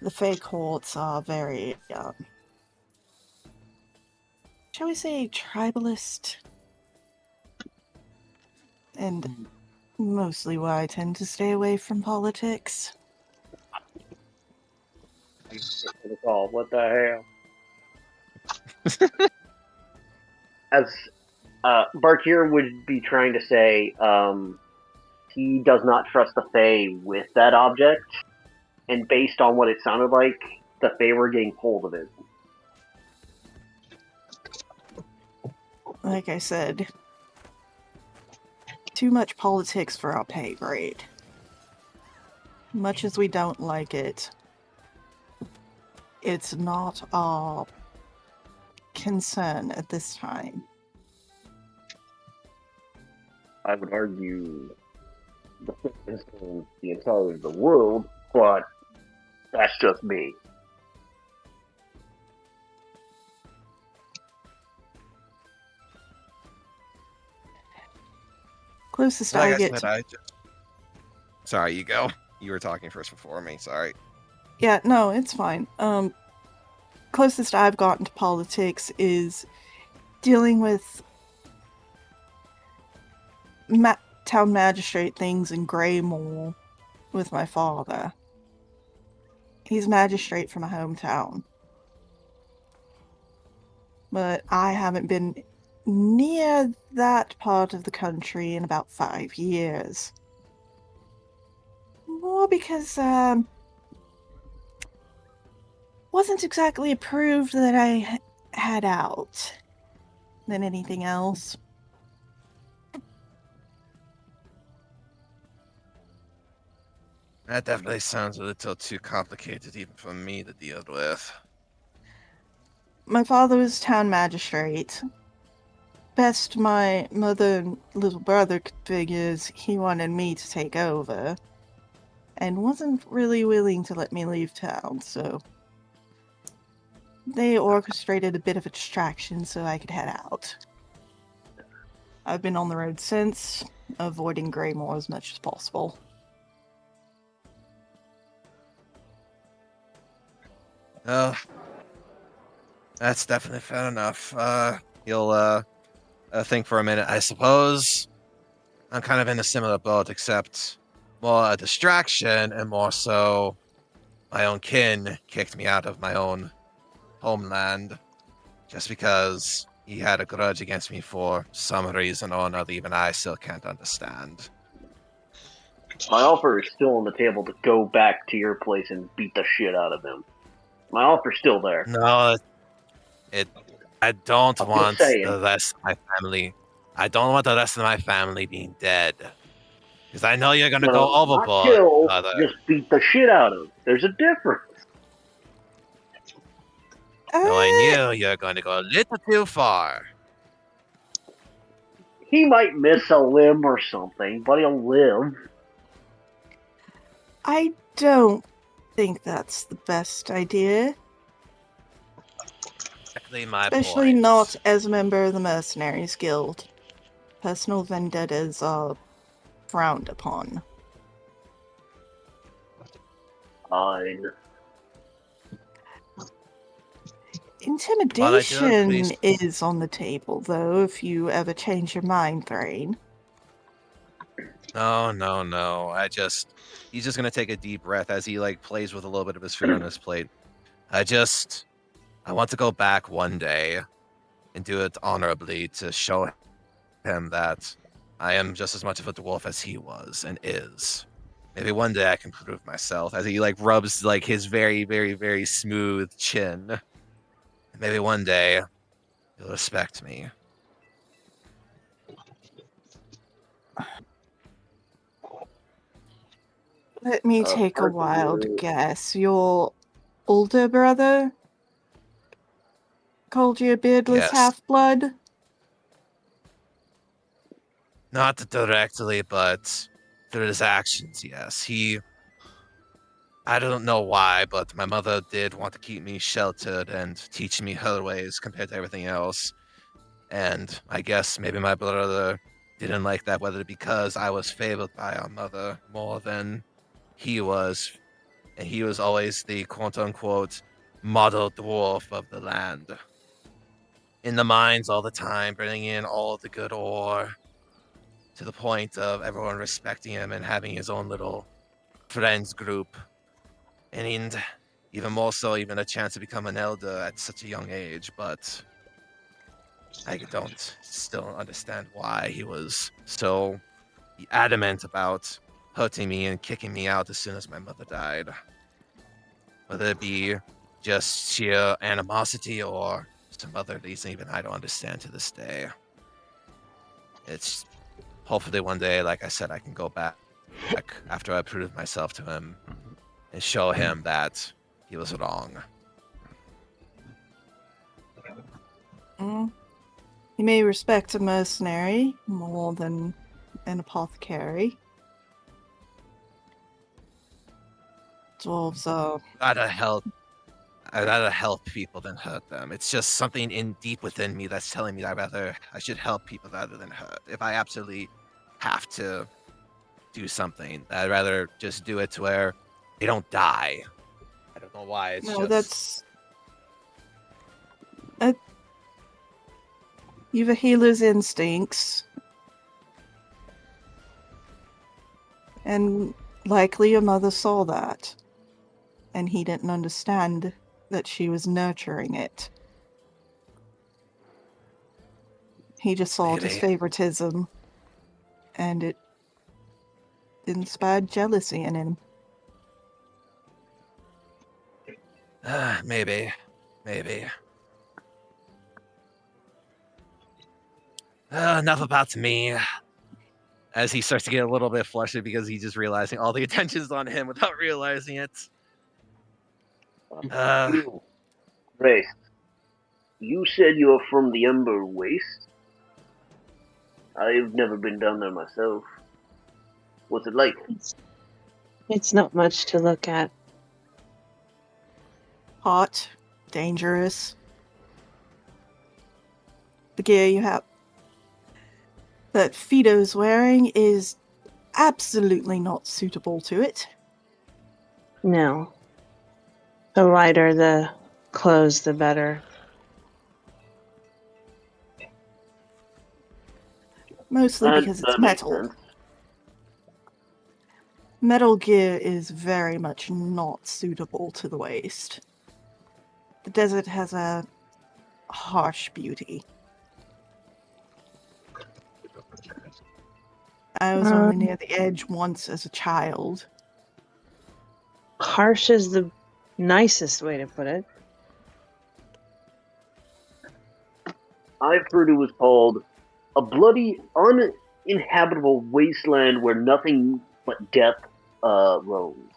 The Fey courts are very, shall we say, tribalist, and mostly why I tend to stay away from politics. What the hell? As Barkir would be trying to say, he does not trust the Fae with that object, and based on what it sounded like, the Fae were getting hold of it. Like I said, too much politics for our pay grade. Much as we don't like it, it's not our concern at this time. I would argue the Fae is in the entirety of the world, but that's just me. Closest Like I I get said, to... I just... Sorry, you go. You were talking first before me. Sorry. Yeah, no, it's fine. Closest I've gotten to politics is dealing with town magistrate things in Greymore with my father. He's magistrate from my hometown. But I haven't been near that part of the country in about 5 years. More because, wasn't exactly approved that I had out than anything else. That definitely sounds a little too complicated even for me to deal with. My father was town magistrate. Best my mother and little brother could figure is he wanted me to take over, and wasn't really willing to let me leave town, so they orchestrated a bit of a distraction so I could head out. I've been on the road since, avoiding Greymore as much as possible. Oh, that's definitely fair enough. You'll think for a minute. I suppose I'm kind of in a similar boat, except more a distraction and more so my own kin kicked me out of my own homeland just because he had a grudge against me for some reason or another. Even I still can't understand. My offer is still on the table to go back to your place and beat the shit out of him. My offer's still there. No, it. I don't I'm just want saying. the rest of my family. I don't want the rest of my family being dead. Because I know you're gonna No, go no, not overboard, kill, brother. just beat the shit out of him. There's a difference. Knowing you're going to go a little too far. He might miss a limb or something, but he'll live. I don't think that's the best idea. Exactly my Especially point. not as a member of the Mercenaries Guild. Personal vendettas are frowned upon. Fine. Intimidation is on the table, though, if you ever change your mind, Thrain. No, no, no. He's just gonna take a deep breath as he like plays with a little bit of his food on his plate. I want to go back one day and do it honorably to show him that I am just as much of a dwarf as he was and is. Maybe one day I can prove myself as he like rubs like his very, very, very smooth chin. Maybe one day he'll respect me. Let me take a wild Personally, guess. Your older brother called you a beardless Yes. half-blood? Not directly, but through his actions, yes. I don't know why, but my mother did want to keep me sheltered and teach me her ways compared to everything else. And I guess maybe my brother didn't like that, whether because I was favored by our mother more than he was. And he was always the quote unquote model dwarf of the land. In the mines all the time, bringing in all the good ore to the point of everyone respecting him and having his own little friends group. And even more so, even a chance to become an elder at such a young age. But I don't still understand why he was so adamant about hurting me and kicking me out as soon as my mother died. Whether it be just sheer animosity or some other reason, even I don't understand to this day. It's hopefully one day, like I said, I can go back after I prove myself to him and show him that he was wrong. Mm. You may respect a mercenary more than an apothecary. Dwarves are... I'd rather help people than hurt them. It's just something in deep within me that's telling me that I should help people rather than hurt. If I absolutely have to do something, I'd rather just do it to where they don't die. I don't know why. It's No, just that's... You've a healer's instincts. And likely your mother saw that. And he didn't understand that she was nurturing it. He just saw it as maybe. favoritism. And it inspired jealousy in him. Maybe. Enough about me. As he starts to get a little bit flustered because he's just realizing all the attention's on him without realizing it. Grace, you said you're from the Ember Waste? I've never been down there myself. What's it like? It's not much to look at. Hot. Dangerous. The gear you have that Fido's wearing is absolutely not suitable to it. No. The lighter the clothes, the better. Mostly because it's That makes metal. sense. Metal gear is very much not suitable to the waste. The desert has a harsh beauty. I was only near the edge once as a child. Harsh is the nicest way to put it. I've heard it was called a bloody, uninhabitable wasteland where nothing but death roams.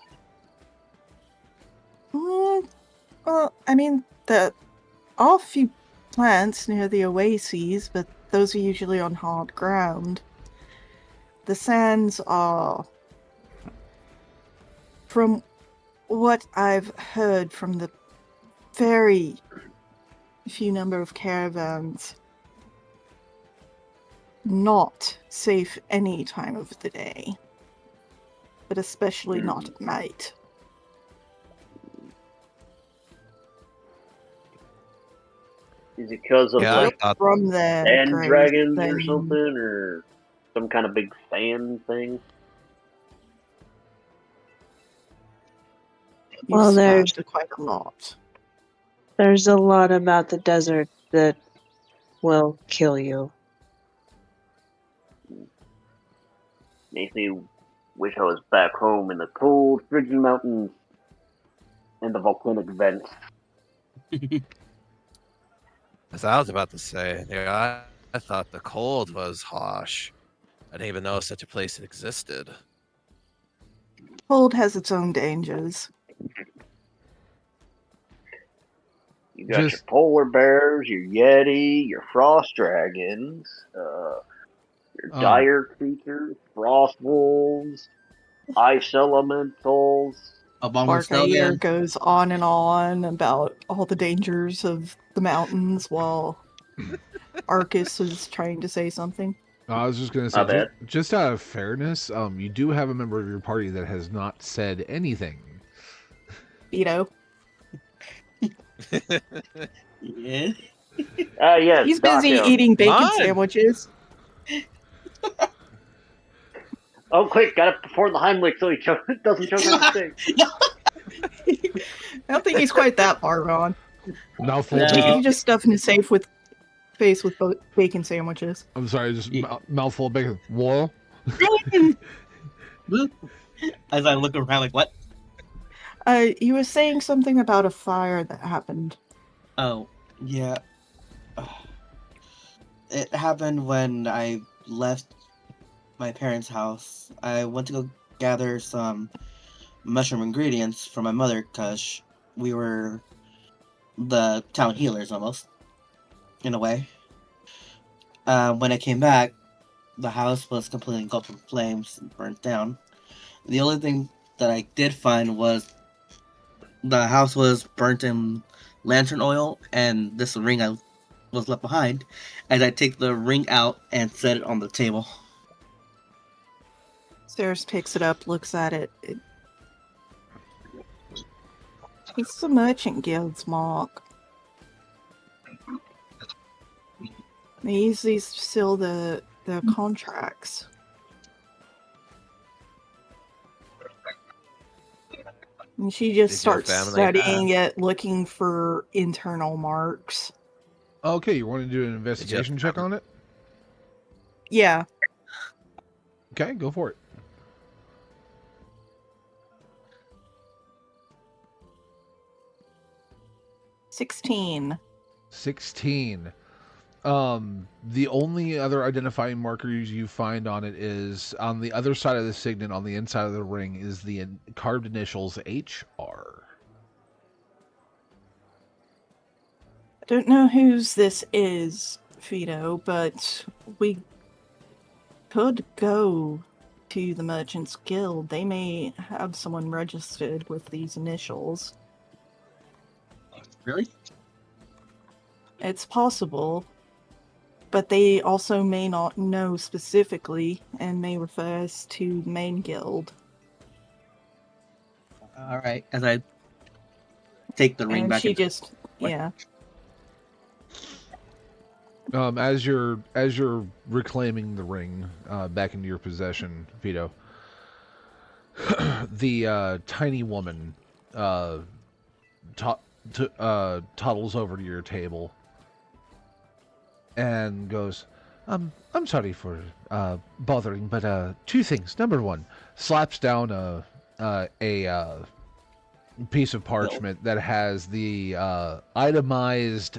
Well, I mean, there are a few plants near the oases, but those are usually on hard ground. The sands are, from what I've heard from the very few number of caravans, not safe any time of the day, but especially not at night. Is it because of Yeah, like I thought From there, sand Grace, dragons or then something, or some kind of big fan thing? You've Well, survived quite a lot. there's a lot about the desert that will kill you. Makes me wish I was back home in the cold, frigid mountains and the volcanic vents. As I was about to say, yeah, I thought the cold was harsh. I didn't even know such a place existed. Cold has its own dangers. You got your Just polar bears, your yeti, your frost dragons, your dire creatures, frost wolves, ice elementals. Abominable Barkayer snowman. goes on and on about all the dangers of the mountains while Arcus is trying to say something. I was just gonna My say, bad. just out of fairness, you do have a member of your party that has not said anything. Vito. Yeah. Yes, He's Doc busy Hill. eating bacon Fun. sandwiches. Oh, quick, gotta perform the Heimlich so he doesn't choke on the stick. I don't think he's quite that far gone. Mouthful. No. Of He bacon. just stuffed his face with bacon sandwiches. I'm sorry, just Yeah. mouthful of bacon. Whoa. As I look around, like, what? He was saying something about a fire that happened. Oh, yeah. It happened when I left my parents' house. I went to go gather some mushroom ingredients for my mother because we were the town healers almost, in a way. When I came back, the house was completely engulfed in flames and burnt down. The only thing that I did find was the house was burnt in lantern oil, and this ring I was left behind. As I take the ring out and set it on the table. Ceres picks it up, looks at it. It's the Merchant Guild's mark. They use these to seal their contracts. And she just Did your starts family studying it, looking for internal marks. Okay, you want to do an investigation check family- on it? Yeah. Okay, go for it. 16. 16. The only other identifying markers you find on it is on the other side of the signet, on the inside of the ring, is the carved initials HR. I don't know whose this is, Fido, but we could go to the Merchants Guild. They may have someone registered with these initials. Really? It's possible, but they also may not know specifically and may refer us to the main guild. All right. As I take the ring And back. she and- just, What? yeah. As you're reclaiming the ring back into your possession, Vito, the tiny woman toddles over to your table and goes, I'm sorry for bothering, but two things. Number one, slaps down a piece of parchment that has the itemized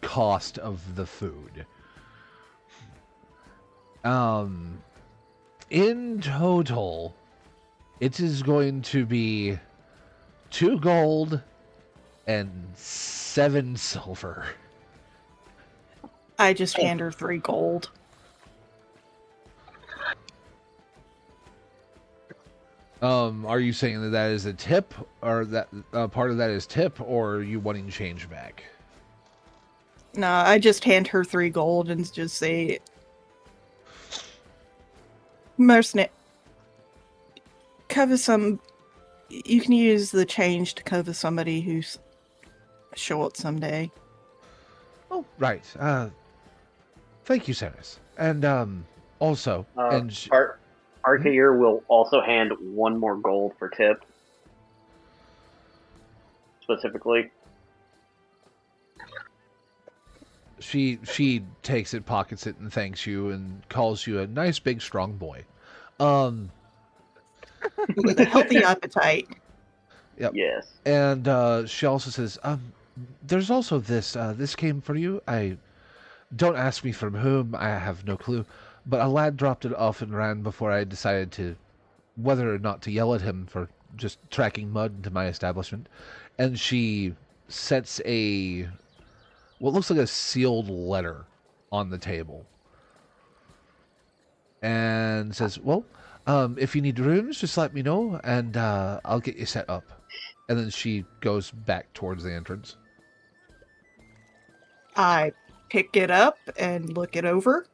cost of the food. In total, it is going to be 2 gold and 7 silver. I just hand her 3 gold. Are you saying that that is a tip, or that part of that is tip, or are you wanting change back? No, I just hand her 3 gold and just say, mercenary, cover some. You can use the change to cover somebody who's short someday. Oh, right. Thank you, Samus. And also, Arcair will also hand 1 more gold for tip. specifically? She takes it, pockets it, and thanks you, and calls you a nice, big, strong boy. With a healthy appetite. Yep. Yes. And she also says, there's also this. This came for you. Don't ask me from whom. I have no clue. But a lad dropped it off and ran before I decided to whether or not to yell at him for just tracking mud into my establishment. And she sets what looks like a sealed letter on the table and says, well, if you need rooms, just let me know and I'll get you set up. And then she goes back towards the entrance. I pick it up and look it over.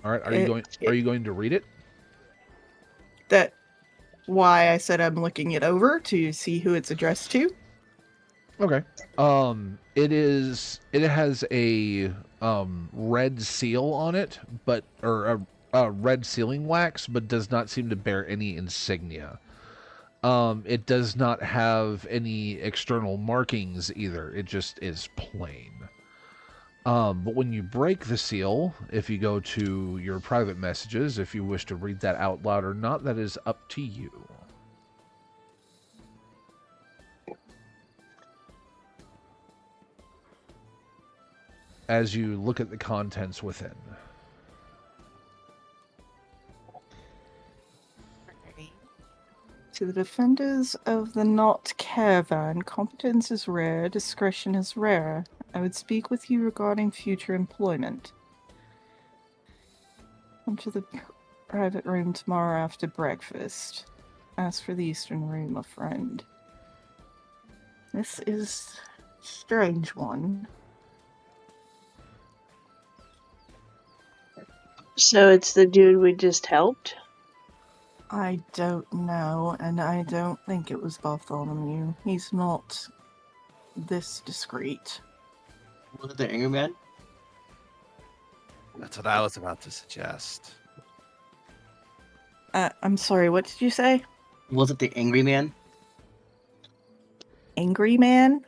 All right, are you going to read it? That why I said I'm looking it over to see who it's addressed to. Okay. It has a red seal on it, or a red sealing wax, but does not seem to bear any insignia. It does not have any external markings either. It just is plain. But when you break the seal, if you go to your private messages, if you wish to read that out loud or not, that is up to you. As you look at the contents within. To the defenders of the Knot Caravan, competence is rare, discretion is rare. I would speak with you regarding future employment. Come to the private room tomorrow after breakfast. Ask for the eastern room, a friend. This is a strange one. So it's the dude we just helped? I don't know, and I don't think it was Bartholomew. He's not this discreet. Was it the angry man? That's what I was about to suggest. I'm sorry, what did you say? Was it the angry man? Angry man?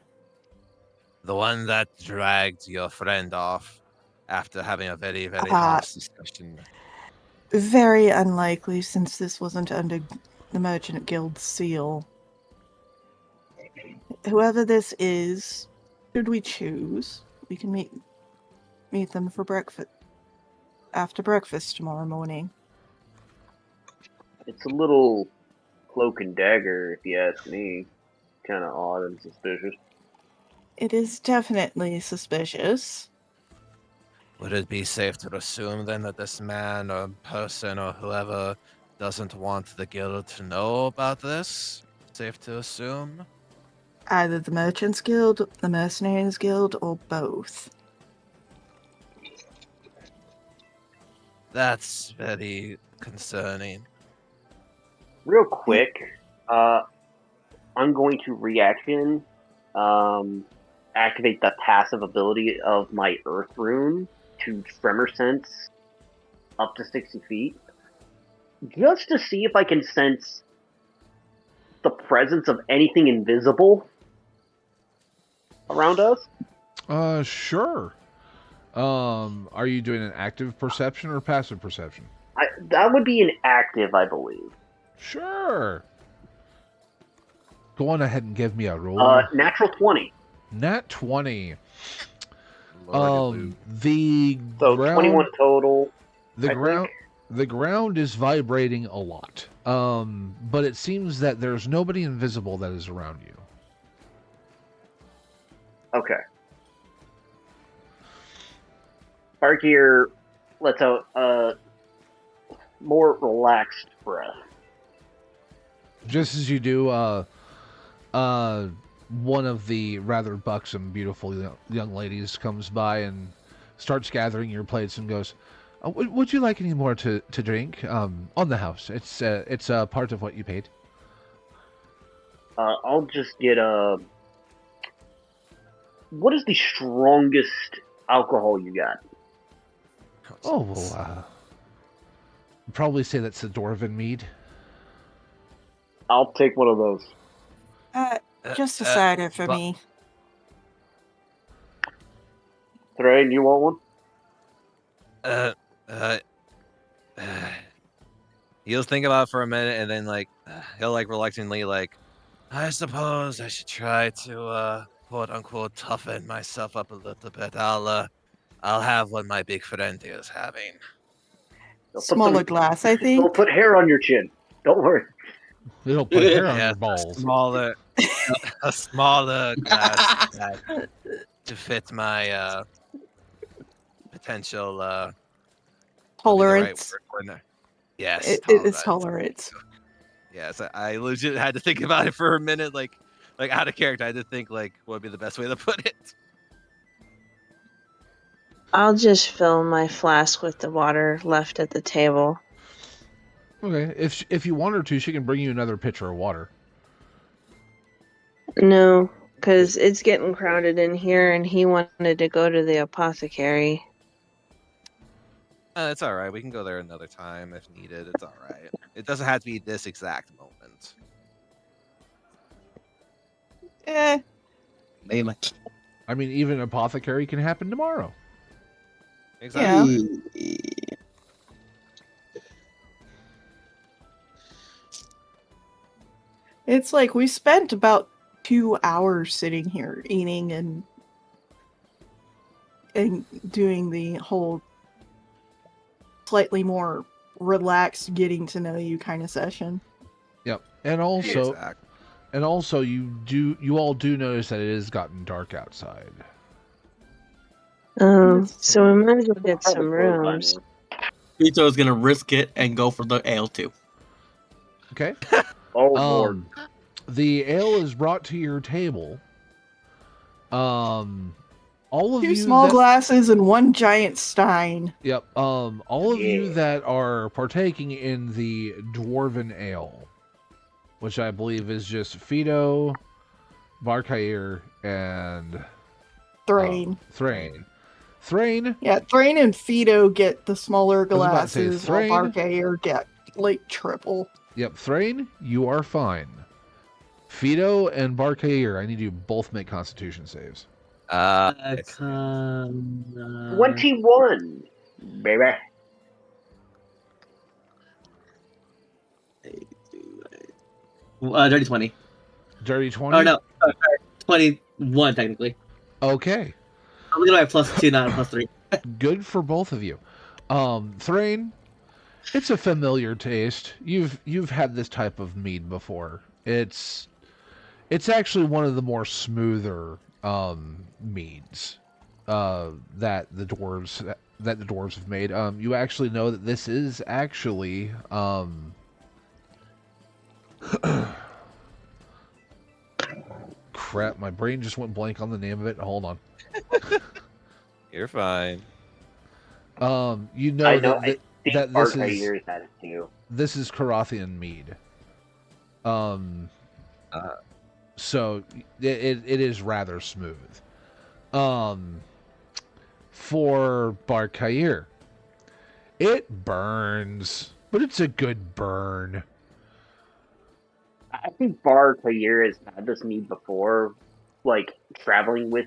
The one that dragged your friend off after having a very, very Ah. harsh discussion. Very unlikely, since this wasn't under the Merchant Guild's seal. Whoever this is, should we choose, we can meet them for breakfast. After breakfast tomorrow morning. It's a little cloak and dagger, if you ask me. Kind of odd and suspicious. It is definitely suspicious. Would it be safe to assume then that this man or person or whoever doesn't want the guild to know about this? Safe to assume? Either the Merchants Guild, the Mercenaries Guild, or both. That's very concerning. Real quick, I'm going to reaction activate the passive ability of my Earth Rune to Tremor Sense up to 60 feet, just to see if I can sense the presence of anything invisible around us. Sure. Are you doing an active perception or passive perception? That would be an active, I believe. Sure. Go on ahead and give me a roll. Natural 20. Nat 20. Lord The So ground, 21 total. the ground is vibrating a lot. But it seems that there's nobody invisible that is around you. Okay. Arkir lets out a more relaxed breath. Just as you do, one of the rather buxom, beautiful young ladies comes by and starts gathering your plates and goes, would you like any more to drink? On the house. It's a part of what you paid. I'll just get a... What is the strongest alcohol you got? Oh, well, probably say that's the Dwarven mead. I'll take one of those. Just a cider for me. Thrain, you want one? He'll think about it for a minute and then he'll reluctantly I suppose I should try to quote unquote toughen myself up a little bit. I'll have what my big friend is having. Smaller glass, I They'll think. put hair on your chin. Don't worry. It'll put hair on Yes, your balls. a smaller glass to fit my potential what would be the right Tolerance. word for it? Yes, It is tolerance. Yes, I legit had to think about it for a minute, like out of character. I had to think what would be the best way to put it. I'll just fill my flask with the water left at the table. Okay, if you want her to, she can bring you another pitcher of water. No, because it's getting crowded in here, and he wanted to go to the apothecary. It's all right. We can go there another time if needed. It's all right. It doesn't have to be this exact moment. Maybe. I mean, even an apothecary can happen tomorrow. Exactly. Yeah. It's like we spent about 2 hours sitting here eating and doing the whole slightly more relaxed getting to know you kind of session. Yep. And also Exactly. you all do notice that it has gotten dark outside. So we might as well get some rooms. Vito's gonna risk it and go for the ale too. Okay. Oh Lord. The ale is brought to your table. All of 2 you small that, glasses and 1 giant stein. Yep. All of you Yeah. that are partaking in the dwarven ale, which I believe is just Fido, Barkair, and Thrain. Thrain. Thrain. Yeah, Thrain and Fido get the smaller was about to say, glasses, while Thrain- Barkair get like triple. Yep, Thrain, you are fine. Fido and Barkair, I need you both make Constitution saves. 21, baby. Dirty 20. Dirty 20. Oh no, sorry, 21 technically. Okay, I'm looking at my +2, not a +3. good for both of you. Thrain, it's a familiar taste. You've had this type of mead before. It's actually one of the more smoother meads that the dwarves have made. You actually know that this is actually crap, my brain just went blank on the name of it. Hold on. You're fine. You know, I know. that I think that Bart this is years had it too. this is Carathian mead. So it is rather smooth. For Barkair, it burns, but it's a good burn. I think Bart has had this mead before, like traveling with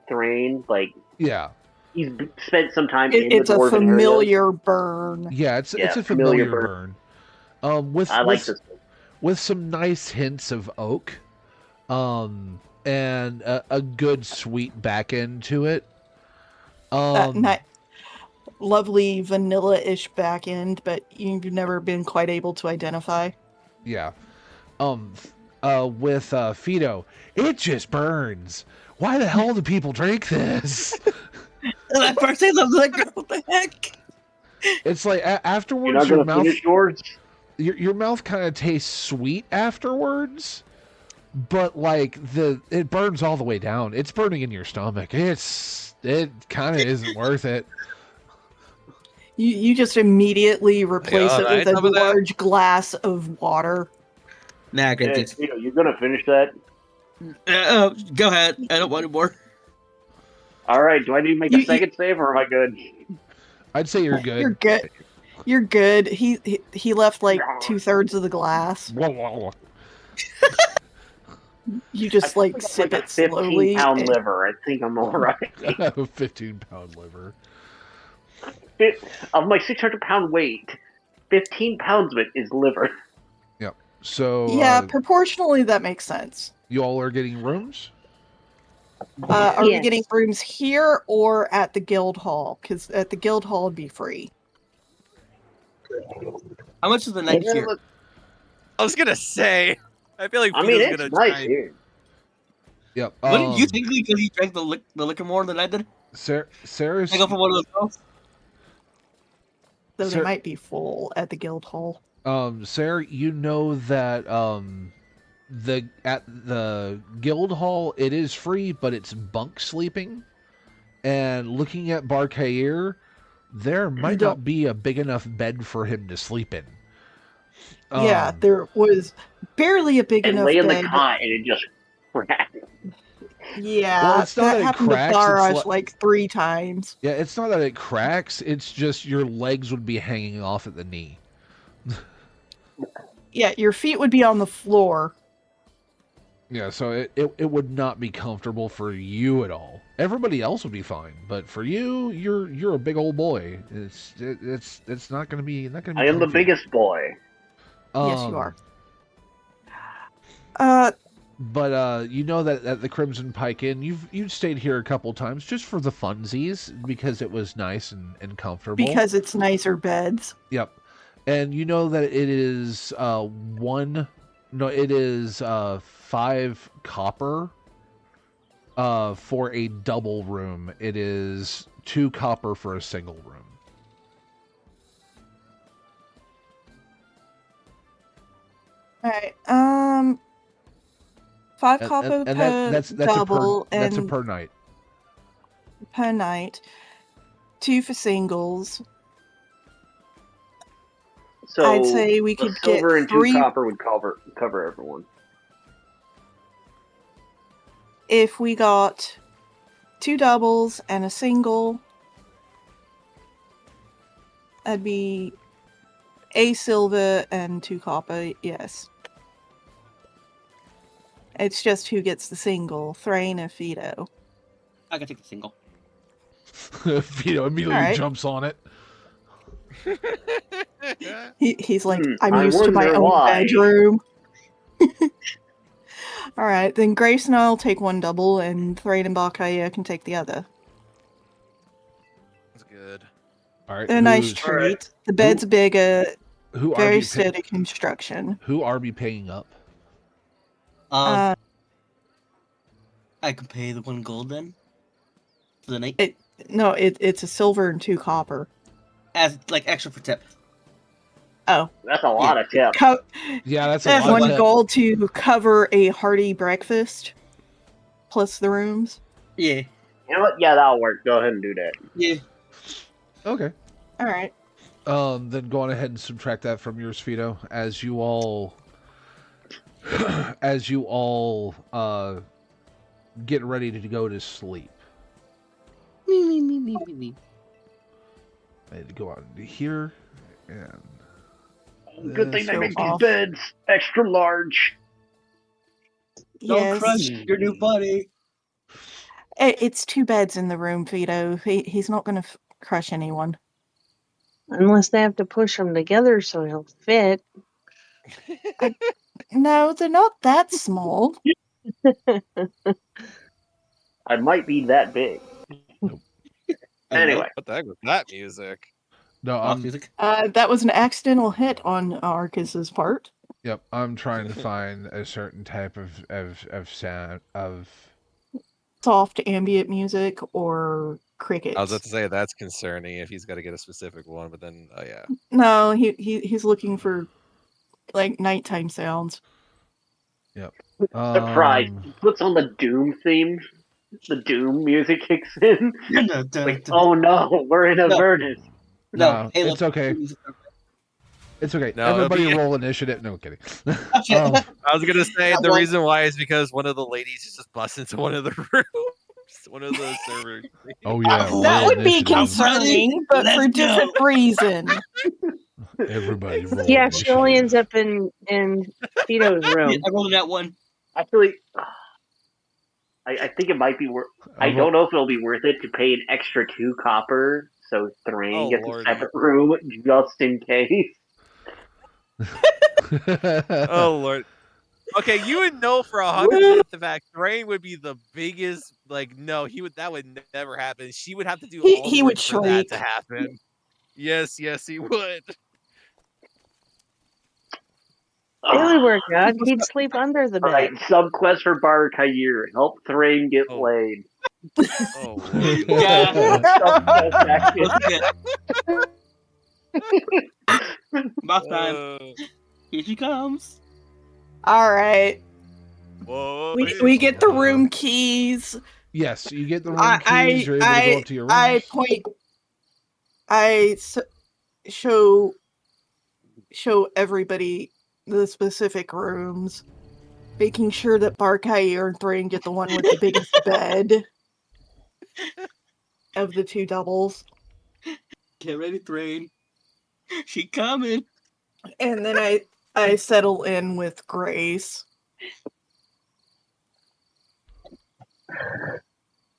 Thrain. Like Yeah, he's spent some time in It's the a dwarven area. familiar burn. yeah, it's Yeah, a familiar familiar burn. I like this. With some nice hints of oak, and a good sweet back end to it. That lovely vanilla-ish back end, but you've never been quite able to identify. Yeah. With Fido, it just burns. Why the hell do people drink this? At first I was like, what the heck? It's like You're afterwards, not your gonna mouth, finish yours. your mouth kind of tastes sweet afterwards, but like it burns all the way down. It's burning in your stomach. It kind of isn't worth it. You just immediately replace it alright, with a some of that. large glass of water. Nah, great Yeah, juice. you gonna finish that? Go ahead. I don't want any more. All right. Do I need to make a second save, or am I good? I'd say you're good. You're good. You're good. He left like 2/3 of the glass. You I just probably like got sip like a it slowly. 15-pound and- liver. I think I'm all right. A 15-pound liver. Of my 600-pound weight, 15 pounds of it is liver. Yep. So Yeah, proportionally that makes sense. you all are getting rooms? Are we Yes. getting rooms here or at the guild hall? Because at the guild hall it'd be free. How much is the night here? Look, I was gonna say. I feel like I mean, Vito's it's gonna nice try. here. Yep. What did you think because he drank the liquor more than I did? Sarah's I go for one of those girls. Though they Sir- might be full at the guild hall. Sarah, you know that at the guild hall it is free, but it's bunk sleeping. And looking at Barkair, there might don't- not be a big enough bed for him to sleep in. Yeah, there was barely a big And enough lay in the bed. cot and it just cracked. Yeah, Well, it's not that it happened cracks, to it's Barrage like- like 3 times. Yeah, it's not that it cracks, it's just your legs would be hanging off at the knee. Yeah, your feet would be on the floor. Yeah, so it would not be comfortable for you at all. Everybody else would be fine, but for you, you're a big old boy. It's not gonna be I am the comfy. biggest boy. Yes, you Um, are. But you know that at the Crimson Pike Inn, you've stayed here a couple times just for the funsies because it was nice and comfortable. Because it's nicer beds. Yep, and you know that it is 5 copper. For a double room, it is 2 copper for a single room. Alright, 5 copper And per that's double that's a and per night. per night. 2 for singles. So I'd say we a could silver get and 2 3 copper would cover everyone. if we got 2 doubles and a single. That'd be a silver and 2 copper, yes. It's just who gets the single, Thrain or Fido. I can take the single. Vito immediately Alright. jumps on it. He's like, Hmm, I'm I used to my wonder own why." bedroom. Alright, then Grace and I'll take 1 double, and Thrain and Barkaya can take the other. That's good. All right. A nice who's- treat. Alright. The bed's bigger, Who very Arby steady construction. Who Arby paying up? Uh, I can pay the 1 gold then for the night no, it's a silver and 2 copper. as like extra for tip. Oh, That's a lot of tips. Yeah, that's a that's lot. 1 of gold to cover a hearty breakfast, plus the rooms. Yeah, You know what? Yeah, that'll work. Go ahead and do that. yeah. Okay. Alright. Then go on ahead and subtract that from yours, Fido, as you all get ready to go to sleep. Me. I had to go out into here and Good thing they So make off. these beds extra large. Don't Yes. crush your new body. It's 2 beds in the room, Fido. He's not going to crush anyone. Unless they have to push them together so he'll fit. No, they're not that small. I might be that big. Anyway, What the heck was that music? no, Off music. That was an accidental hit on Arcus's part. Yep, I'm trying to find a certain type of sound of. Soft ambient music or crickets. I was about to say that's concerning if he's got to get a specific one, but then yeah. No, he's looking for like nighttime sounds. surprise. He puts on the Doom theme. The Doom music kicks in. Like, oh no, we're in Avernus. No, Halo. it's okay. It's okay. No, it'll Everybody be- roll initiative. No kidding. Oh, I was gonna say That the one- reason why is because one of the ladies just busts into one of the rooms, one of the servers. Oh yeah, That roll would be initiative. concerning, but for Let's go. different reason. Everybody roll Yeah, she only initiative. ends up in Fido's room. I rolled that one. Actually, I think it might be worth. I don't know if it'll be worth it to pay an extra 2 copper so Thrain Oh, gets a lordy. separate room just in case. Oh lord. Okay, you would know for 100% the fact Thrain would be the biggest. Like, no, that would never happen. She would have to do all the He would work for that to shriek. happen. Yes, he would. It would Ugh. work out. He'd sleep under the Alright, bed. subquest for Bar Kair. Help Thrain get Oh, laid. oh lordy. Yeah. Subquest action. Let's get about time. Uh, Here she comes. All right. whoa, We get the room keys. Yes, you get the room keys. You're able to go up to your rooms. I point. I show everybody the specific rooms, making sure that Barkai and Thrain get the one with the biggest bed of the 2 doubles. Get ready, Thrain. She coming. And then I settle in with Grace.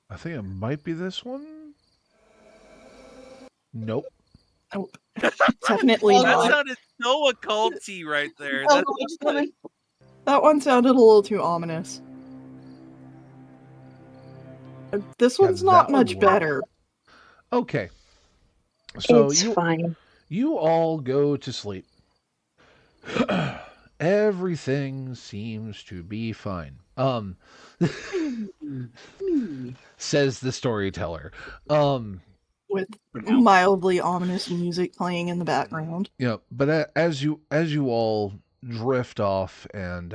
I think it might be this one. Nope. Nope. Definitely That not. sounded so occulty right there. Oh, That's what's coming? That one sounded a little too ominous. This Yeah, one's not that one much would. better. Okay. So It's fine. you all go to sleep. Everything seems to be fine. Says the storyteller. With mildly ominous music playing in the background. Yeah, but as you all drift off and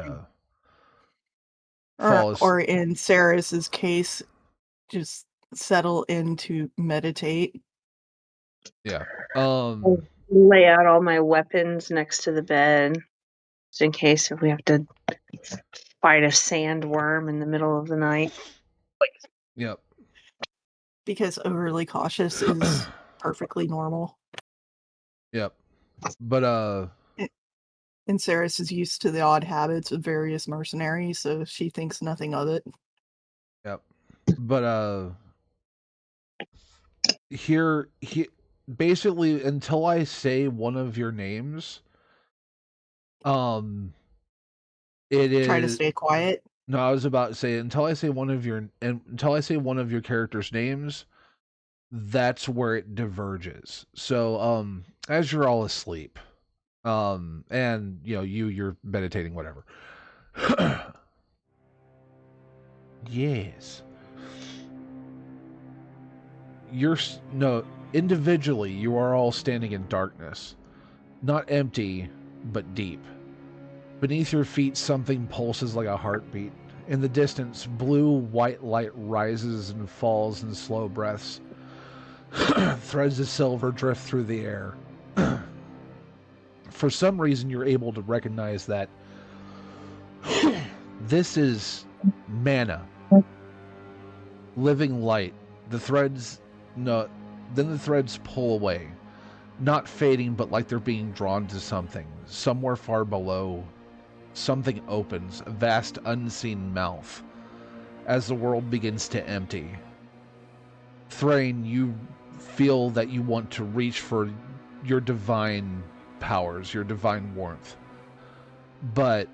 fall asleep. Or in Sarah's case, just settle in to meditate. Yeah. Lay out all my weapons next to the bed, just in case if we have to fight a sandworm in the middle of the night. Yep. Because overly cautious is perfectly normal. Yep. But And Saris is used to the odd habits of various mercenaries, so she thinks nothing of it. Yep. But here basically until I say one of your names, it is Try to stay quiet. No, I was about to say until I say one of your characters' names, that's where it diverges. So as you're all asleep, and you're meditating, whatever. Yes. Individually, you are all standing in darkness. Not empty, but deep. Beneath your feet, something pulses like a heartbeat. In the distance, blue-white light rises and falls in slow breaths. Threads of silver drift through the air. For some reason, you're able to recognize that this is mana. Living light. Then the threads pull away. Not fading, but like they're being drawn to something. Somewhere far below, something opens, a vast unseen mouth, as the world begins to empty. Thrain, you feel that you want to reach for your divine powers, your divine warmth. But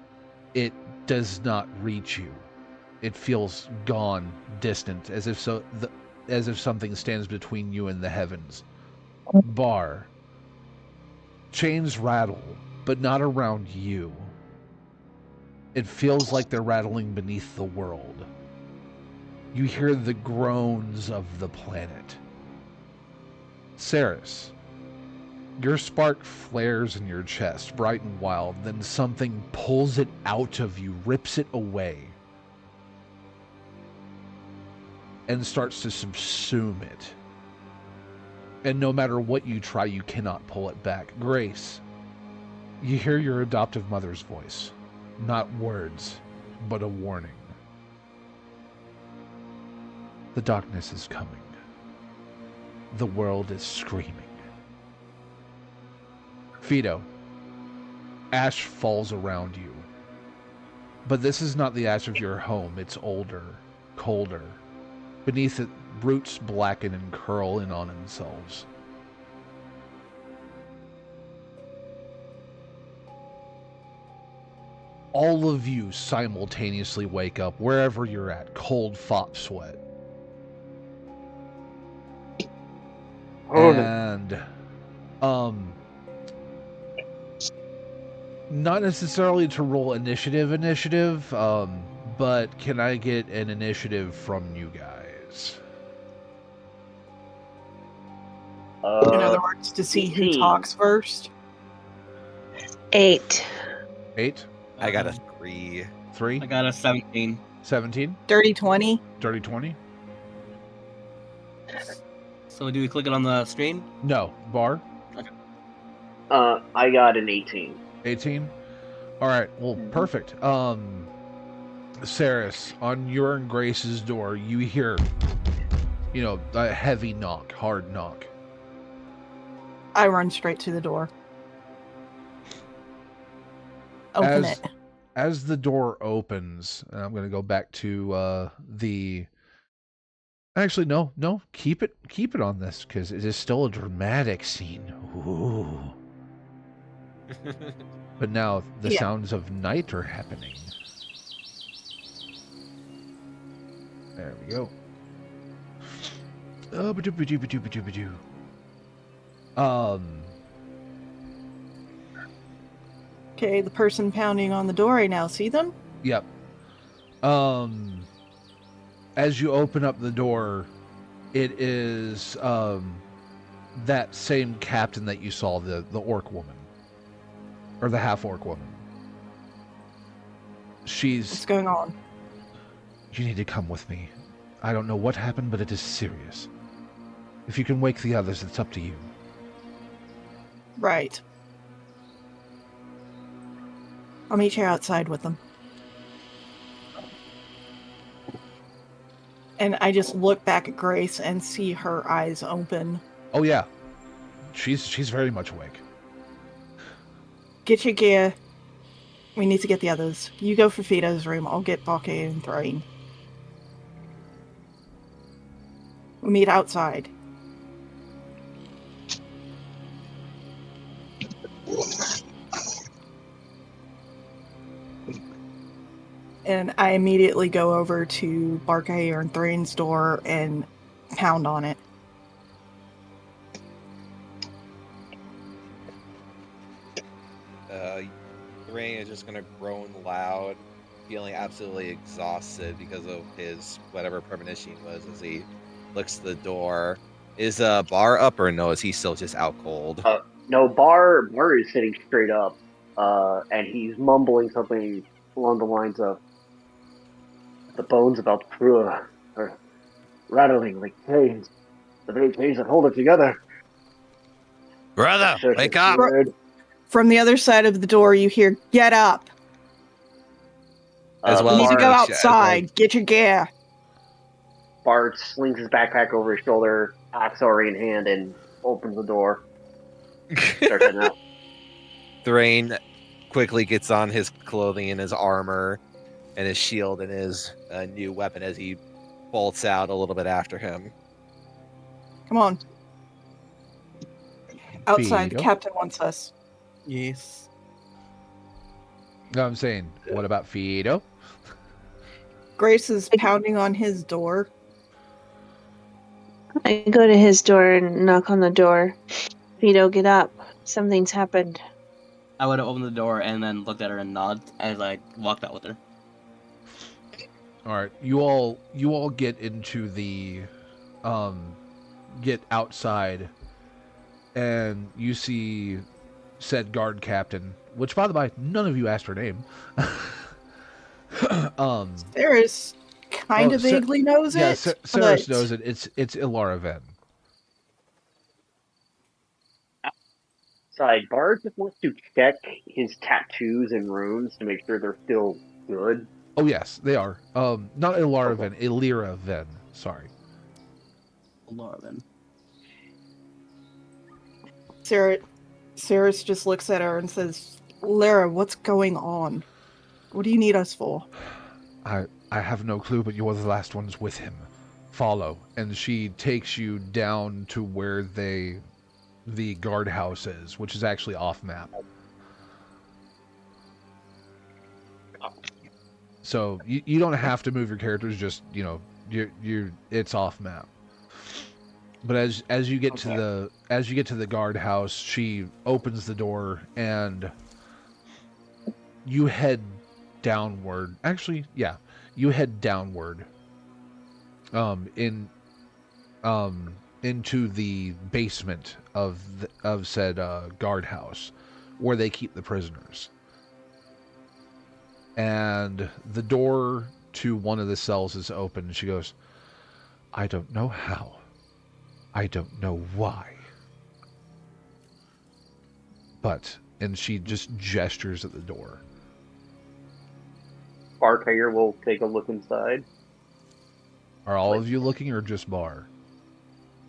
it does not reach you. It feels gone, distant, as if something stands between you and the heavens. Bar. Chains rattle, but not around you. It feels like they're rattling beneath the world. You hear the groans of the planet. Saris, your spark flares in your chest, bright and wild, then something pulls it out of you, rips it away, and starts to subsume it. And no matter what you try, you cannot pull it back. Grace, you hear your adoptive mother's voice. Not words, but a warning. The darkness is coming. The world is screaming. Fido, ash falls around you. But this is not the ash of your home. It's older, colder. Beneath it, roots blacken and curl in on themselves. All of you simultaneously wake up, wherever you're at, cold fop sweat. Oh, no. And, not necessarily to roll initiative, but can I get an initiative from you guys? In other words, to see who 18. talks first. 8. 8? I got a Uh, 3. 3? I got a 17. 17? Dirty 20. Dirty 20? So do we click it on the screen? No. Bar? I got an 18. 18? Alright, well, Mhm. perfect. Saris, on your and Grace's door, you hear, a heavy knock, hard knock. I run straight to the door. Open As- it. As the door opens, and I'm going to go back to the... Actually, no, keep it on this, because it is still a dramatic scene. Ooh. But now the Yeah. sounds of night are happening. There we go. Okay, the person pounding on the door, I now see them. Yep. As you open up the door, it is that same captain that you saw, the orc woman. Or the half-orc woman. What's going on? You need to come with me. I don't know what happened, but it is serious. If you can wake the others, it's up to you. Right. I'll meet you outside with them. And I just look back at Grace and see her eyes open. Oh yeah. She's very much awake. Get your gear. We need to get the others. You go for Fido's room. I'll get Bake and Thrain. We'll meet outside. And I immediately go over to Bake and Thrain's door and pound on it. Rain is just gonna groan loud, feeling absolutely exhausted because of his whatever premonition was as he looks to the door. Is Bar up or no? Is he still just out cold? No, Bar is sitting straight up, and he's mumbling something along the lines of, "The bones about the crew are rattling like chains. The very chains that hold it together. Brother, Search wake is up! good." From the other side of the door, you hear, "Get up! As well We need as to go Bar- as well- outside. Get your gear." Bart slings his backpack over his shoulder, axe already in hand, and opens the door. Starts heading out. Thrain quickly gets on his clothing and his armor and his shield and his new weapon as he bolts out a little bit after him. Come on. Outside, the Fido? captain wants us. Yes. No, I'm saying, what about Fido? Grace is pounding on his door. I go to his door and knock on the door. Fido, get up. Something's happened. I would have opened the door and then looked at her and nod as I walked out with her. All right, you all get into the, get outside, and you see said guard captain, which, by the way, none of you asked her name. Saris kind of vaguely knows yeah, it. Saris but knows it. It's Ilara Ven. Side, Bart just wants to check his tattoos and runes to make sure they're still good. Oh yes, they are. Not Ilara Okay. Ven, Illyra Ven. Sorry. Laura then. Saris just looks at her and says, "Lara, what's going on? What do you need us for? I have no clue, but you're the last ones with him. Follow. And she takes you down to where the guardhouse is, which is actually off map. So you don't have to move your characters, just, you know, you it's off map. But as you get to the guardhouse, she opens the door and you head downward. Actually, yeah, you head downward. Into the basement of said guardhouse, where they keep the prisoners. And the door to one of the cells is open. And she goes, "I don't know how. I don't know why. But," and she just gestures at the door. Barkayer will take a look inside. Are all of you looking, or just Bar?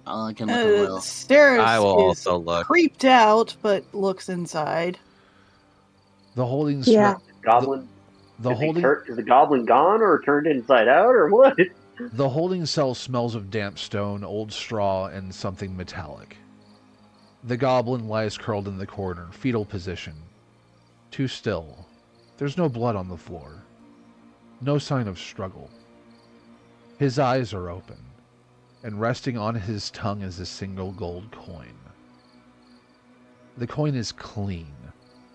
I can look at Will. Steris I will is also look. creeped out, but looks inside. The holding Yeah. Goblin. the holding Is the goblin gone or turned inside out or what? the holding cell smells of damp stone, old straw, and something metallic. The goblin lies curled in the corner, fetal position. Too still. There's no blood on the floor. No sign of struggle. His eyes are open, and resting on his tongue is a single gold coin. The coin is clean.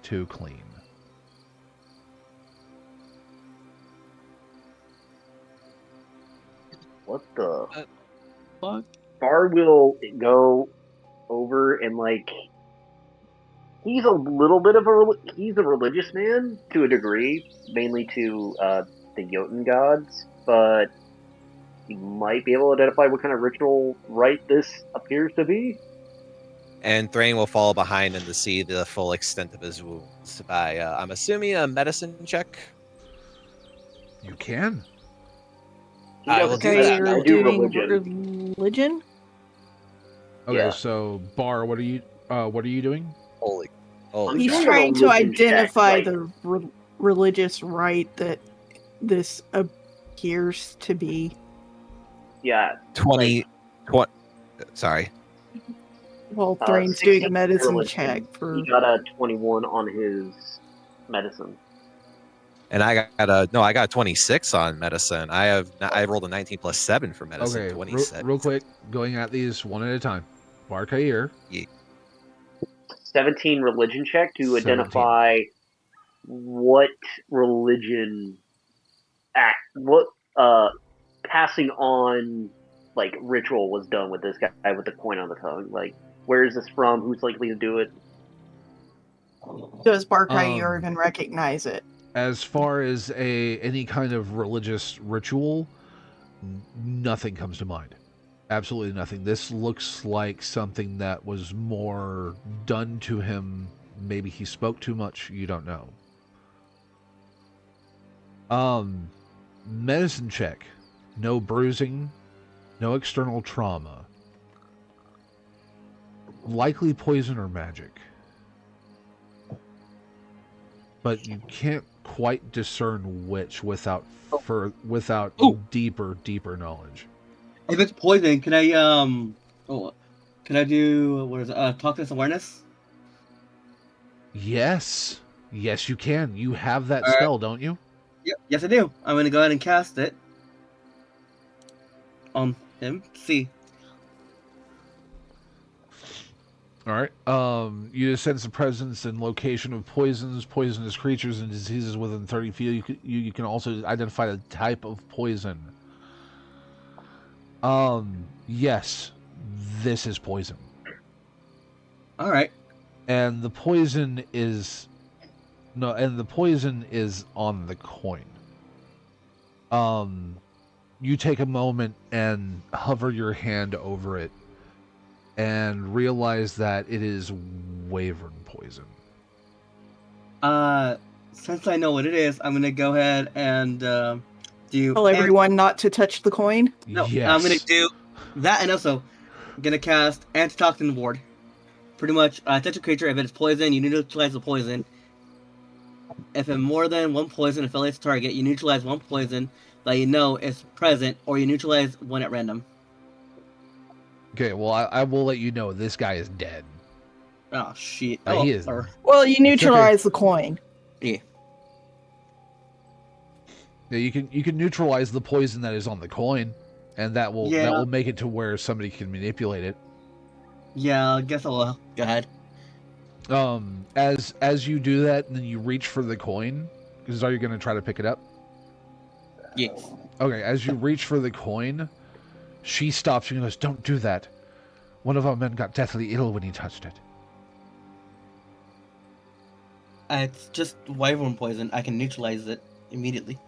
Too clean. What the Fuck. Bar will go over and he's a little bit of he's a religious man to a degree, mainly to the Jotun gods, but he might be able to identify what kind of ritual rite this appears to be. And Thrain will follow behind him to see the full extent of his wounds by, I'm assuming, a medicine check. You can. I will do Okay, that. you're I'll do doing religion? Okay, Yeah. so Bar, what are you doing? Holy He's doing a trying to religion check, identify like- the religious rite that this appears to be. Yeah. 20. Sorry. Well, Thrain's doing a 16 medicine religion. check for. He got a 21 on his medicine. And I got 26 on medicine. I rolled a 19 plus 7 for medicine. Okay, 26. real quick, going at these one at a time. Bar Kair. 17 religion check to 17. identify what religion what passing on ritual was done with this guy with the coin on the tongue. Like, where is this from? Who's likely to do it? Does Barkai even recognize it? As far as any kind of religious ritual, nothing comes to mind. Absolutely nothing. This looks like something that was more done to him. Maybe he spoke too much. You don't know. Medicine check. No bruising. No external trauma. Likely poison or magic. But you can't quite discern which without deeper knowledge. If it's poison, can I do what is it? Toughness awareness? Yes, you can. You have that All spell, don't you? Yep. Yes, I do. I'm gonna go ahead and cast it on him. See. All right. You sense the presence and location of poisonous creatures, and diseases within 30 feet. You can also identify the type of poison. Yes, this is poison. All right. And the poison is on the coin. You take a moment and hover your hand over it and realize that it is wyvern poison. Since I know what it is, I'm gonna go ahead and do. Tell everyone not to touch the coin. No, Yes. I'm gonna do that, and also I'm gonna cast Antitoxin Ward. Pretty much, touch a creature. If it's poison, you neutralize the poison. If more than one poison affiliates target, you neutralize one poison that you know is present, or you neutralize one at random. Okay, well, I will let you know this guy is dead. Oh shit! He is. Well, you okay. neutralize the coin. Yeah. Yeah, you can neutralize the poison that is on the coin, and that will make it to where somebody can manipulate it. Yeah, I guess I'll go ahead. As you do that, and then you reach for the coin, because are you going to try to pick it up? Yes. Okay, as you reach for the coin, she stops you and goes, "Don't do that. One of our men got deathly ill when he touched it." It's just wyvern poison. I can neutralize it immediately.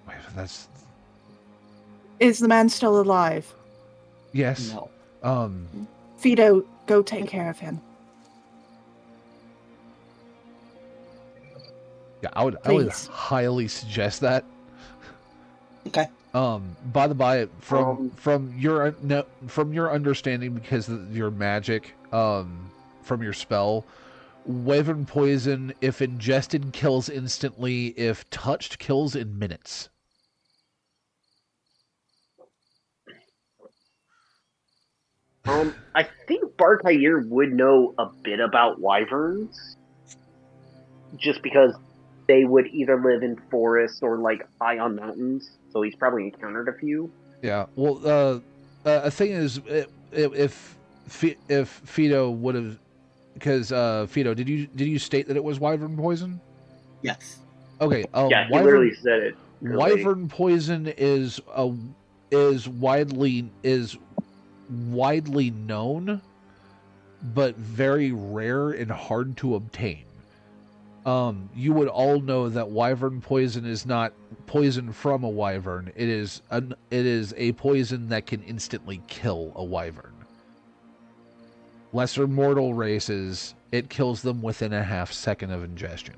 Wait, that's... Is the man still alive? Yes. No. Fido, go take care of him. Yeah, I would highly suggest that. Okay. By the by, from your understanding, because of your magic, from your spell, wyvern poison, if ingested, kills instantly. If touched, kills in minutes. I think Barkair would know a bit about wyverns, just because they would either live in forests or like high on mountains. So he's probably encountered a few. Yeah. Well, a thing is, if Fido would have, because Fido, did you state that it was wyvern poison? Yes. Okay. Yeah, he literally said it. Wyvern poison is widely known, but very rare and hard to obtain. You would all know that wyvern poison is not poison from a wyvern. It is a poison that can instantly kill a wyvern. Lesser mortal races, it kills them within a half second of ingestion.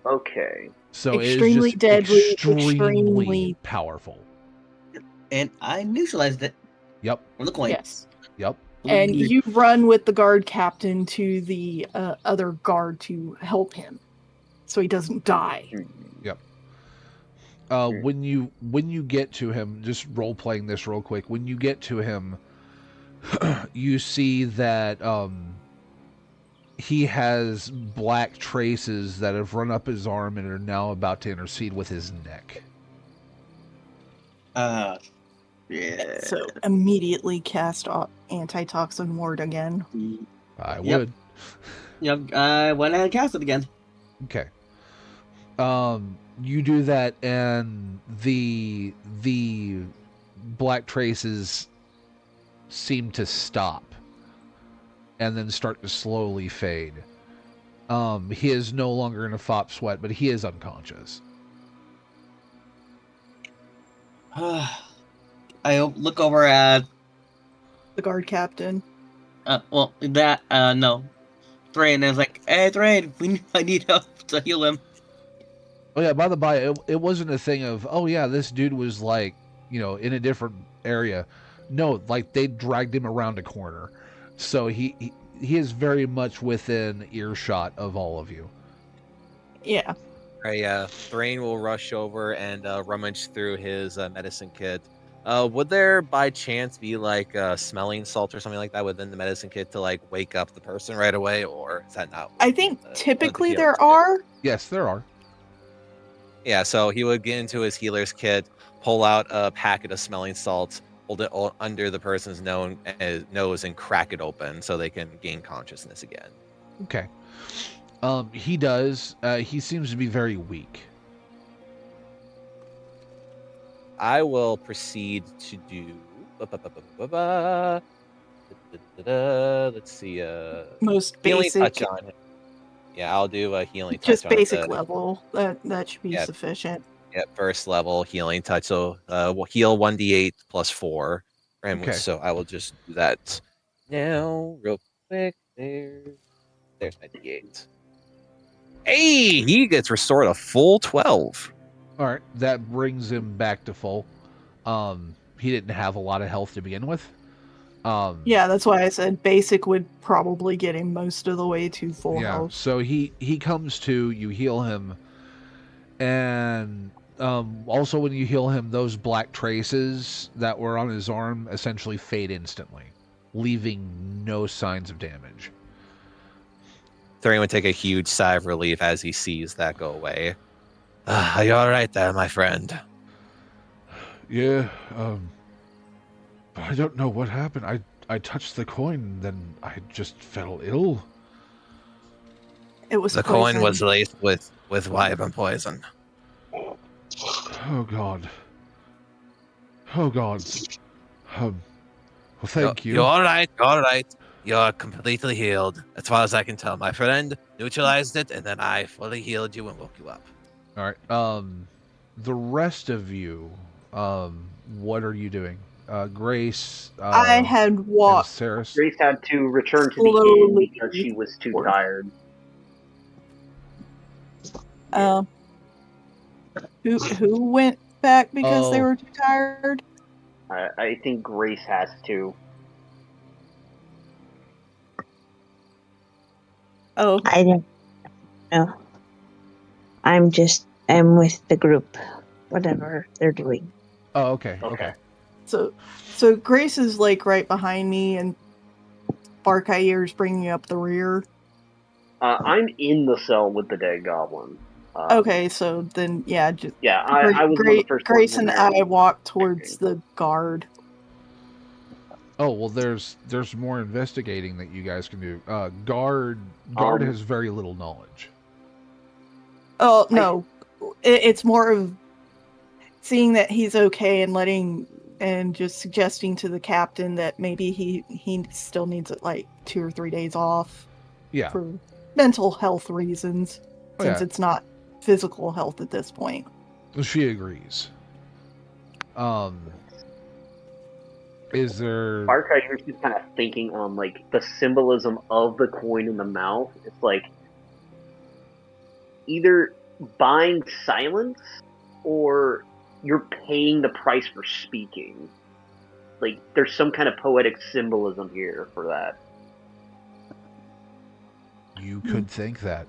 Okay. So extremely it is just deadly, extremely powerful. And I neutralized it. Yep. On the coin. Yes. Yep. And you run with the guard captain to the other guard to help him, so he doesn't die. Yep. When you get to him, just role playing this real quick. When you get to him, you see that he has black traces that have run up his arm and are now about to intercede with his neck. Yeah. So immediately cast antitoxin ward again. I would. Yep. I went ahead and cast it again. Okay. You do that, and the black traces seem to stop and then start to slowly fade. He is no longer in a fop sweat, but he is unconscious. I look over at the guard captain. No. Thrain is like, "Hey, Thrain, I need help to heal him." Oh yeah, by the by, it wasn't a thing of, oh yeah, this dude was like, in a different area. No, like they dragged him around a corner. So he is very much within earshot of all of you. Yeah. Right, Thrain will rush over and rummage through his medicine kit. Would there by chance be like a smelling salt or something like that within the medicine kit to like wake up the person right away, or is that not? I think typically there are. Yes, there are. Yeah, so he would get into his healer's kit, pull out a packet of smelling salts, hold it under the person's nose and crack it open so they can gain consciousness again. Okay. He does. He seems to be very weak. I will proceed to do. Let's see. Most healing basic. touch on him. Yeah, I'll do a healing touch. Just basic level. That should be sufficient. Yeah, first level healing touch. So we'll heal 1d8 plus 4. Okay. So I will just do that now, real quick. There's my d8. Hey, he gets restored a full 12. All right, that brings him back to full. He didn't have a lot of health to begin with. Yeah, that's why I said basic would probably get him most of the way to full Yeah, health. so he comes to, you heal him, and also when you heal him, those black traces that were on his arm essentially fade instantly, leaving no signs of damage. Thorian would take a huge sigh of relief as he sees that go away. Are you all right there, my friend? Yeah, I don't know what happened. I touched the coin, then I just fell ill. It was The coin was poison. laced with wyvern poison. Oh God. Oh God. Well, thank You're you. all right. You're all right. You're completely healed, as far as I can tell. My friend neutralized it, and then I fully healed you and woke you up. All right. The rest of you, what are you doing? Grace, I had and walked Saris. Grace had to return to the inn slowly. because she was too forward. tired. Who went back because they Oh, were too tired? I think Grace has to. Oh, I don't know. I'm with the group, whatever they're doing. oh, okay, Okay. okay. so Grace is like right behind me, and Barkaier's bringing up the rear. I'm in the cell with the dead goblin. Okay, so then yeah, just Yeah, I was one of the first ones Grace in and there. I walked towards the guard. Oh well, there's more investigating that you guys can do. Guard has very little knowledge. Oh no, it's more of seeing that he's okay and letting and just suggesting to the captain that maybe he still needs like 2 or 3 days off. Yeah. For mental health reasons, Oh, since yeah. it's not physical health at this point. She agrees. Is there? Barkai's just kind of thinking on like the symbolism of the coin in the mouth. It's like either buying silence or you're paying the price for speaking. Like there's some kind of poetic symbolism here for that. You could think that.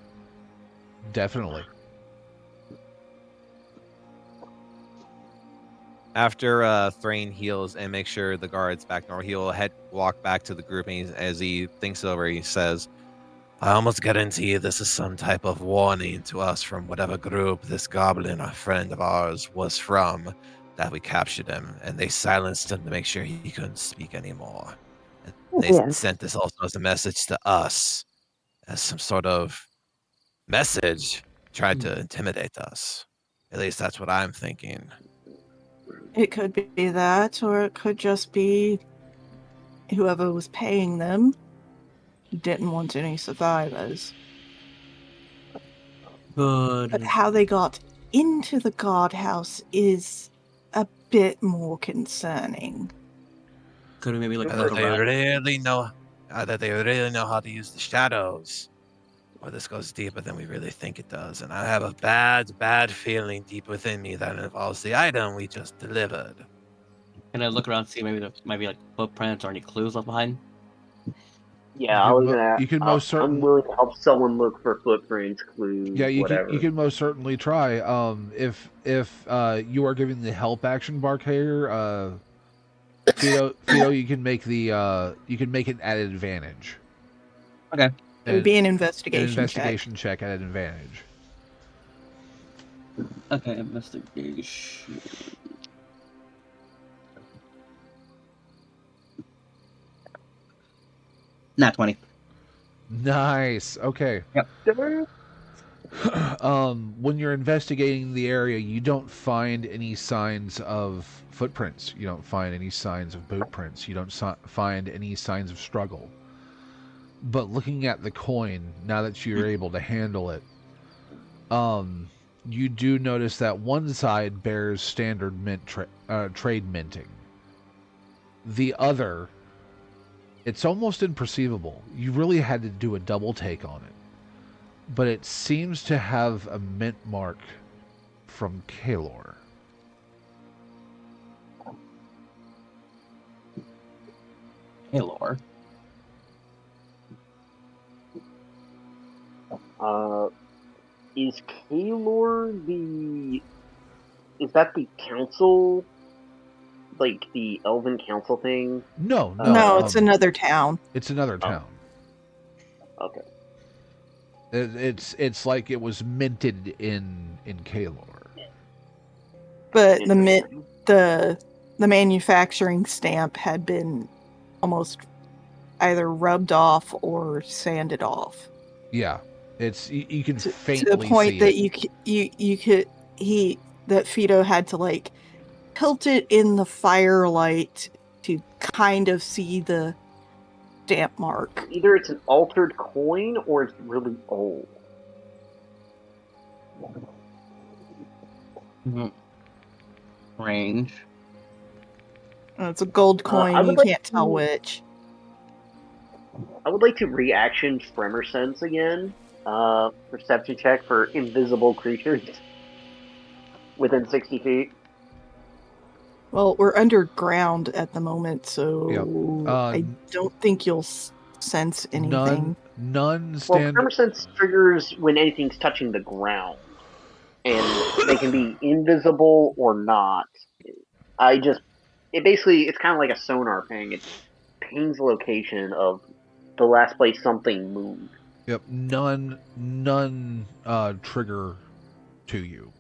Definitely. After Thrain heals and makes sure the guard's back normal, he'll walk back to the group, and as he thinks over, he says, I almost guarantee this is some type of warning to us from whatever group this goblin, a friend of ours, was from, that we captured him, and they silenced him to make sure he couldn't speak anymore. And they Yes. sent this also as a message to us, as some sort of message, tried to intimidate us. At least that's what I'm thinking. It could be that, or it could just be whoever was paying them didn't want any survivors. But how they got into the guardhouse is a bit more concerning. Could we maybe like That they really know how to use the shadows. Or this goes deeper than we really think it does. And I have a bad feeling deep within me that involves the item we just delivered. Can I look around and see maybe there might be like footprints or any clues left behind? Yeah, I was gonna. You can most I'm certainly. willing to help someone look for footprints, clues, Yeah, you whatever. can most certainly try. If you are giving the help action Barkayer, Fido, you can make it at advantage. Okay. It would be an An investigation investigation check at advantage. Okay, investigation. Not 20. Nice. Okay. Yep. When you're investigating the area, you don't find any signs of footprints. You don't find any signs of boot prints. You don't find any signs of struggle. But looking at the coin, now that you're able to handle it, you do notice that one side bears standard trade minting. The other, it's almost imperceivable. You really had to do a double take on it. But it seems to have a mint mark from Kalor. Kaylor. Is Kaylor is that the council, like the Elven Council thing? No, No, it's another town. it's another Oh. town. Okay. It's like it was minted in Kaylor. But the manufacturing stamp had been almost either rubbed off or sanded off Yeah, it's you can to faintly the point see that it. you could that Fido had to like tilt it in the firelight to kind of see the stamp mark. Either it's an altered coin or it's really old. Range. It's a gold I coin. would You like can't tell to- which. I would like to reaction Tremor Sense again. Perception check for invisible creatures within 60 feet. Well, we're underground at the moment, so I don't think you'll sense anything. None Well, stand. Tremor Sense triggers when anything's touching the ground, and they can be invisible or not. It's kind of like a sonar ping. It pings the location of the last place something moved. Yep, none trigger to you.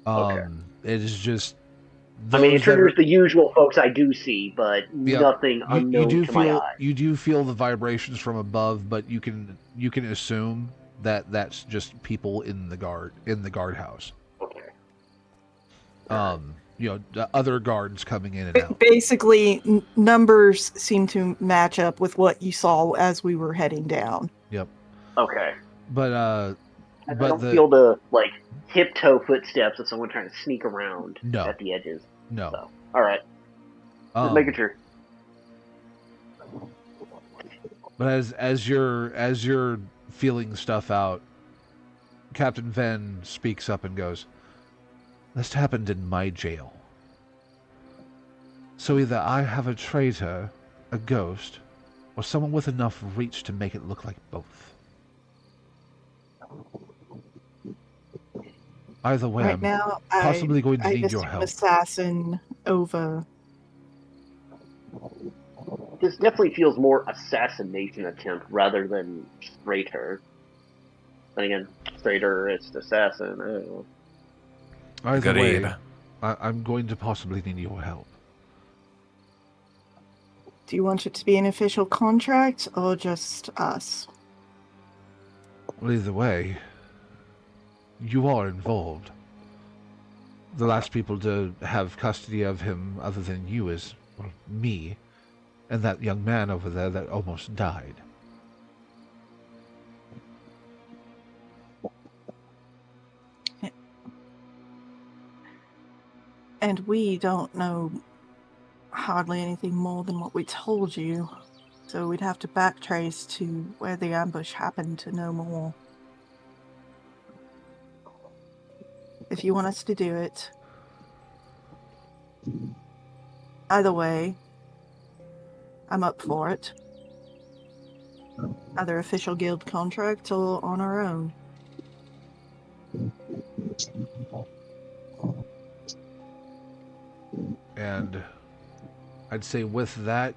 Okay. It is just I mean, it those that triggers are, the usual folks I do see, but Yep. nothing you unknown do to my eye. you do feel the vibrations from above, but you can assume that that's just people in the guardhouse. Okay. The other guards coming in and out. Basically, numbers seem to match up with what you saw as we were heading down. Yep. Okay. But I don't feel the tiptoe footsteps of someone trying to sneak around at the edges. No. So, all right. Just making sure. But as you're feeling stuff out, Captain Venn speaks up and goes, "This happened in my jail. So either I have a traitor, a ghost, or someone with enough reach to make it look like both. Either way, Right now, possibly going to I need just your am help." assassin over. This definitely feels more assassination attempt rather than traitor. Then again, traitorist, assassin. I don't know. Either Agreed. way, I'm going to possibly need your help. Do you want it to be an official contract or just us? Well, either way, you are involved. The last people to have custody of him other than you is, well, me, and that young man over there that almost died. And we don't know hardly anything more than what we told you, so we'd have to backtrace to where the ambush happened to know more. If you want us to do it, either way, I'm up for it. Either official guild contract or on our own. And I'd say with that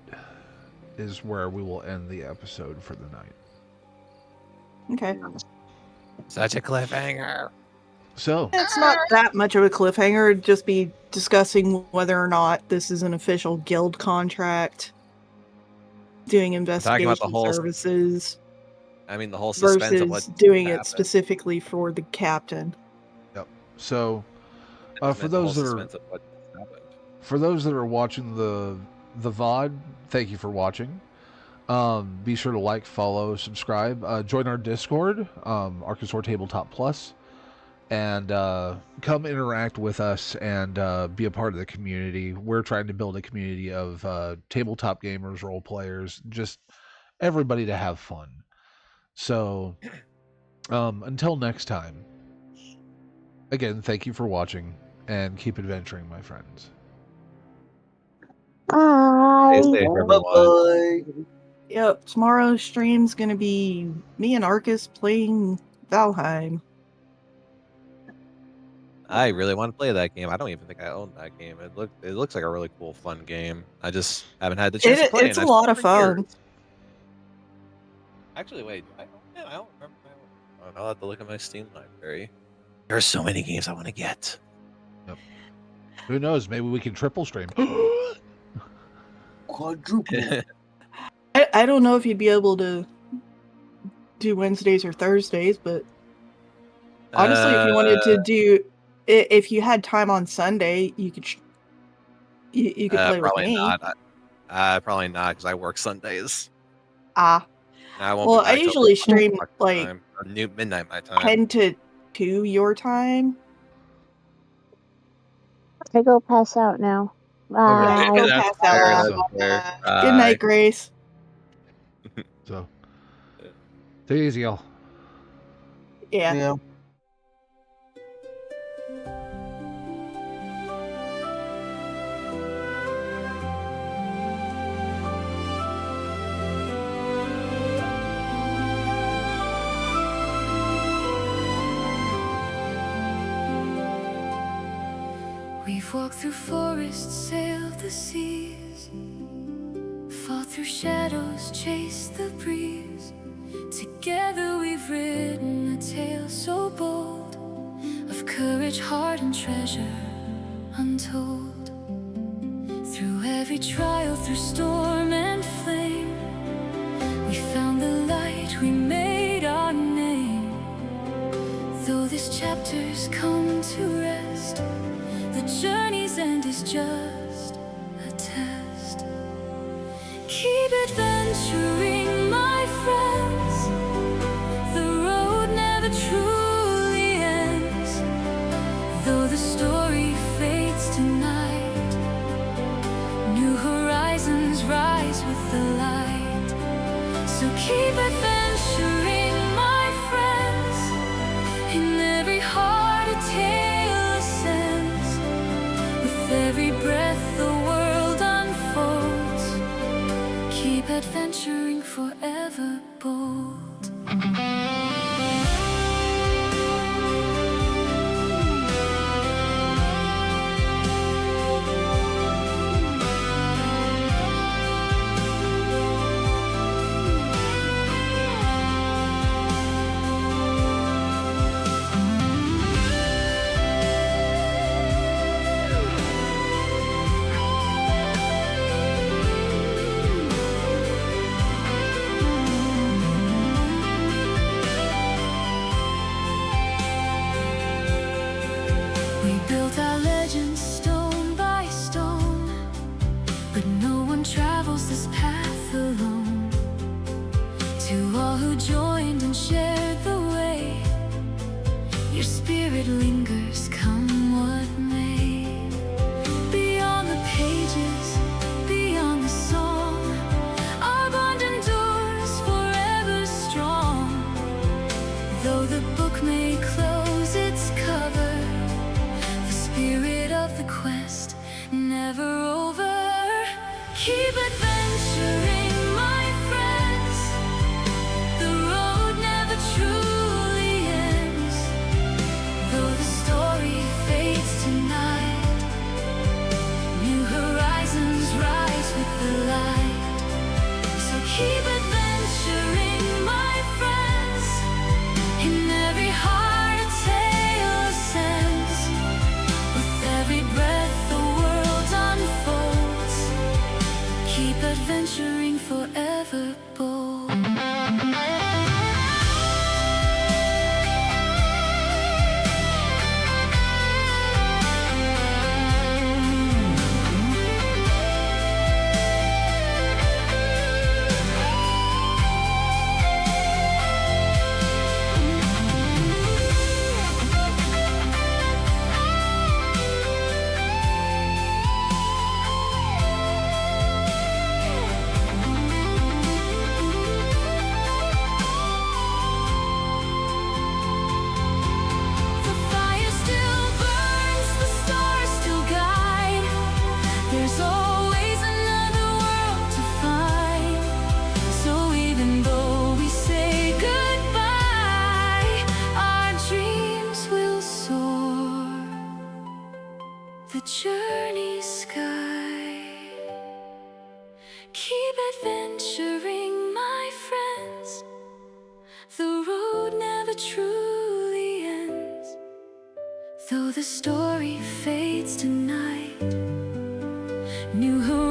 is where we will end the episode for the night. Okay. Such a cliffhanger. So, It's not that much of a cliffhanger. It'd just be discussing whether or not this is an official guild contract, doing Talking about the investigation whole- services, I mean, the whole suspense of what versus doing it happened. specifically for the captain. yep. So, Meant for the whole those that are suspense of what happened. for those that are watching the VOD, thank you for watching. Be sure to like, follow, subscribe, join our Discord, Arkansas Tabletop Plus, and come interact with us and be a part of the community. We're trying to build a community of tabletop gamers, role players, just everybody to have fun. So, until next time, again, thank you for watching, and keep adventuring, my friends. Bye. Bye. Stay safe, Bye. everyone. Bye-bye. Yep, tomorrow's stream's gonna be me and Arcus playing Valheim. I really want to play that game. I don't even think I own that game. It looks like a really cool, fun game. I just haven't had the chance to play it. It's And a I've lot seen of it for fun. years. Actually, wait, do I own it? I don't remember. I'll have to look at my Steam library. There are so many games I want to get. Who knows? Maybe we can triple stream. Quadruple. I don't know if you'd be able to do Wednesdays or Thursdays, but honestly, if you wanted to do, if you had time on Sunday, you could you could play with Probably me. not. Probably not because I work Sundays. Ah, And I won't well, be I back till usually stream 12 like time, or midnight my time. 10 to 2 your time. I go pass out now. Yeah, Bye. go That's pass fair, out. that's fair. Good night, Grace. So, take it easy, y'all. Yeah. Yeah. We've walked through forests, sailed the seas, fought through shadows, chased the breeze. Together we've written a tale so bold of courage, heart, and treasure untold. Through every trial, through storm and flame, we found the light, we made our name. Though this chapter's come to rest, the journey's end is just a test. Keep adventuring, my friends. The road never truly ends. Though the story fades tonight, new horizons rise with the light. So keep adventuring, my friends. In every heart a tale ascends. With every breath the world unfolds. Keep adventuring, forever bold. We built our legends stone by stone, but no one travels this path alone. To all who joined and shared the way, your spirit lingers, come what may. Beyond the pages, beyond the song, our bond endures forever strong. Though the book may close its cover, the spirit of the quest never over. Keep adventuring, my friends. The road never truly ends. Though the story fades tonight, new horizons rise with the light. So keep adventuring, my friends. In every heart a tale ascends. With every breath the world unfolds. Keep adventuring, my friends. The road never truly ends. Though the story fades tonight, new horizons